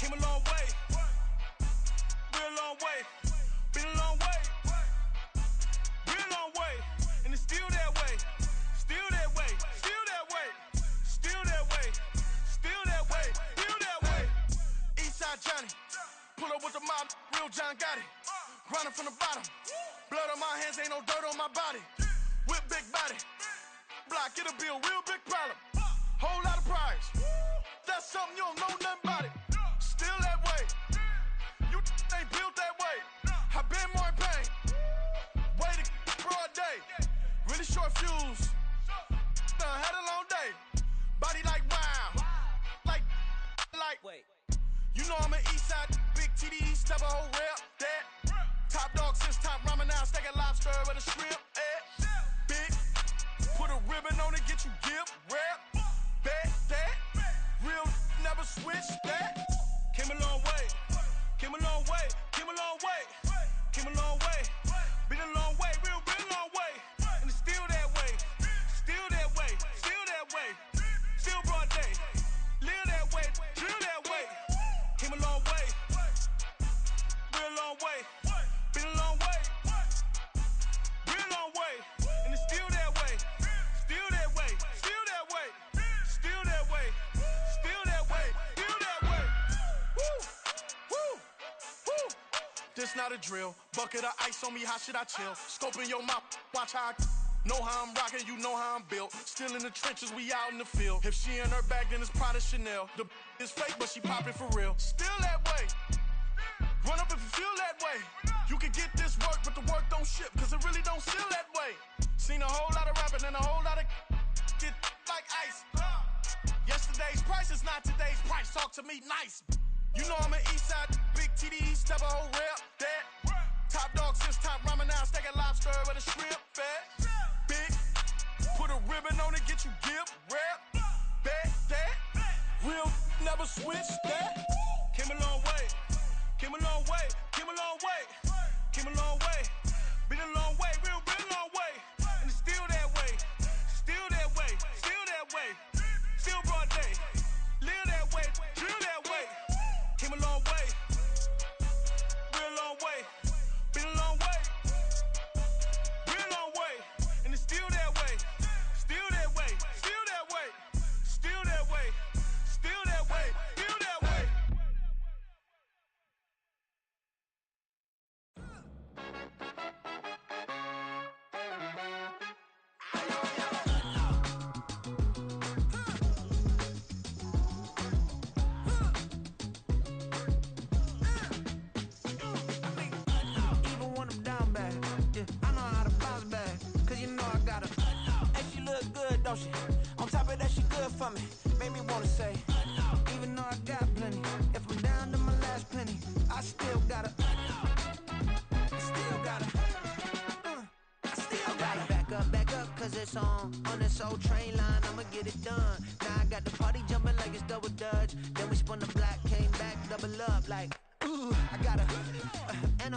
Came a long way, real long way. Been a long way, real long way. And it's still that way, still that way, still that way. Still that way, still that way, still that way. Eastside Johnny, pull up with the mob, real John Gotti. Grinding from the bottom, blood on my hands, ain't no dirt on my body. Whip big body, block, it'll be a real big problem. Whole lot of priors, that's something you don't know nothing about it. Still that way, you ain't built that way. I been more in pain, way to broad day. Really short fuse, done had a long day. Body like wow, like. Wait. You know I'm an Eastside, big TDE, step a whole rep, that. Top dog since top ramen now, stack a lobster with a shrimp, Big, put a ribbon on it, get you gift, rep, bet, that. Real, never switch, that. Came a long way, came a long way, came a long way, came a long way. Been a long way, real long way. And it's still that way, still that way, still that way. Still broad day, live that way, drill that way. Came a long way, real long way. Been a long way, real long way. And it's still that way, still that way, still that way. Still that way, still that way, still that way. Woo, woo, woo. This not a drill, bucket of ice on me, how should I chill? Scoping your mouth, watch how I know how I'm rocking, you know how I'm built. Still in the trenches, we out in the field. If she in her bag, then it's Prada Chanel. The is fake, but she poppin' for real. Still that way. Run up if you feel that way. You can get this work, but the work don't ship, cause it really don't feel that way. Seen a whole lot of rapping and a whole lot of get like ice. Yesterday's price is not today's price. Talk to me nice. You know I'm an Eastside, big TDE, step a whole rep, that. Top dog since top ramen now, stack a lobster with a shrimp, fat. Big, put a ribbon on it, get you gift, rep, bet, that. Real, never switch, that. Came a long way, came a long way, came a long way, came a long way. Been a long way, real long way. And it's still that way, still that way, still that way. Still broad day, live that way, drill that way. Came a long way, real long way. Been a long way, real long way. And it's still that way, still that way, still that way. Still that way, still that way, still that way. Even when I'm down bad, yeah, I know how to bounce back. Cause you know I got her. Hey, she look good, don't she? On top of that, she good for me. Made me wanna say, even though I got plenty, if I'm down to my last penny, I still got her. Still got her. I still got her. Back up, cause it's on this old train line, I'ma get it done. Now I got the party jumping like it's double dutch. Then we spun the block, came back, double up like, ooh, I got her. And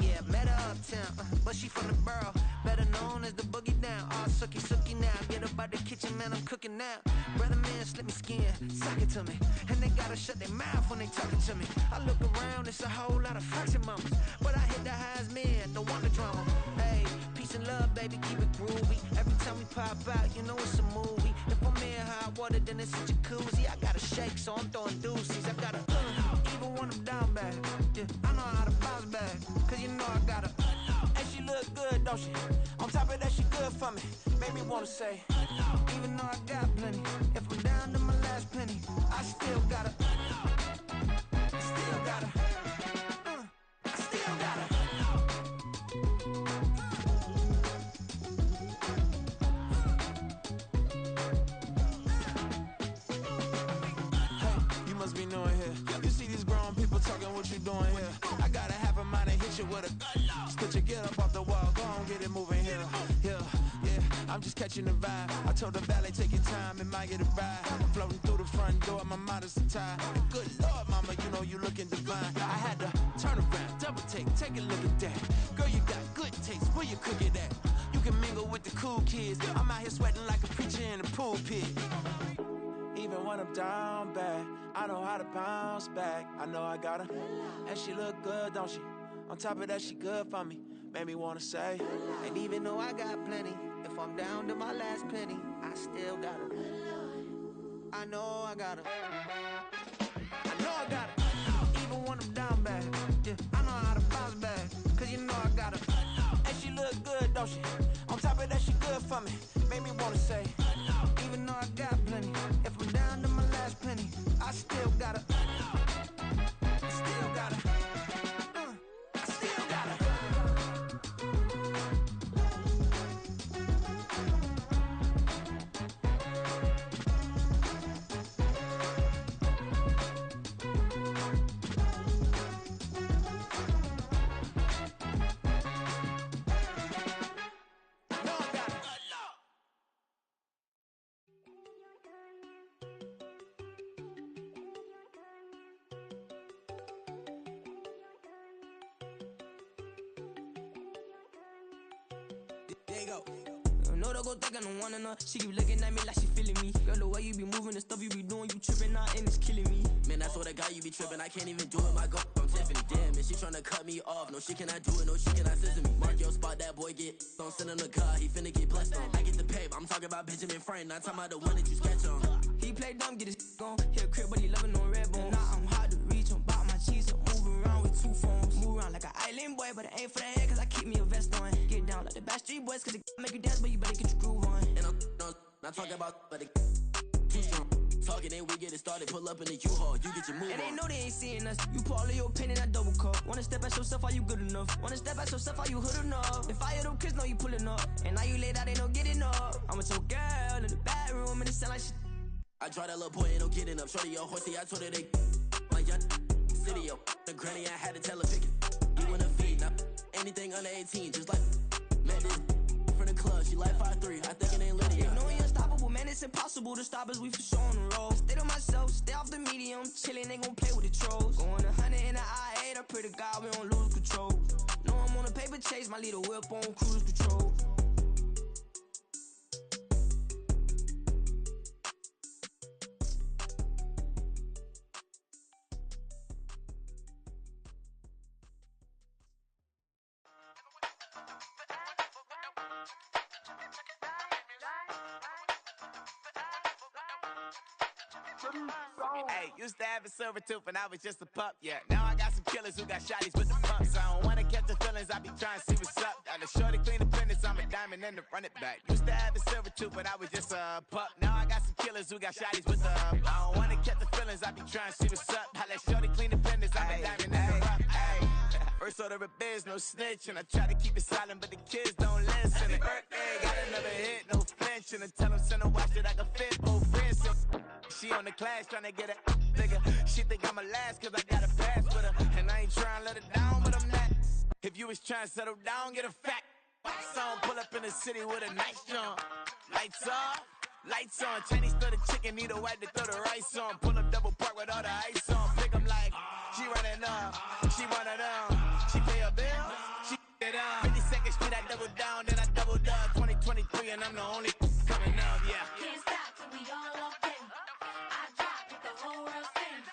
yeah, met her uptown, but she from the borough, better known as the boogie down. All sookie now, get up out the kitchen, man, I'm cooking now. Brother man, slip me skin, suck it to me. And they gotta shut their mouth when they talking to me. I look around, it's a whole lot of fraction mamas, but I hit the highs, man, don't want the drama. Hey, peace and love, baby, keep it groovy. Every time we pop out, you know it's a movie. If I'm in hot water, then it's a jacuzzi. I gotta shake, so I'm throwing deuces. I gotta, even when I'm down bad, yeah, I know how to bounce back. Cause you know I got her. And she look good, don't she? On top of that, she good for me. Made me wanna say, even though I got plenty, if I'm down to my last penny, I still got her. Still got her. I still got her. Hey, you must be new in here. You see these grown people talking, what you doing here? I gotta have a mind and hit you with a split your get up off the wall, go on, get it moving here. Yeah, I'm I'm just catching the vibe. I told the valet, take your time, it might get a ride. Floating through the front door, my mind is tied. Good Lord, mama, you know you looking divine. I had to turn around, double take a look at that. Girl, you got good taste, where you cook it at? You can mingle with the cool kids. I'm out here sweating like a preacher in a pulpit. Even when I'm down bad, I know how to bounce back. I know I got her, and she look good, don't she? On top of that, she good for me. Made me wanna say, and even though I got plenty, if I'm down to my last penny, I still got her. I know I got her. I know I got her. Even when I'm down bad, yeah, I know how to bounce back. Cause you know I got her, and she look good, don't she? On top of that, she good for me. Made me wanna say, even though I got plenty, if I'm down to my last penny, I still got her. I still got her. I still got her. There you go. No, don't go think I don't wanna know. She keep looking at me like she feeling me. Girl, the way you be moving, the stuff you be doing, you tripping out and it's killing me. Man, I swear to God, you be tripping. I can't even do it. My girl from Tiffany. Damn, and she tryna cut me off. No, she cannot do it. No, she cannot scissor me. Mark your spot, that boy get on. Send him the car, he finna get blessed on. I get the pay, I'm talking about Benjamin Franklin. Not talking about the one that you sketch on. He play dumb, get his on. Hit a crib, but he loving on red bone. Now I'm hard to reach, I'm bout my cheese. I'm moving around with two phones. Move around like an island boy, but it ain't for the head, cause I keep me a vest on. Get down like the Backstreet Boys, cause it make you dance, but you better get your groove on. And I'm not talking about, but it too strong. Talking and we get it started, pull up in the U-Haul, you get your move on. And they know they ain't seeing us. You pull all of your pen in that double cup. Wanna step at yourself, are you good enough? Wanna step at yourself, are you hood enough? If I hear them kids, know you pulling up. And now you laid out, they no getting up. I'm with your girl in the bedroom, and it sound like shit. I draw that little boy, ain't no getting up. Shorty, your horsey, I told her they my young city, yo. The granny, I had to tell her pick it. You in the feed, now anything under 18, just like met this from the club. She like 5'3", I think it ain't Lydia. You know we unstoppable, man, it's impossible to stop us, we for sure on the road. Stay to myself, stay off the medium, chillin', they gon' play with the trolls. Going 100 in the I-8, I pray to God we don't lose control. Know I'm on a paper chase, my leader whip on cruise control. Hey, used to have a silver tooth and I was just a pup, yeah. Now I got some killers who got shotties with the pumps. I don't wanna catch the feelings, I be trying to see what's up. Now the shorty clean the fitness, I'm a diamond and to run it back. Used to have a silver tooth, but I was just a pup. Now I got some killers who got shotties with the I don't wanna catch the feelings, I be trying to see what's up. Now let shorty clean the fitness, I'm a diamond and to run it. First order of biz, no snitch, and I try to keep it silent, but the kids don't listen. Birthday, got another hit, no flinch, and I tell them send a watch that I can fit both wrists. She on the class trying to get a bigger. She think I'm a last cause I got a pass with her. And I ain't trying to let her down, but I'm not. If you was trying to settle down, get a fact. Song pull up in the city with a nice jump. Lights off, lights on. Chinese throw the chicken, need a wipe to throw the rice on. Pull up double park with all the ice on. Pick 'em like, she running up, she one of them. She pay her bill, she it up. 52nd Street, I double down, then I doubled up. 2023 and I'm the only coming up, yeah. Can't stop till we all up in. I drop it, the whole world sings.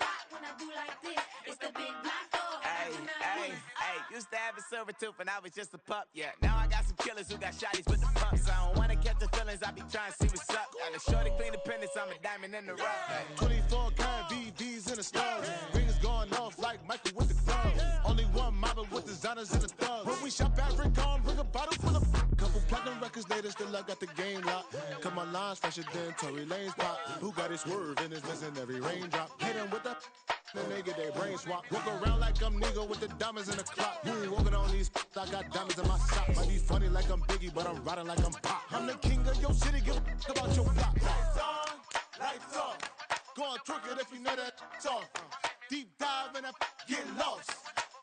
Rock when I do like this, it's the big black dog. Hey, used to have a silver tooth and I was just a pup, yeah. Now I got some killers who got shotties with the pumps. I don't wanna catch the feelings, I be trying to see what's up. Now the shorty clean the pendants, I'm a diamond in the rough. Hey. 24 karat VVs in the stars. Rings going off like Michael with the club. Only one mobbing with designers in the thugs. When we shop at Rincon, bring a bottle full of couple platinum records later, still I got the game locked. Come on, lines fresher than Tory Lane's pop. Who got his swerve and is missing every raindrop? Hit him with the then they get their brain swap. Walk around like I'm Nego with the diamonds in the clock. You ain't walking on these I got diamonds in my sock. Might be funny like I'm Biggie, but I'm riding like I'm Pop. I'm the king of your city, give a about your block. Lights on, lights off. Go on, twerk it if you know that's off. Deep dive and I get lost.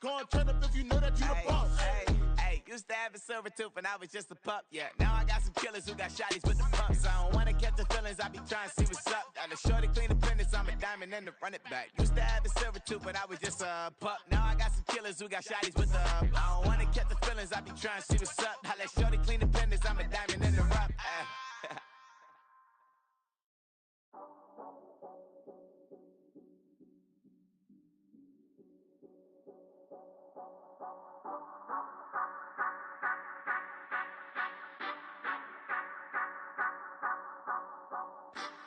Go on, turn up if you know that you the boss. Hey, used to have a silver tooth when I was just a pup, yeah. Now I got some killers who got shotties with the pumps. I don't wanna catch the feelings, I be trying to see what's up. Now the shorty clean the pendants, I'm a diamond and to run it back. Used to have a silver tooth when I was just a pup. Now I got some killers who got shotties with the I don't wanna catch the feelings, I be trying to see what's up. Now let shorty clean the pendants, I'm a diamond in the rough.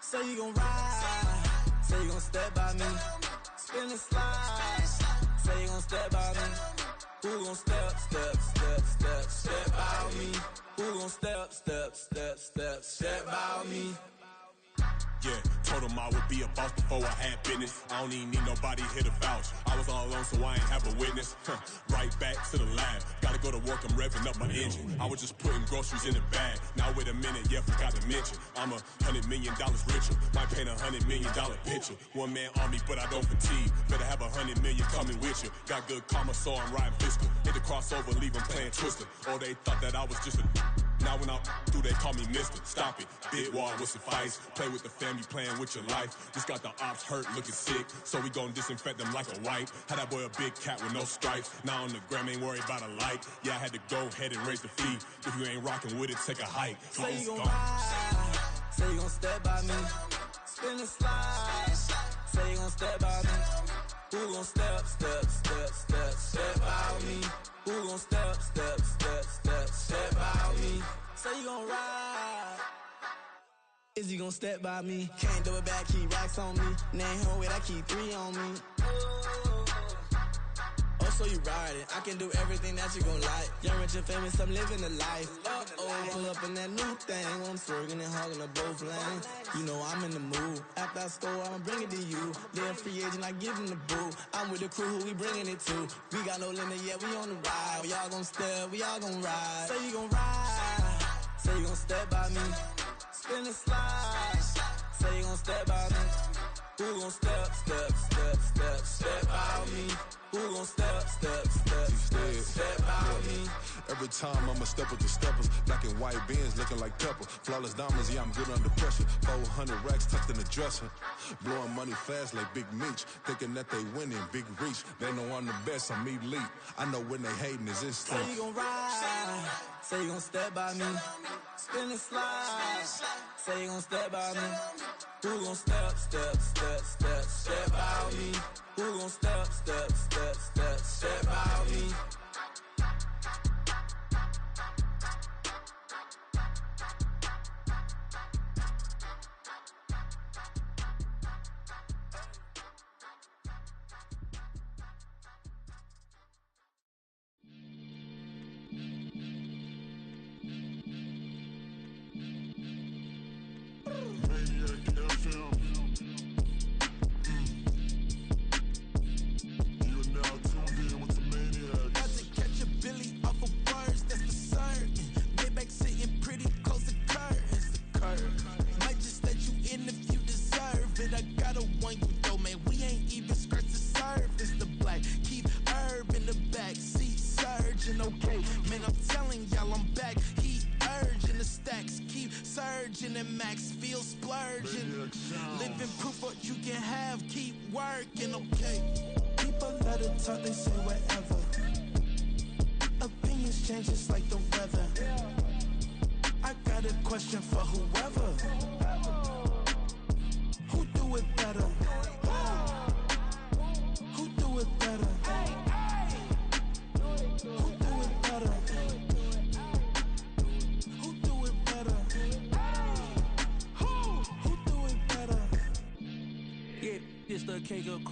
Say you gon' ride, say you gon' step by me, spin and slide, say you gon' step by me, who gon' step by me, who gon' step by me. Yeah, told him I would be a boss before I had business. I don't even need nobody here to vouch. I was all alone, so I ain't have a witness. Right back to the lab. Gotta go to work, I'm revving up my engine. I was just putting groceries in the bag. Now wait a minute, yeah, forgot to mention. I'm $100 million richer. Might paint $100 million picture. One man army, but I don't fatigue. Better have 100 million coming with you. Got good karma, so I'm riding fiscal. Hit the crossover, leave them playing Twister. Oh, they thought that I was just a... Now when I do, they call me Mister. Stop it, big wall would suffice. Play with the family, playing with your life. Just got the ops hurt, looking sick, so we gon' disinfect them like a wipe. Had that boy a big cat with no stripes. Now on the gram, ain't worried about a light. Yeah, I had to go ahead and raise the fee. If you ain't rocking with it, take a hike. Say you gon' ride, say you gon' step by me, spin and slide. Say you gon' step by me, who gon' step by me? Who gon' step by me? Say you gon' ride, is you gon' step by me? Can't do it back, keep racks on me. Name home with I keep 3 on me. Oh, so you riding? I can do everything that you gon' like. Young, rich, and famous, I'm living the life. Pull up in that new thing. I'm swerving and hogging up both lanes. You know I'm in the mood. After I score, I'ma bring it to you. They're a free agent, I give them the boo. I'm with the crew, who we bringing it to. We got no limit, yeah, we on the ride. We all gon' step, we all gon' ride. Say you gon' ride, say you gon' step by me, spin and slide. Say you gon' step by me, who gon' step by me? Who gon' step by me? Every time I'ma step with the steppers. Black and white beans looking like pepper. Flawless diamonds, yeah, I'm good under pressure. 400 racks tucked in the dresser. Blowing money fast like Big Meech. Thinking that they winning, big reach. They know I'm the best, I'm elite. I know when they hating is instant. Say you gon' ride, say you gon' step by me, spin and slide. Say you gon' step by me, who gon' step by me? Who gon' step by me?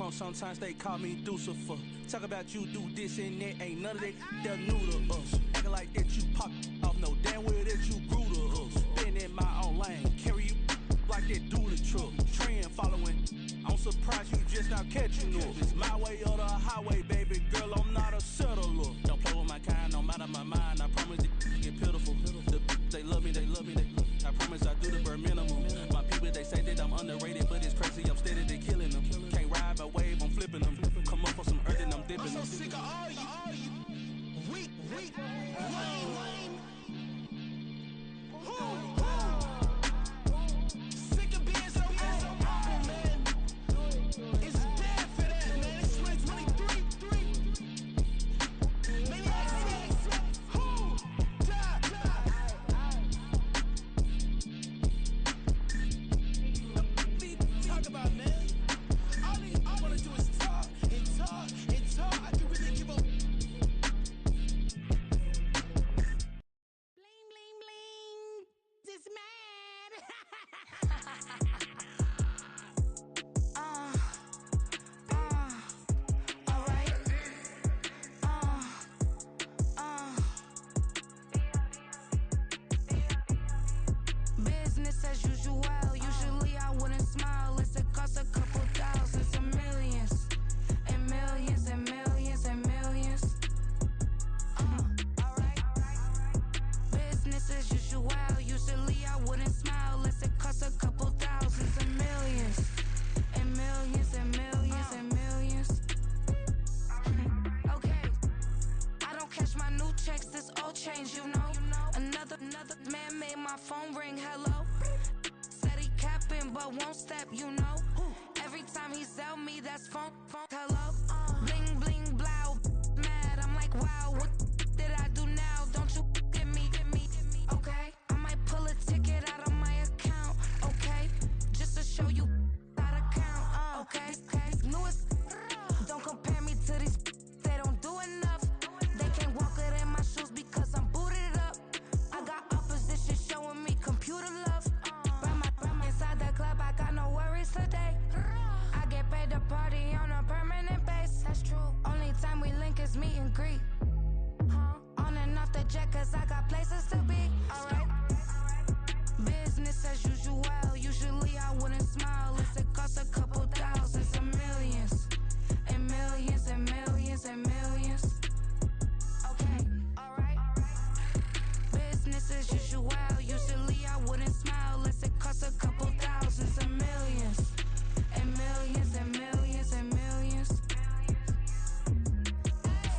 Sometimes they call me Lucifer. Talk about you do this and that, ain't none of that, they're new to us. Acting like that you pop off, no damn well that you grew to us. Been in my own lane, carry you like that do the truck. Trend following, I'm surprised you just not catching up. It's my way or the highway, baby girl, I'm not a settler. Don't play with my kind, no matter my mind, I promise it get pitiful. They love me, they love me, they love me. I promise I do the bare minimum. My people, they say that I'm underrated, but it's crazy, I'm steady, they killing them. Can't ride my wave, I'm flipping them. Come up for some earth and I'm dipping them. I'm so sick of all you weak. phone ring, hello. Said he capping, but won't step, you know. Every time he sell me, that's phone, hello. Bling, bling, blow, mad. I'm like, wow, what did I do now? Don't you get me, okay? I might pull a ticket out of my account, okay? Just to show you how to count, okay? Newest, don't compare me to these, they don't do enough. They can't walk it in my shoes because I'm booted up. I got opposition showing me computer love. From inside the club, I got no worries today. I get paid to party on a permanent base. That's true. Only time we link is meet and greet. On and off the jet, cause I got places to be. Alright. Business as usual. Usually I wouldn't smile. If it costs a couple thousands and millions. And millions and millions and millions. Okay, alright. Business as usual. Usually I wouldn't smile. If it costs a couple thousands and millions. And millions and millions and millions.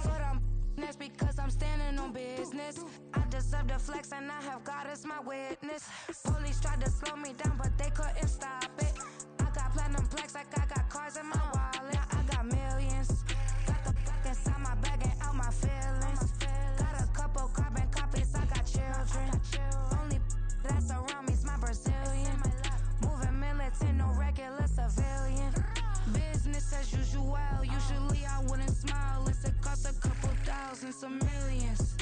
Foot on, that's because I'm standing on business. I deserve the flex and I have God as my witness. Police tried to slow me down, but they couldn't stop it. I got platinum plaques like I got cars in my wallet. I got millions. Got the fuck inside my bag and out my feelings. Got a couple carbon copies, I got children. Only that's around me's my Brazilian. Moving militant, no regular civilian. Business as usual. Usually I wouldn't smile unless it costs a couple thousands of millions.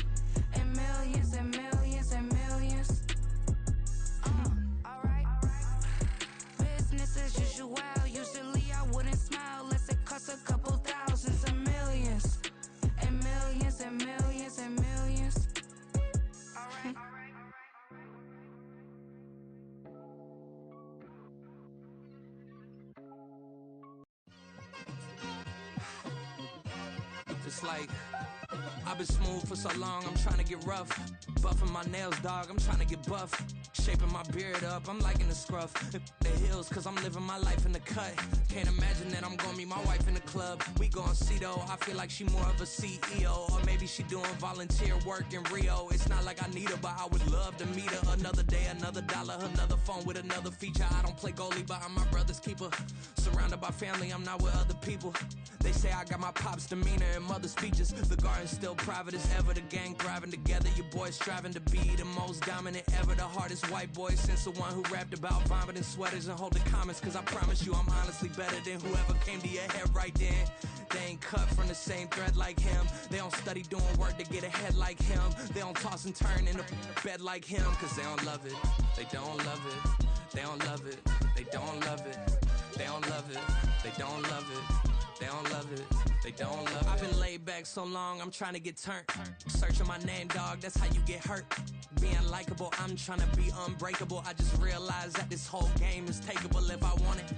And millions and millions and millions. Alright. Business as usual. Usually I wouldn't smile unless it costs a couple thousands of millions. And millions and millions and millions. Alright. It's like I've been smooth for so long, I'm trying to get rough. Buffing my nails, dog, I'm trying to get buff. Shaping my beard up, I'm liking the scruff. The hills, cause I'm living my life in the cut. Can't imagine that I'm gonna meet my wife in the club. We gon' see though, I feel like she more of a CEO. Or maybe she doing volunteer work in Rio. It's not like I need her, but I would love to meet her. Another day, another dollar, another phone with another feature. I don't play goalie, but I'm my brother's keeper. Surrounded by family, I'm not with other people. They say I got my pop's demeanor and mother's features. The garden's still private as ever. The gang thriving together. Your boys striving to be the most dominant ever. The hardest white boy since the one who rapped about vomiting sweaters and holding comments. Cause I promise you I'm honestly better than whoever came to your head right then. They ain't cut from the same thread like him. They don't study doing work to get ahead like him. They don't toss and turn in the bed like him. Cause they don't love it. They don't love it. They don't love it. They don't love it. They don't love it. They don't love it. They don't love it. They don't love it. I've been laid back so long, I'm trying to get turned. Searching my name, dog, that's how you get hurt. Being likable, I'm trying to be unbreakable. I just realized that this whole game is takeable if I want it.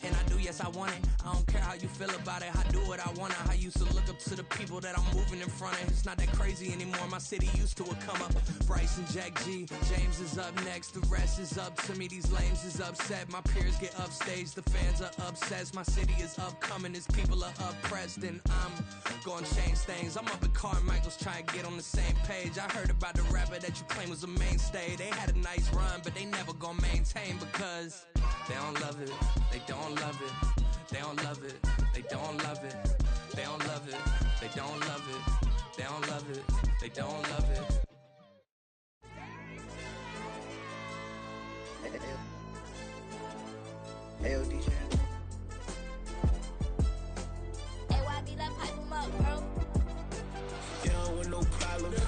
And I do, yes, I want it. I don't care how you feel about it. I do what I want. I used to look up to the people that I'm moving in front of. It's not that crazy anymore. My city used to a come up. Bryce and Jack G. James is up next. The rest is up to me. These lames is upset. My peers get upstage. The fans are obsessed. My city is upcoming. His people are oppressed. And I'm gonna change things. I'm up at Carmichael's trying to get on the same page. I heard about the rapper that you claim was a mainstay. They had a nice run, but they never gonna maintain because they don't love it. They don't love it. They don't love it. They don't love it. They don't love it. They don't love it. They don't love it. They don't love it. Hey, DJ. Hey, YB, that pipe him up, bro. They don't want no problems.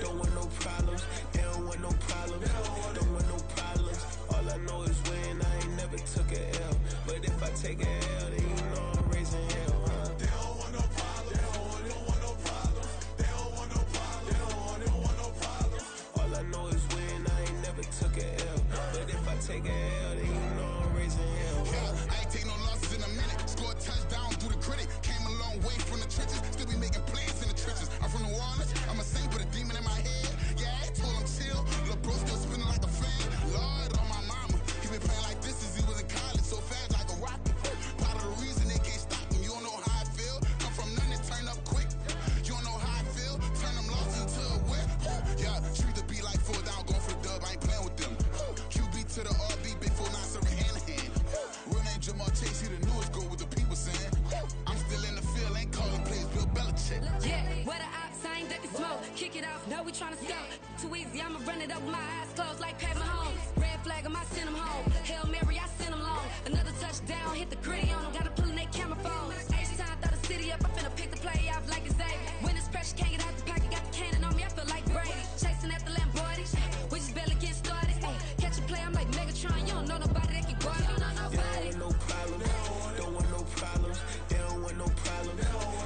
Don't want no problems. They don't want no problems. Don't want no problems. All I know is when I ain't never took a L. But if I take a L, then you know I'm raising hell, huh? They don't want no problems. They don't want no problems. They don't want no problems. They don't want no problems. All I know is when I ain't never took a L. But if I take a L, then you know I'm raising hell, huh? I ain't take no losses in a minute. Scored touchdown through the critic. Came a long way from the trenches. Still be making plays in the trenches. I'm from New Orleans. I'm a saint with a demon in my head. Yeah, I told him chill. Lil' bro still spinning like a fan. Lord on my mama. He been playing like this since he was in college. So fast like a rocket. Part of the reason they can't stop him. You don't know how I feel. Come from nothing, turn up quick. You don't know how I feel. Turn them losses into a whip. Yeah, treat the beat like 4 down, going for the dub. I ain't playing with them. know we tryna scout. Too easy, I'ma run it up with my eyes closed like Pat Mahomes. Red flag, I might send him home. Hail Mary, I send him long. Another touchdown, hit the gritty on him. Gotta pull in their camera phone. H-time, throw the city up. I finna pick the play off like it's Xavier. When it's pressure, can't get out the pocket. Got the cannon on me, I feel like Brady. Chasing at the Lamborghini. We just barely get started. Ay, catch a play, I'm like Megatron. You don't know nobody that can guard it. You don't know nobody. They don't want no problems. Don't want no problems. They don't want no problems.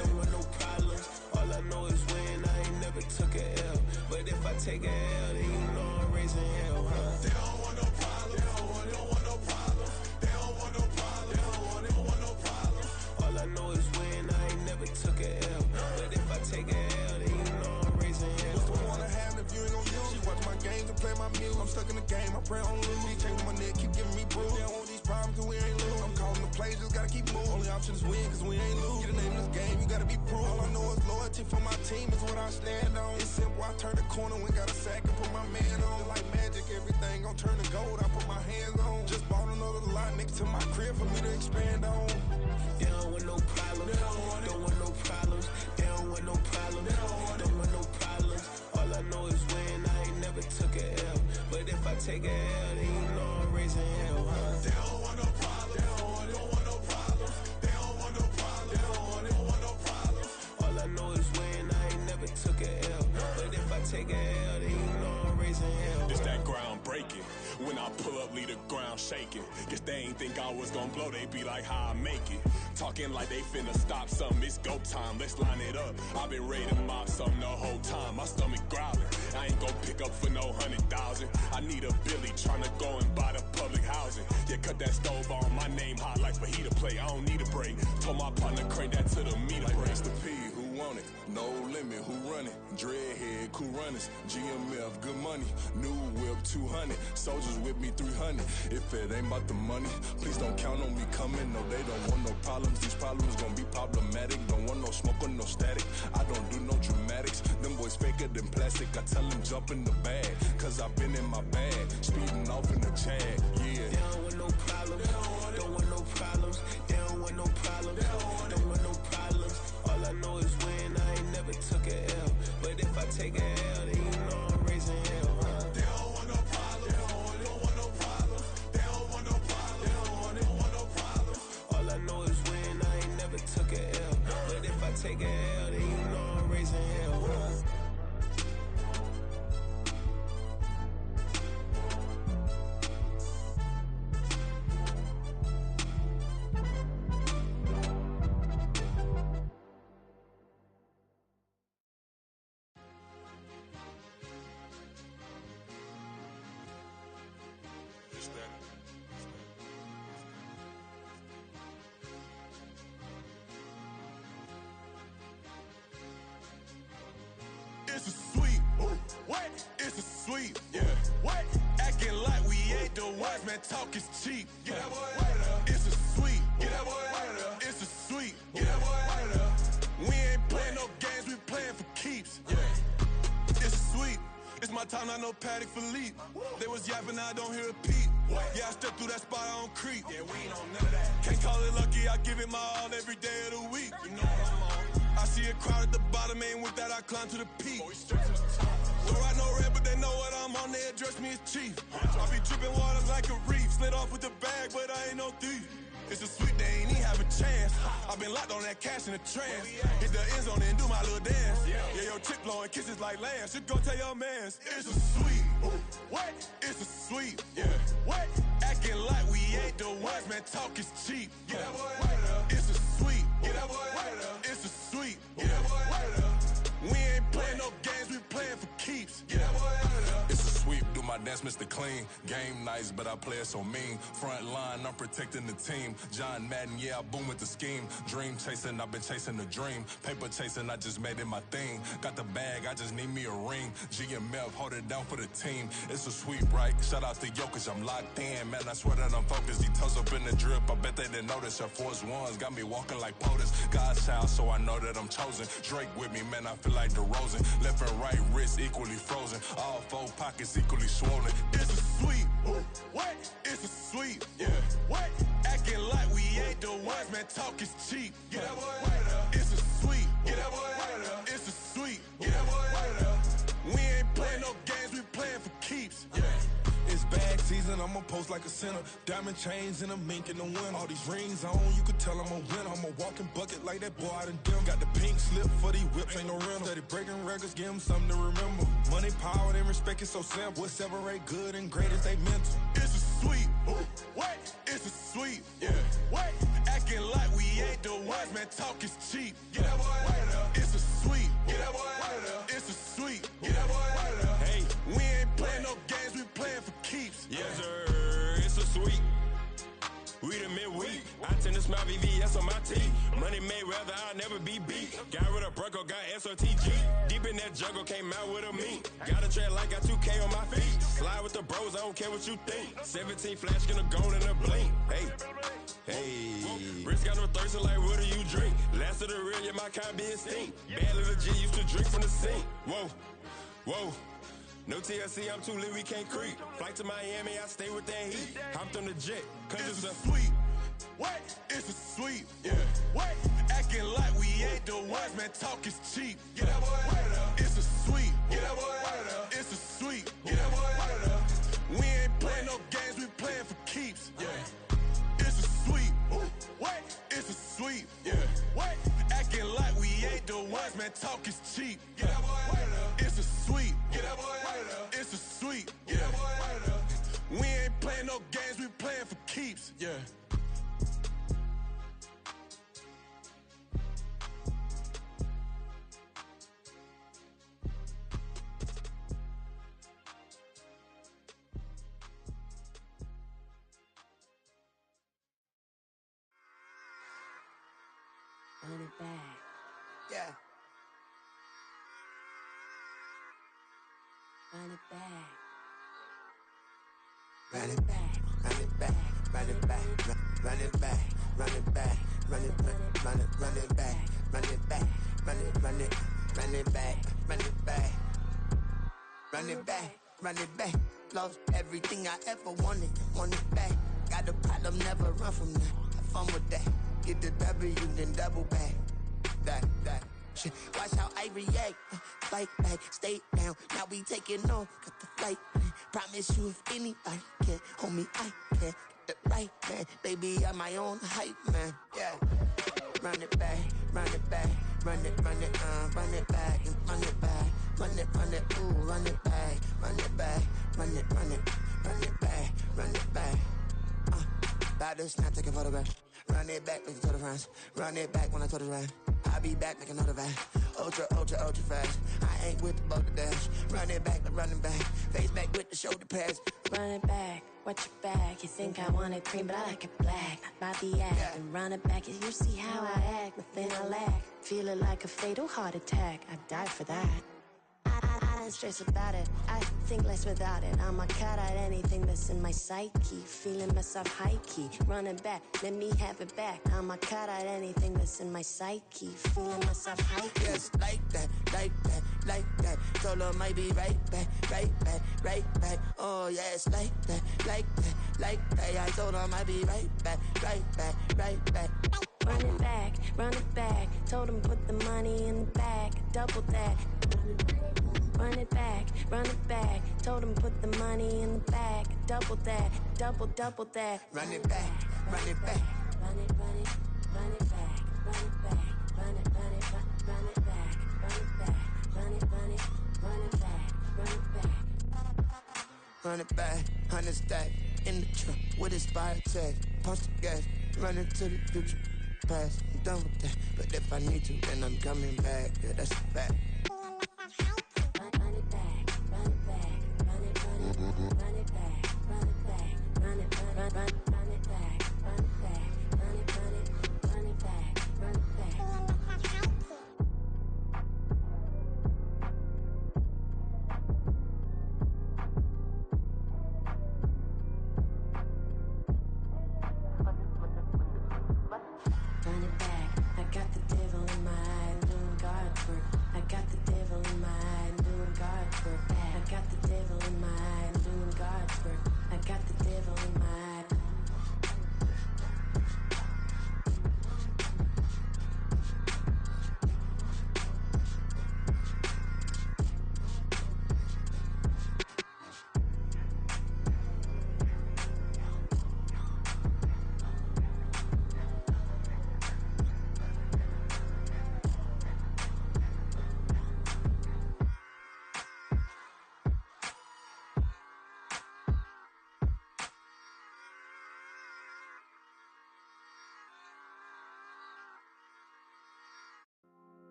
Don't want no problems. All I know is win. I ain't never took a L. But if I take a L, then you know I'm raising hell, huh? They don't want no problems. They don't want no problems. They don't want no problems. They don't want no problems. All I know is win. I ain't never took a L. But if I take a L, then you know I'm raising hell. What's the point of having if you ain't gon' use? She watch my games and play my music. I'm stuck in the game. I pray on lose. These chains on my neck keep giving me bruise. They don't want these problems cause we ain't lose. I'm calling the plays, just gotta keep moving. Only option is win cause we ain't lose. Get a name in this game, you gotta be proof. All I know is loyalty for my team is what I stand on. It's simple, I turn the corner when got a sack and put my man on. Like magic, everything gon' turn to gold. I put my hands on. Just bought another lot next to my crib for me to expand on. They don't want no problems. Don't want no problems. They don't want no problems. Don't want no problems. All I know is win. I ain't never took a L. But if I take a L, then you know I'm raising hell, huh? They don't want no problems. They don't want no problems. They don't want no problems. They don't want no problems. All I know is win. I ain't never took a L. But if I take a L, then you know I'm raising hell. It's that ground breaking. When I pull up, leave the ground shaking. Guess they ain't think I was gonna blow, they be like, how I make it. Talking like they finna stop something, it's go time, let's line it up. I've been ready to mob something the whole time, my stomach growling. I ain't gon' pick up for no 100,000. I need a Billy tryna go and buy the public housing. Yeah, cut that stove on, my name hot like fajita play. I don't need a break. Told my partner crank that to the meter break. Race the P, who want it? No limit, who run it? Dreadhead, cool runners. GMF, good money. New whip, 200. Soldiers with me, 300. If it ain't about the money, please don't count on me coming. No, they don't want no problems. These problems gon' be problematic. Don't want no smoke or no static. I don't do no dramatics. Them boys faker than plastic. I tell them jump in the bag, cause I've been in my bag. Speeding off in the Jag, yeah. They don't want no problems. Don't want no problems. They don't want no problems. Don't want no problems. All I know is win. I ain't never took a L. But if I take a L, then you know I'm raising hell, huh? They don't want no problems. They don't want no problems. They don't want no problems. They don't want no problems. All I know is win. I ain't never took a L. But if I take a L, then you know I'm raising hell, huh? It's a sweep. What? It's a sweep. Yeah. What? Acting like we ain't the ones, man. Talk is cheap. Get that boy out of there. It's a sweep. Get that boy out of there. It's a sweep. Get that boy out of there. We ain't playing no games, we playing for keeps. Yeah. It's a sweep. It's my time, I know Patek Philippe. They was yapping, I don't hear a peep. Yeah, I step through that spot, I don't creep. Yeah, we ain't on none of that. Can't call it lucky, I give it my all every day of the week. You know what I'm on. I see a crowd at the bottom, ain't with that, I climb to the peak. Don't write no red, but they know what I'm on, they address me as chief. I be dripping water like a reef, slid off with the bag, but I ain't no thief. It's a sweet, they ain't even have a chance. I've been locked on that cash in a trance. Hit the end zone and do my little dance. Yeah, your chick blowing kisses like lambs. Should go tell your mans. It's a sweet. What? It's a sweet. Yeah. What? Acting like we ain't the ones, man. Talk is cheap. Get that boy out of there. It's a sweet. Get that boy out of there. It's a sweet. Get that boy out of there. We ain't playing no games, we playing for keeps. Get that boy out of there. It's a sweep, do my dance, Mr. Clean. Game nice, but I play it so mean. Front line, I'm protecting the team. John Madden, yeah, I boom with the scheme. Dream chasing, I've been chasing the dream. Paper chasing, I just made it my thing. Got the bag, I just need me a ring. GMF, hold it down for the team. It's a sweep, right? Shout out to Jokic, I'm locked in. Man, I swear that I'm focused. He toes up in the drip, I bet they didn't notice. Air Force Ones got me walking like POTUS. God's child, so I know that I'm chosen. Drake with me, man, I feel like DeRozan. Left and right wrist equally frozen. All four pockets equally swollen. It's a sweep. What? It's a sweep. Yeah. What? Acting like we ain't the ones, man. Talk is cheap. Get that boy out of there. It's a sweep. Get that boy out of there. It's a sweep. Get that boy out of there. We season, I'ma post like a sinner. Diamond chains and a mink in the winter. All these rings on, you could tell I'm a winner. I'm a walking bucket like that boy out in Denver. Got the pink slip for these whips, ain't no rental. Steady breaking records, give them something to remember. Money, power, and respect is so simple. What separate good and great is they mental. It's a sweet, what? It's a sweet, yeah. What? Acting like we ain't the ones, man, talk is cheap. Get that boy out of there. It's a sweet, get that boy out of there. It's a sweet, get that boy out of there. Hey, we ain't playing no games, we playing for keeps. Yes, sir, it's a sweet. We the midweek. I tend to smile VVS on my teeth. Money made rather I'll never be beat. Got rid of Bronco, got SOTG. Deep in that jungle, came out with a meat. Got a tread like got 2K on my feet. Slide with the bros, I don't care what you think. 17 flash, gonna go in a blink. Hey, hey. Wrist got no thirst, like what do you drink? Last of the real, yeah, my kind be extinct. Bad little G used to drink from the sink. Whoa, whoa. No TLC, I'm too lit, we can't creep. Flight to Miami, I stay with that heat. Hopped on the jet, cause it's a sweet. What? It's a sweet, yeah. What? Acting like we ain't the ones, man, talk is cheap. Get that boy out of there. It's a sweet, get that boy out of there. It's a sweet, get that boy out of there. We ain't playing no games, we playing for keeps, yeah. It's a sweet, what? It's a sweet, yeah. What? Acting like we ain't the ones, man, talk is cheap. Get that boy out of there. It's a sweet, get that boy out of there. It's a sweet, get that boy out of there. We ain't playing no games, we playing for keeps, yeah. Run it back. Yeah. Run it back. Run it back, run it back, run it back, run it back, run it back, run it back, run it back, run it back, run it back, run it back, run it back, run it back. Lost everything I ever wanted, want it back. Got a problem, never run from that. Have fun with that. Get the W, then double back. That shit. Watch how I react. Fight back, stay down. Now we taking on. Got the flight. Promise you if anybody can, homie, I can. Get the right man. Baby, I'm my own hype man. Yeah. Run it back, run it back, run it back, and run it back, ooh, run it back, run it back, run it back, run it back. About to snap, take a photograph. Run it back, make it to the friends. Run it back when I told it right. I'll be back, make another van. Ultra, ultra, ultra fast. I ain't with the boat to dash. Run it back, but running back. Face back with the shoulder pads. Run it back, watch your back. You think I want it cream, but I like it black. Bobby act yeah. And run it back. You see how I act, nothing I lack. Feeling like a fatal heart attack. I'd die for that. I don't stress about it. I think less without it. I'ma cut out anything that's in my psyche. Feeling myself high key. Running back, let me have it back. I'ma cut out anything that's in my psyche. Feeling myself high key. Yes, like that, like that, like that. Solo might be right back, right back, right back. Oh yes, like that, like that, like that. I told her I might be right back, right back, right back. Run it back, run it back. Told him put the money in the bag, double that. Run it back, run it back. Told him put the money in the bag, double that, double that. Run it back, run it back. Run it, run it, run it back, run it back, run it, run it, run it back, run it back, run it, run it, run it back, run it back. Run it back, 100 stack in the truck with Inspire tag. Punch the gas, run into the future. Past, I'm done with that. But if I need to, then I'm coming back. Yeah, that's a fact. Run it back, run it back, run it, run it, run it back, run it back, run it, run it, run it back, run it back, run it, run it, run it back, run it back. Run it back, I got the devil in my eye, doing guard work. I got the devil in my eye, doing guard work. I got the devil in my eye, doing guard work. I got the devil in my eye.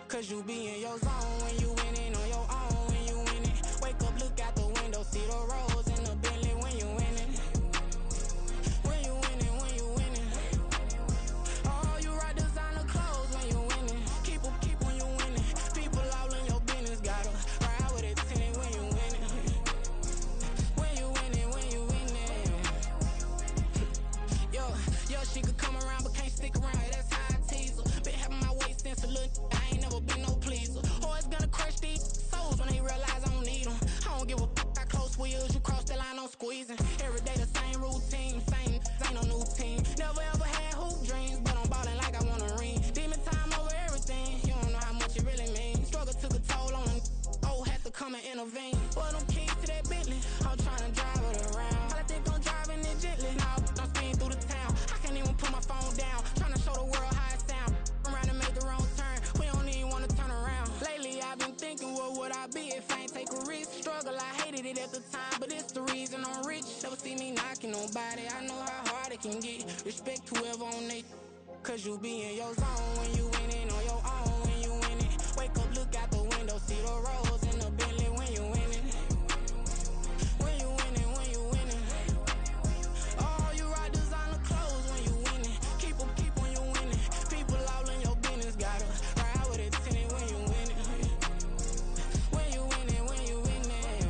Cause you be in your zone when you winning on your own when you winning. Wake up, look out the window, see the rose in the Bentley when you winning. When you winning, when you winning. Oh, you rock designer clothes when you winning. Keep when you winning. People all in your business, gotta ride with it tinted when you winning. When you winning, when you winning. Yo, she could come around but can't stick around. That's how I tease her. Been having my way since a little. I ain't never been no pleaser. Always gonna crush these souls when they realize I don't need them. I don't give a f***. I close wheels, you cross the line, I'm squeezing. Every day the same routine, same ain't no new team. Never ever had hoop dreams, but I'm ballin' like I want a ring. Demon time over everything, you don't know how much it really means. Struggle took a toll on them. Oh, had to come and intervene. Boy, them keys to that Bentley, I'm tryna drive it around. I think I'm driving it gently. Now I'm speeding through the town. I can't even put my phone down. Tryna show the world how it sound. Around and make the wrong turn. We don't even wanna turn around. Lately I've been thinking, what would I be if I ain't take a risk? Struggle, I hated it at the time, but it's the reason I'm rich. Never see me knocking nobody. I know how hard it can get. Respect whoever on they. Cause you be in your zone when you winning on your own when you winning. Wake up, look out the window, see the rose in the Bentley when you winning. When you winning, when you winning. Oh, you rock designer clothes when you winning. Keep when you winning. People all in your business, gotta ride with it tinted when you winning. When you winning, when you winning.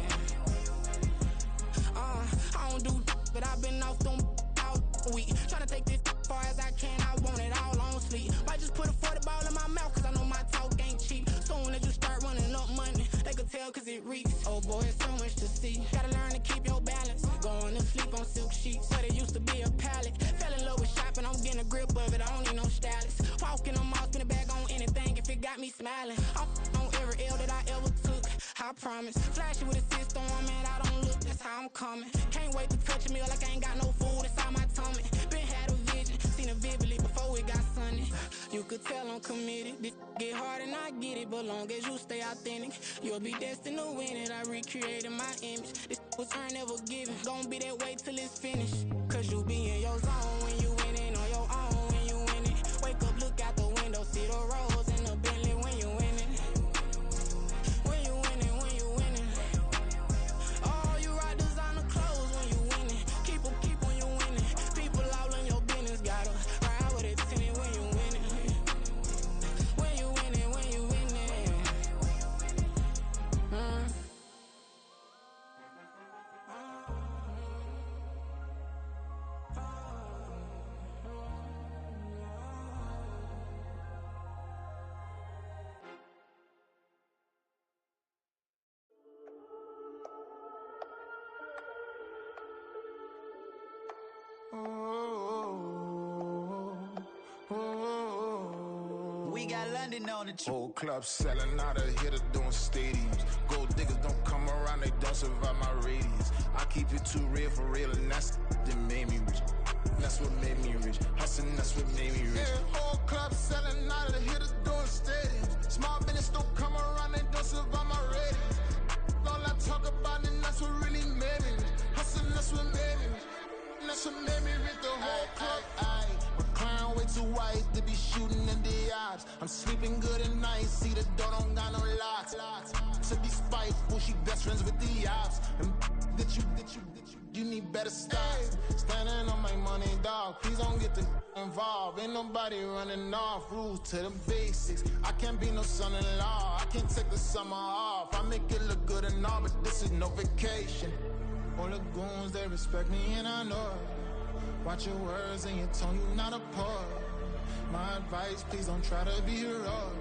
I don't do but I've been off them all week. Tryna take this far as I can, I want it all on sleep. Might just put a 40 ball in my mouth, cause I know my talk ain't cheap. Soon as you start running up money, they can tell cause it reeks. Oh boy, it's so much to see. Gotta learn to keep your balance. Going to sleep on silk sheets, but it used to be a pallet. Fell in love with shopping, I'm getting a grip of it, I don't need no stylist. Walking on mouth, spin a bag on anything if it got me smiling. I'm on every L that I ever took, I promise. Flashy with a system on, man, I don't look, that's how I'm coming. Can't wait to touch a meal like I ain't got no food inside my tummy. Been had a vision, seen it vividly before it got sunny. You could tell I'm committed. This get hard and I get it, but long as you stay authentic, you'll be destined to win it. I recreated my image. This was earned, never given. Gonna be that way till it's finished. Cause you be in your zone when you winning on your own when you winning. Wake up, look out the window, see the rose in the Bentley when you winning. When you winning, when you winning. Oh, you rock designer clothes when you winning. Keep when you winning. People all in your business, gotta ride with it tinted when you winning. When you winning, when you winning. We got London on the trip. Whole club selling out of hitter doing stadiums. Gold diggers don't come around, they don't survive my radius. I keep it too real for real, and that's that made me rich. That's what made me rich. Hustling, that's what made me rich. Yeah, whole club selling out of the hitters doing stadiums. Small business don't come around, they don't survive my radius. All I talk about, and that's what really made me rich. Hustling, that's what made me rich. That's what made me rich. The whole club. McLaren way too white to be shooting in the odds. I'm sleeping good at night, see the door don't got no locks. To be spiteful, she best friends with the ops. And that you need better stocks. Standing on my money, dog, please don't get involved. Ain't nobody running off, rules to the basics. I can't be no son-in-law, I can't take the summer off. I make it look good and all, but this is no vacation. All the goons, they respect me and I know it. Watch your words and your tone, you not a part. My advice, please don't try to be heroic.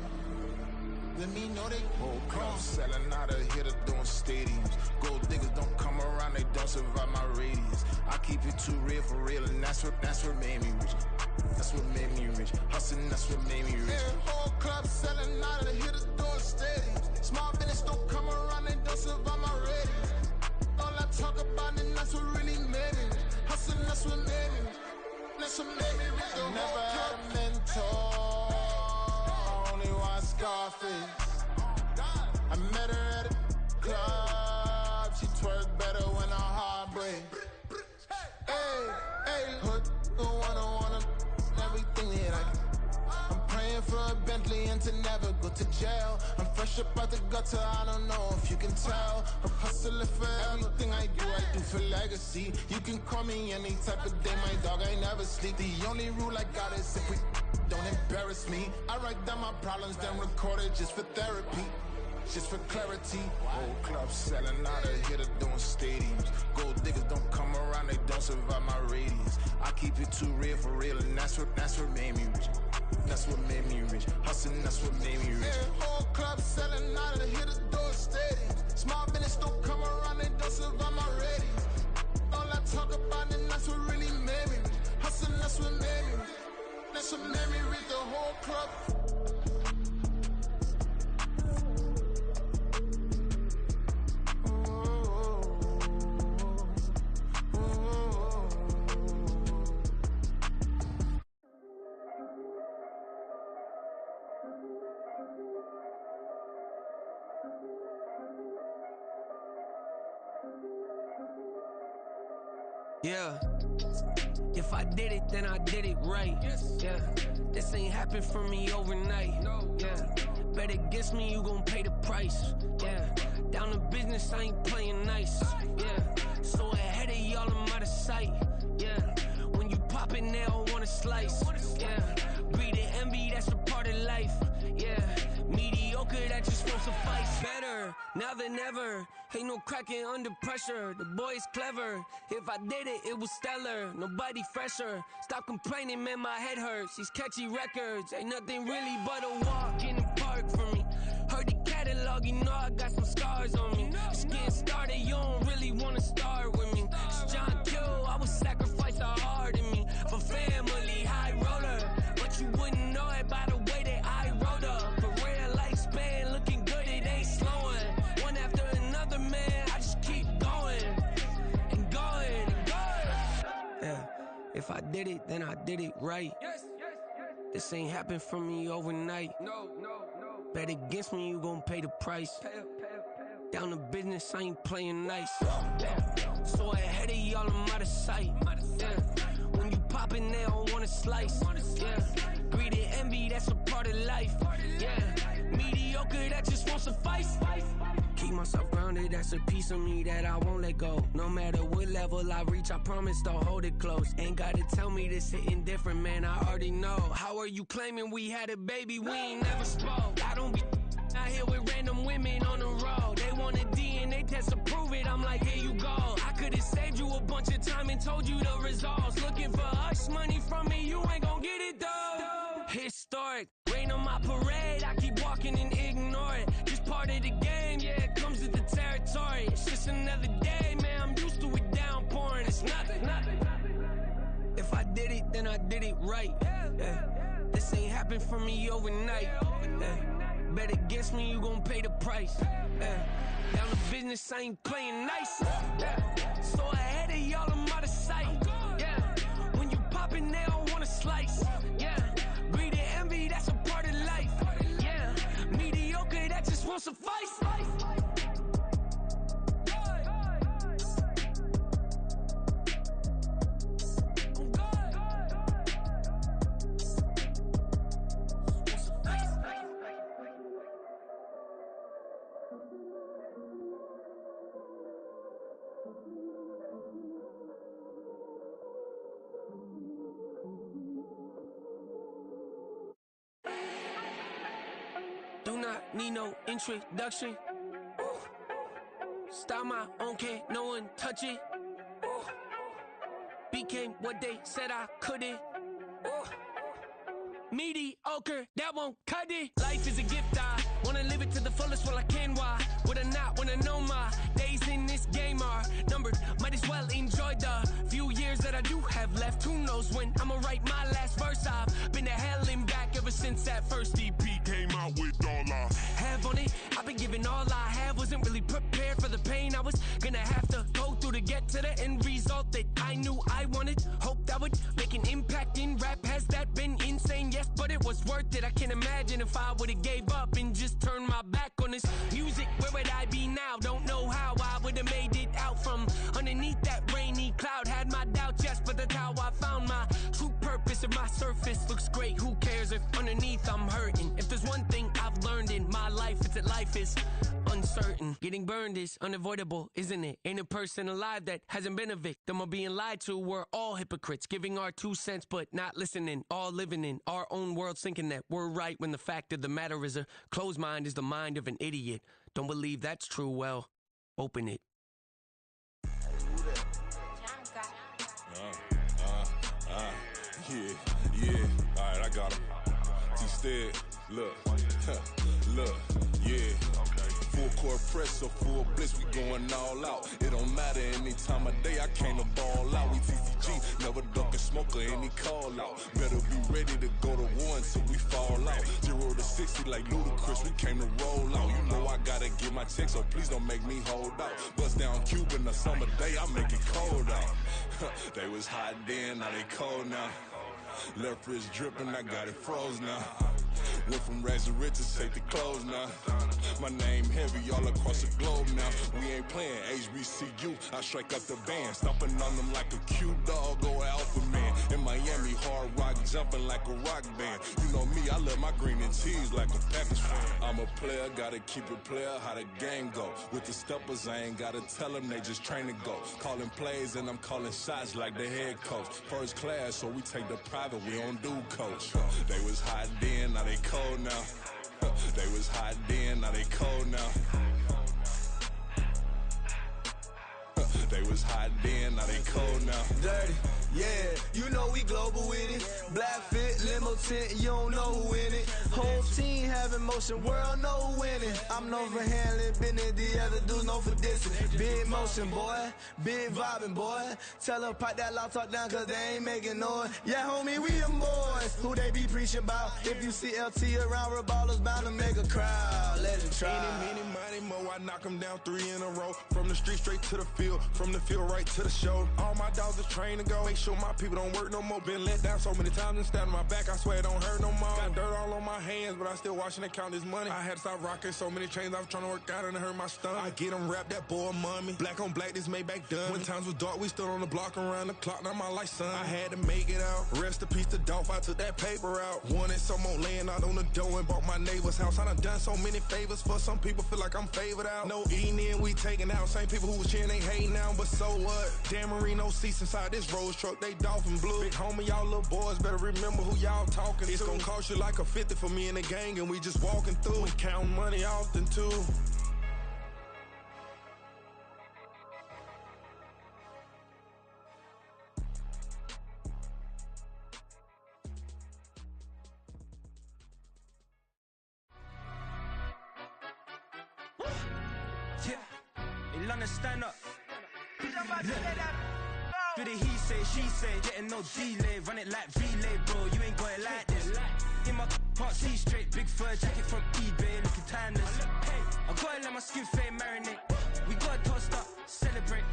Let me know they whole club selling out of hitter doing stadiums. Gold diggers don't come around, they don't survive my radius. I keep it too real for real, and that's what made me rich. That's what made me rich. Hustling, that's what made me rich. Yeah, whole club selling out of the hitters doing stadiums. Small business don't come around, they don't survive my radius. All I talk about, and that's what really made me rich. Hustling, that's what made me rich. That's what made me rich. I never had a mentor, only one Scarface. I met her at a club, she twerk better when her heart breaks. Hey, hood, wanna everything that I can. I'm praying for a better gently and to never go to jail. I'm fresh up out the gutter, I don't know if you can tell. I'm hustling for everything I do for legacy. You can call me any type of day, my dog, I never sleep. The only rule I got is if we don't embarrass me. I write down my problems, then record it just for therapy. Just for clarity. Whole club selling out of here to doing stadiums. Gold diggers don't come around, they don't survive my radius. I keep it too real for real, and that's what made me rich. That's what made me rich. Hustling, that's what made me rich. Yeah, whole club selling out of here to doing stadiums. Small business don't come around, they don't survive my radius. All I talk about, and that's what really made me rich. Hustling, that's what made me rich. That's what made me rich, the whole club. Yeah, if I did it, then I did it right. Yeah, this ain't happened for me overnight. Yeah, bet against me, you gon' pay the price. Yeah, down to business, I ain't playing nice. Yeah, so ahead of y'all, I'm out of sight. Yeah, when you pop it, they don't wanna slice. Yeah, greed and envy, that's a part of life. Yeah, mediocre, that just won't suffice. Better now than ever. Ain't no cracking under pressure. The boy's clever. If I did it, it was stellar. Nobody fresher. Stop complaining, man, my head hurts. These catchy records ain't nothing really but a walk in the park for me. Heard the catalog, you know I got some scars on me. Just getting started, you don't really wanna start with me. It's John Q, I would sacrifice a heart in me for family, high roller. But you wouldn't know it by the way that I wrote up. For real lifespan, looking good, it ain't slowing. One after another, man, I just keep going and going and going. Yeah, if I did it, then I did it right. This ain't happened for me overnight. No. Bet against me, you gon' pay the price. Down to business, I ain't playing nice. Yeah. So ahead of y'all, I'm out of sight. Yeah. When you poppin', they don't wanna slice. Yeah. Greed and envy, that's a part of life. Yeah. Mediocre, that just won't suffice. Keep myself grounded, that's a piece of me that I won't let go. No matter what level I reach, I promise to hold it close. Ain't gotta tell me this hitting different, man, I already know. How are you claiming we had a baby, we ain't never spoke? I don't be out here with random women on the road. They want a DNA test to prove it, I'm like, here you go. I could've saved you a bunch of time and told you the results. Looking for hush money from me, you ain't gon' get it though. Historic, rain on my parade, I keep walking and ignore it. Just part of the game, yeah, it comes with the territory. It's just another day, man, I'm used to it downpouring. It's nothing. If I did it, then I did it right. Yeah. This ain't happened for me overnight. Yeah. Bet against me, you gon' pay the price. Yeah. Down to business, I ain't playing nice. Yeah. So ahead of y'all, I'm out of sight. Yeah. When you poppin', they don't wanna slice. Yeah. Greed and envy, that's a part of life. Yeah. Mediocre, that just won't suffice. Do not need no introduction. Style my own, can't no one touch it. Became what they said I couldn't. Mediocre, that won't cut it. Life is a gift, I wanna live it to the fullest while I can. Why would I not wanna know my days in this game are numbered? Might as well enjoy the few years that I do have left. Who knows when I'ma write my last verse? I've been to hell and back ever since that first EP came out with all I have on it. I've been giving all I have, wasn't really prepared for the pain I was gonna have to go through to get to the end result that I knew I wanted. Hoped I would make an impact in rap. Has that been insane? Yes, but it was worth it. I can't imagine if I would've gave up and just turned my back on this music. Where would I be now? Don't know how I would've made it out from underneath that rainy cloud. Had my doubts, yes, but that's how I found my true purpose. If my surface looks great, who cares if underneath I'm hurting? If the that life is uncertain. Getting burned is unavoidable, isn't it? Ain't a person alive that hasn't been a victim of being lied to. We're all hypocrites, giving our 2 cents but not listening. All living in our own world, thinking that we're right when the fact of the matter is a closed mind is the mind of an idiot. Don't believe that's true, well, open it. Yeah, alright, I got him. T-Stead, look, yeah. Full court press, so full bliss, we going all out. It don't matter any time of day, I came to ball out. We TCG, never duck a smoker, any call out. Better be ready to go to war until we fall out. 0 to 60 like Ludacris, we came to roll out. You know I gotta get my check, so please don't make me hold out. Bust down Cuban a summer day, I make it cold out. They was hot then, now they cold now. Left wrist dripping, I got it froze now. Went from rags to riches, take the clothes now. My name heavy all across the globe now. We ain't playing HBCU, I strike up the band. Stomping on them like a cute dog or alpha man. In Miami, hard rock jumping like a rock band. You know me, I love my green and cheese like a Packers fan. I'm a player, gotta keep it player, how the game go. With the steppers, I ain't gotta tell them, they just train to go. Calling plays and I'm calling shots like the head coach. First class, so we take the private, we don't do coach. They was hot then, now they cold now. They was hot then, now they cold now. They was hot then, now they cold now. Dirty, yeah, you know we global with it. Black fit, limo tint, you don't know who in it. Whole team having motion, world know who winning. I'm known for handling business, the other dudes known for dissing. Big motion, boy, big vibing, boy. Tell them pipe that loud talk down, cause they ain't making noise. Yeah, homie, we them boys, who they be preaching about. If you see LT around, Reballo's bound to make a crowd. Let it try. Eeny, meeny, miny, mo, I knock them down 3 in a row. From the street straight to the field, from the field right to the show. All my dogs are trained to go. Make sure my people don't work no more. Been let down so many times and stand on my back, I swear it don't hurt no more. Got dirt all on my hands, but I still watching and count this money. I had to stop rocking so many chains, I was trying to work out and it hurt my stomach. I get them wrapped, that boy mommy. Black on black, this Maybach done. When times was dark, we stood on the block around the clock, now my life son. I had to make it out. Rest in peace to Dolph, I took that paper out. Wanted some more laying out on the dough and bought my neighbor's house. I done so many favors for some people, feel like I'm favored out. No eating in, we taking out. Same people who was cheering, they hating now, but so what? Dan Marino seats inside this Rolls truck, they Dolphin blue. Big homie, y'all little boys better remember who y'all talking to. It's gonna cost you like a 50 for me and the gang, and we just walking through and counting money often too. Yeah, in London, stand up. Do the he say, she say, getting no delay. Run it like relay, bro, you ain't got it like this. In my part C straight, big fur jacket from eBay, looking timeless. I gotta let my skin fade marinate. We gotta toast up, celebrate.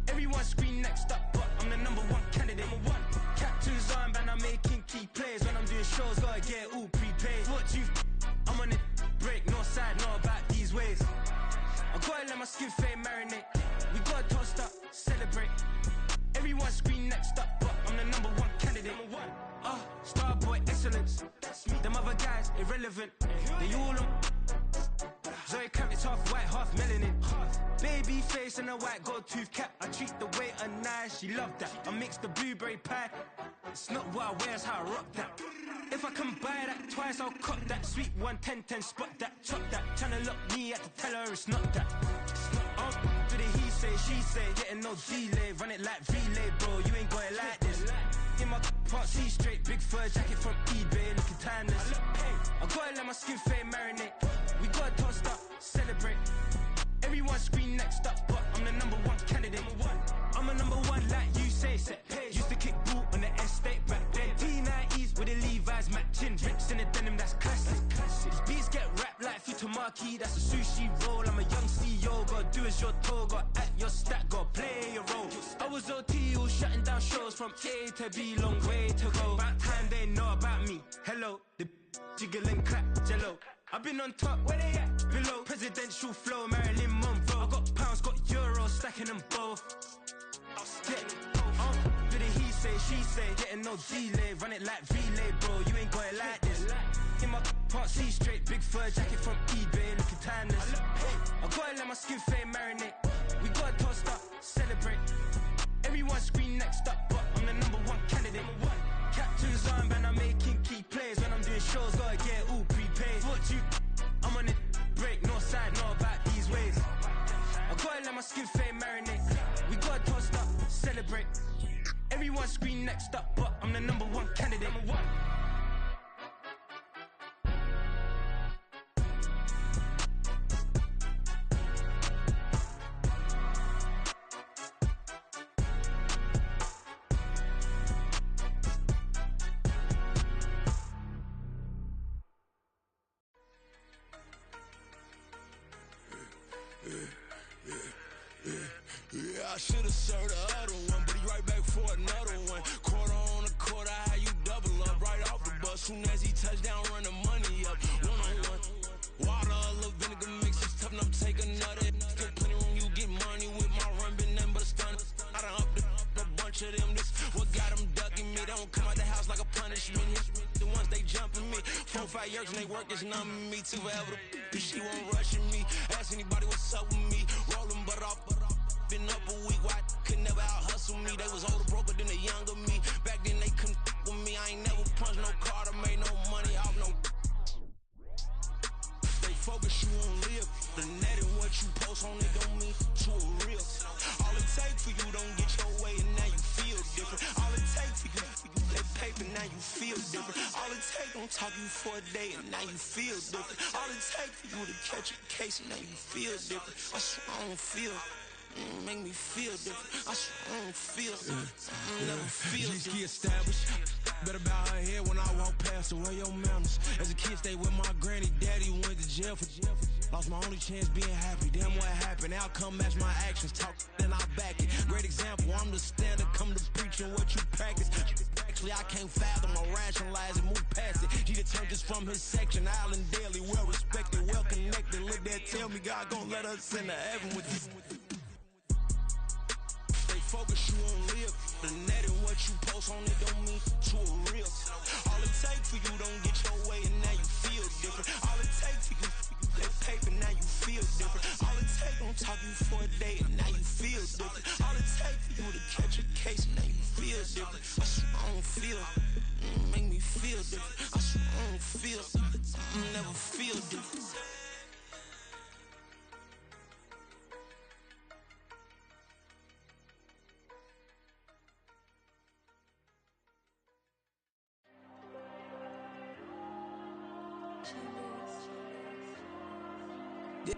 Everyone scream next up, but I'm the #1 candidate. Captain's armband, I'm making key plays. When I'm doing shows, gotta get all prepaid. What you I'm on it, break, no side, no about these ways. I gotta let my skin fade marinate. We gotta toast up, celebrate. Everyone scream next up, but I'm the #1 candidate. Starboy excellence. Them other guys irrelevant. They all on. Zoe Camp, it's half white, half melanin. Baby face and a white gold tooth cap. I treat the waiter nice, she love that. I mix the blueberry pie. It's not what I wear, it's how I rock that. If I can buy that twice, I'll cop that. Sweet 110, spot that, chop that. Tryna lock me, I have to tell her it's not that. Do the he say, she say, getting no delay. Run it like relay, bro, you ain't got it like this. In my part C straight, big fur jacket from eBay, looking timeless. I gotta let my skin fade marinate. We gotta toast up, celebrate. Everyone scream next up, but I'm the #1 candidate. I'm a #1 like you say, set page. Used to kick boot on the estate back then. T90s with the Levi's matching. Rips in the denim, that's classic. These beats get wrapped like Futamaki, that's a sushi roll. I'm a young CEO, gotta do as you're told. Gotta act your stat, gotta play your role. I was OT, all shutting down shows from A to B, long way to go. About time they know about me. Hello, the jiggle and clap, jello. I've been on top, where they at? Below, presidential flow, Marilyn Monroe. I got pounds, got euros, stacking them both. Yeah, do the he say, she say, getting no delay. Run it like relay, bro, you ain't got it like this. In my part C straight, big fur jacket from eBay, looking timeless. I gotta let my skin fade marinate. We gotta toast up, celebrate. Everyone scream next up, but I'm the #1 candidate. Captain's armband, I'm making key plays. When I'm doing shows, gotta get all prepaid. What you? I'm on it, break, no side, know about these ways. I gotta let my skin fade marinate. We gotta toast up, celebrate. Everyone scream next up, but I'm the #1 candidate. Yeah, I should've served the other one, but he right back for another one. Quarter on a quarter, how you double up right off the bus. Soon as he touch down, run the money up. One-on-one. Water, a little vinegar mix, it's tough enough to take another. Still plenty room, you get money with my run, been nothing but a stun. I done upped a bunch of them. This what got them ducking me. They don't come out the house like a punishment. The ones they jumping me. 4-5 years and they work is numbing me. Too forever the she won't rushing me. Ask anybody what's up with me. Rolling butt off. Been up a week, why could never out hustle me? They was older, broker than the younger me. Back then they couldn't with me. I ain't never punched no card or made no money off no. Stay focused, you won't live. The net and what you post on it don't mean to a real. All it take for you don't get your way and now you feel different. All it take for you that paper, now you feel different. All it take don't talk you for a day and now you feel different. All it take for you to catch a case and now you feel different. I swear I don't feel. Make me feel different. I swear I don't feel never feel different. Established. Better bow her head when I walk past her. Where your manners? As a kid, stayed with my granny. Daddy went to jail for lost my only chance being happy. Damn, what happened? Outcome match my actions. Talk, then I back it. Great example. I'm the standard. Come to preaching what you practice. Actually, I can't fathom or rationalize it. Move past it. He determined just from his section. Island Daily, well respected, well connected. Look there, tell me God gon' let us into heaven with this. Focus, you won't live. The net and what you post on it don't mean to a real. All it take for you don't get your way and now you feel different. All it take for you that paper, now you feel different. All it take don't talk you for a day and now you feel different. All it take for you to catch a case and now you feel different. I swear I don't feel. Make me feel different. I swear I don't feel. Never feel different.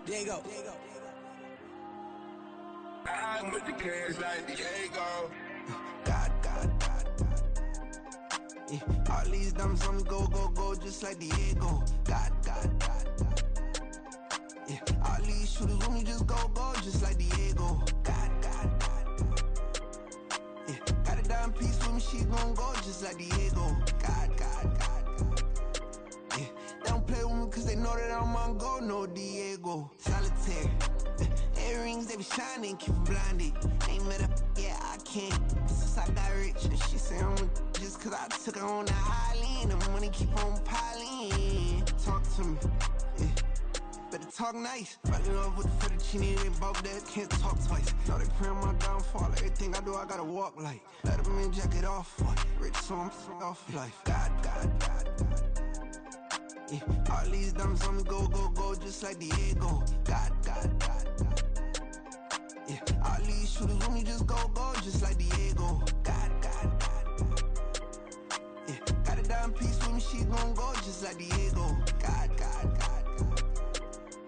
Diego. I'm with the cash like Diego. God. Yeah, all these diamonds on me go, just like Diego. God. Yeah, all these shooters on me just go, just like Diego. God. Yeah, got a dime piece with me, she gon' go just like Diego. God. Yeah, they don't play with me cause they know that I'm on go, no Diego. Solitaire. Earrings, they be shining, keep blinded. Ain't met up, yeah, I can't. Since I got rich, and she said I'm just cause I took her on the island. The money keep on piling. Talk to me, yeah. Better talk nice. Falling off with the fettuccine, they both dead, can't talk twice. Now they praying my downfall. Everything I do, I gotta walk like. Let them in, jacket off, what? Rich, so I'm off life. God. Yeah, all these diamonds on me go, just like Diego. God. Yeah, all these shooters on me just go, just like Diego. God. Yeah, got a dime piece with me, she gon' go just like Diego. God.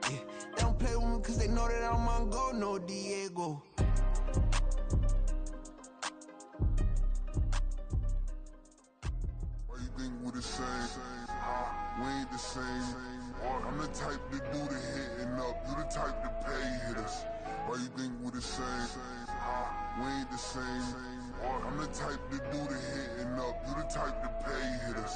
Yeah, they don't play with me cause they know that I'm on go, no Diego. Why you think we the same? We ain't the same. I'm the type to do the hitting up, you the type to pay hitters. Why you think we the same? We ain't the same. I'm the type to do the hitting up, you the type to pay hitters.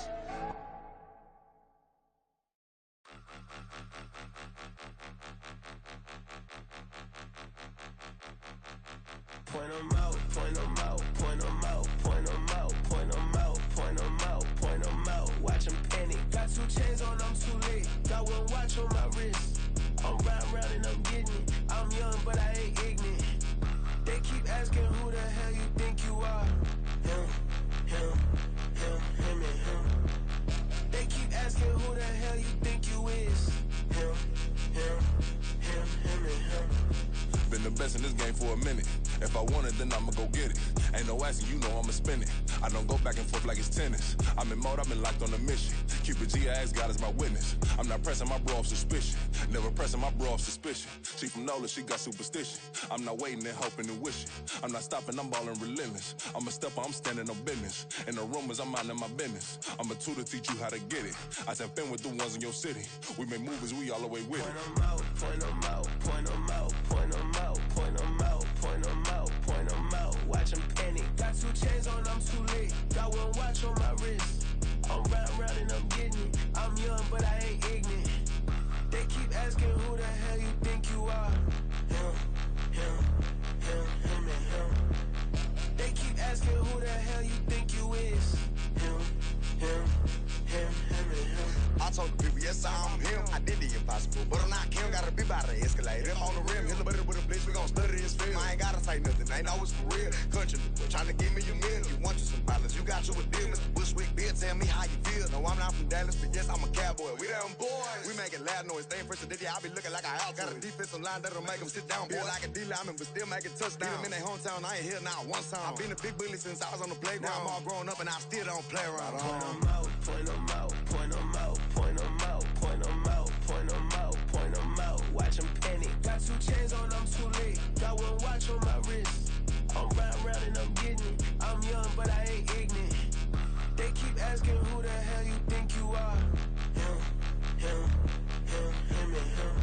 Point 'em out, point 'em out, point 'em out, point 'em out, point 'em out, point 'em out, point 'em out. Watch 'em panic. Got 2 chains on, I'm too late. Got 1 watch on my wrist. I'm round and I'm getting it. I'm young, but I ain't ignorant. They keep asking who the hell you think you are. Him, and him. They keep asking who the hell you think you is. Him, and him. Been the best in this game for a minute. If I want it, then I'ma go get it. Ain't no asking, you know I'ma spin it. I don't go back and forth like it's tennis. I'm in mode, I've been locked on a mission. Cupid G, I ask God as my witness. I'm not pressing my bro off suspicion. Never pressing my bro off suspicion. She from NOLA, she got superstition. I'm not waiting and hoping and wishing. I'm not stopping, I'm balling relentless. I'm a stepper, I'm standing on business. In the rumors, I'm minding my business. I'm a tutor, teach you how to get it. I said, fin with the ones in your city. We make movies, we all the way with it. Point them out, point them out, point them out, point them out, point them out, point them out, point them out. Watch them panic. Got 2 chains on, I'm too late. Got 1 watch on my wrist. I'm round and I'm getting it. I'm young, but I ain't ignorant. They keep asking who the hell you think you are. Him, and him. They keep asking who the hell you think you is. Him, and him. I told the people, yes, I'm him. I did the impossible, but I'm not Kim. Gotta be by the escalator. I'm on the rim, hit the butter with a blitz. We gon' study this film. I ain't gotta say nothing, ain't know it's for real. Country, trying to give me your meal. You want you some violence, you got you a deal. Mr. Bushwick, bitch, tell me how you feel. No, I'm not from Dallas, but yes, I'm a cowboy. We them boys. We making loud noise, staying fresh to this. I be looking like a house. Got a defensive line that'll make them sit down. Feel like a D-lineman, but still making touchdowns. Beat them in their hometown, I ain't here not one time. I've been a big bully since I was on the playground. Now I'm all grown up and I still don't play around. Point them out, point them out, point them out, point them out, point them out, point them out, point them out. Watch them panic. Got 2 chains on, I'm too late. Got 1 watch on my wrist. I'm round and I'm getting it. I'm young, but I ain't ignorant. They keep asking who the hell you think you are. Him, and him.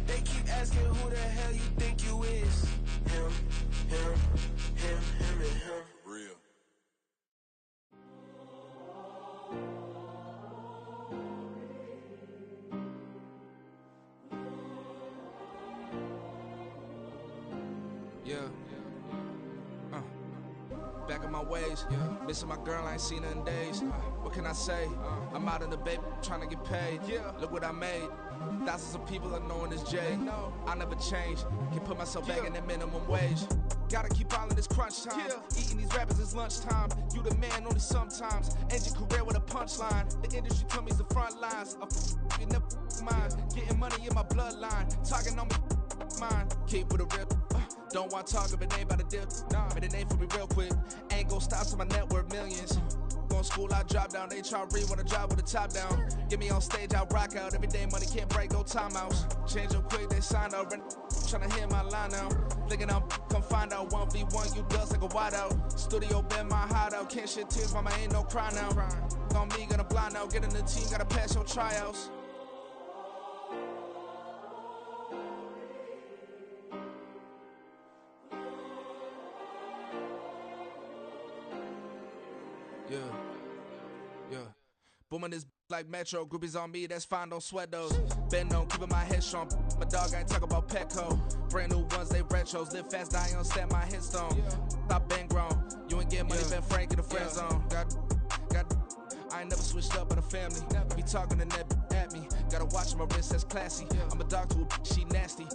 They keep asking who the hell you think you is. Him, and him. Real. Yeah. Back in my ways, missing my girl, I ain't seen her in days. What can I say? I'm out in the baby, trying to get paid. Look what I made. Thousands of people are knowing this Jay. I never change. Can put myself back in the minimum wage. Gotta keep all in this crunch time. Eating these rappers is lunchtime. You the man only sometimes. End your career with a punchline. The industry told me it's the front lines. You never mind. Getting money in my bloodline. Talking on me, mine. Keep with a rip. Don't want to talk if it ain't about a dip. But it ain't for me real quick. Ain't gon' stop till my net worth millions. Going school, I drop down. They try to read when I drop with the top down. Get me on stage, I rock out. Every day money can't break, no timeouts. Change them quick, they signed out. Tryna hear my line now. Thinking I'm come find out 1v1, you dust like a wideout. Studio been my hideout. Can't shed tears, mama ain't no cry now. On me, gonna blind out. Get in the team, gotta pass your tryouts. Yeah. Booming this like Metro. Groupies on me, that's fine, don't sweat those. Been on, keeping my head strong. My dog ain't talk about Petco. Brand new ones, they retros. Live fast, die on set, my headstone. Stop been grown. You ain't getting money, been Frank in the friend zone. Got. I ain't never switched up on a family. Be talking to that at me. Gotta watch my wrist, that's classy. I'm a dog to a she nasty.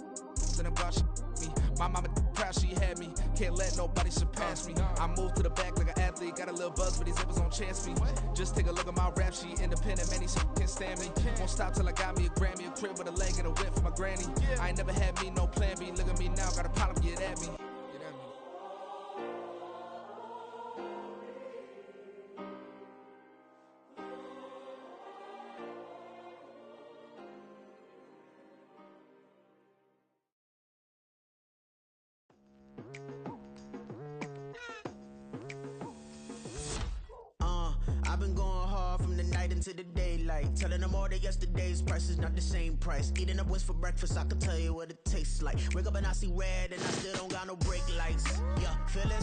And I'm God, she me. My mama proud she had me. Can't let nobody surpass me. I move to the back like an athlete. Got a little buzz for these zippers on chance me. Just take a look at my rap sheet. Independent, man, these can't stand me. Won't stop till I got me a Grammy. A crib with a leg and a whip for my granny. I ain't never had me, no plan B. Look at me now, got a problem, get at me. I've been going hard from the night into the daylight. Telling them all that yesterday's price is not the same price. Eating up wings for breakfast, I can tell you what it tastes like. Wake up and I see red and I still don't got no brake lights. Yeah, feeling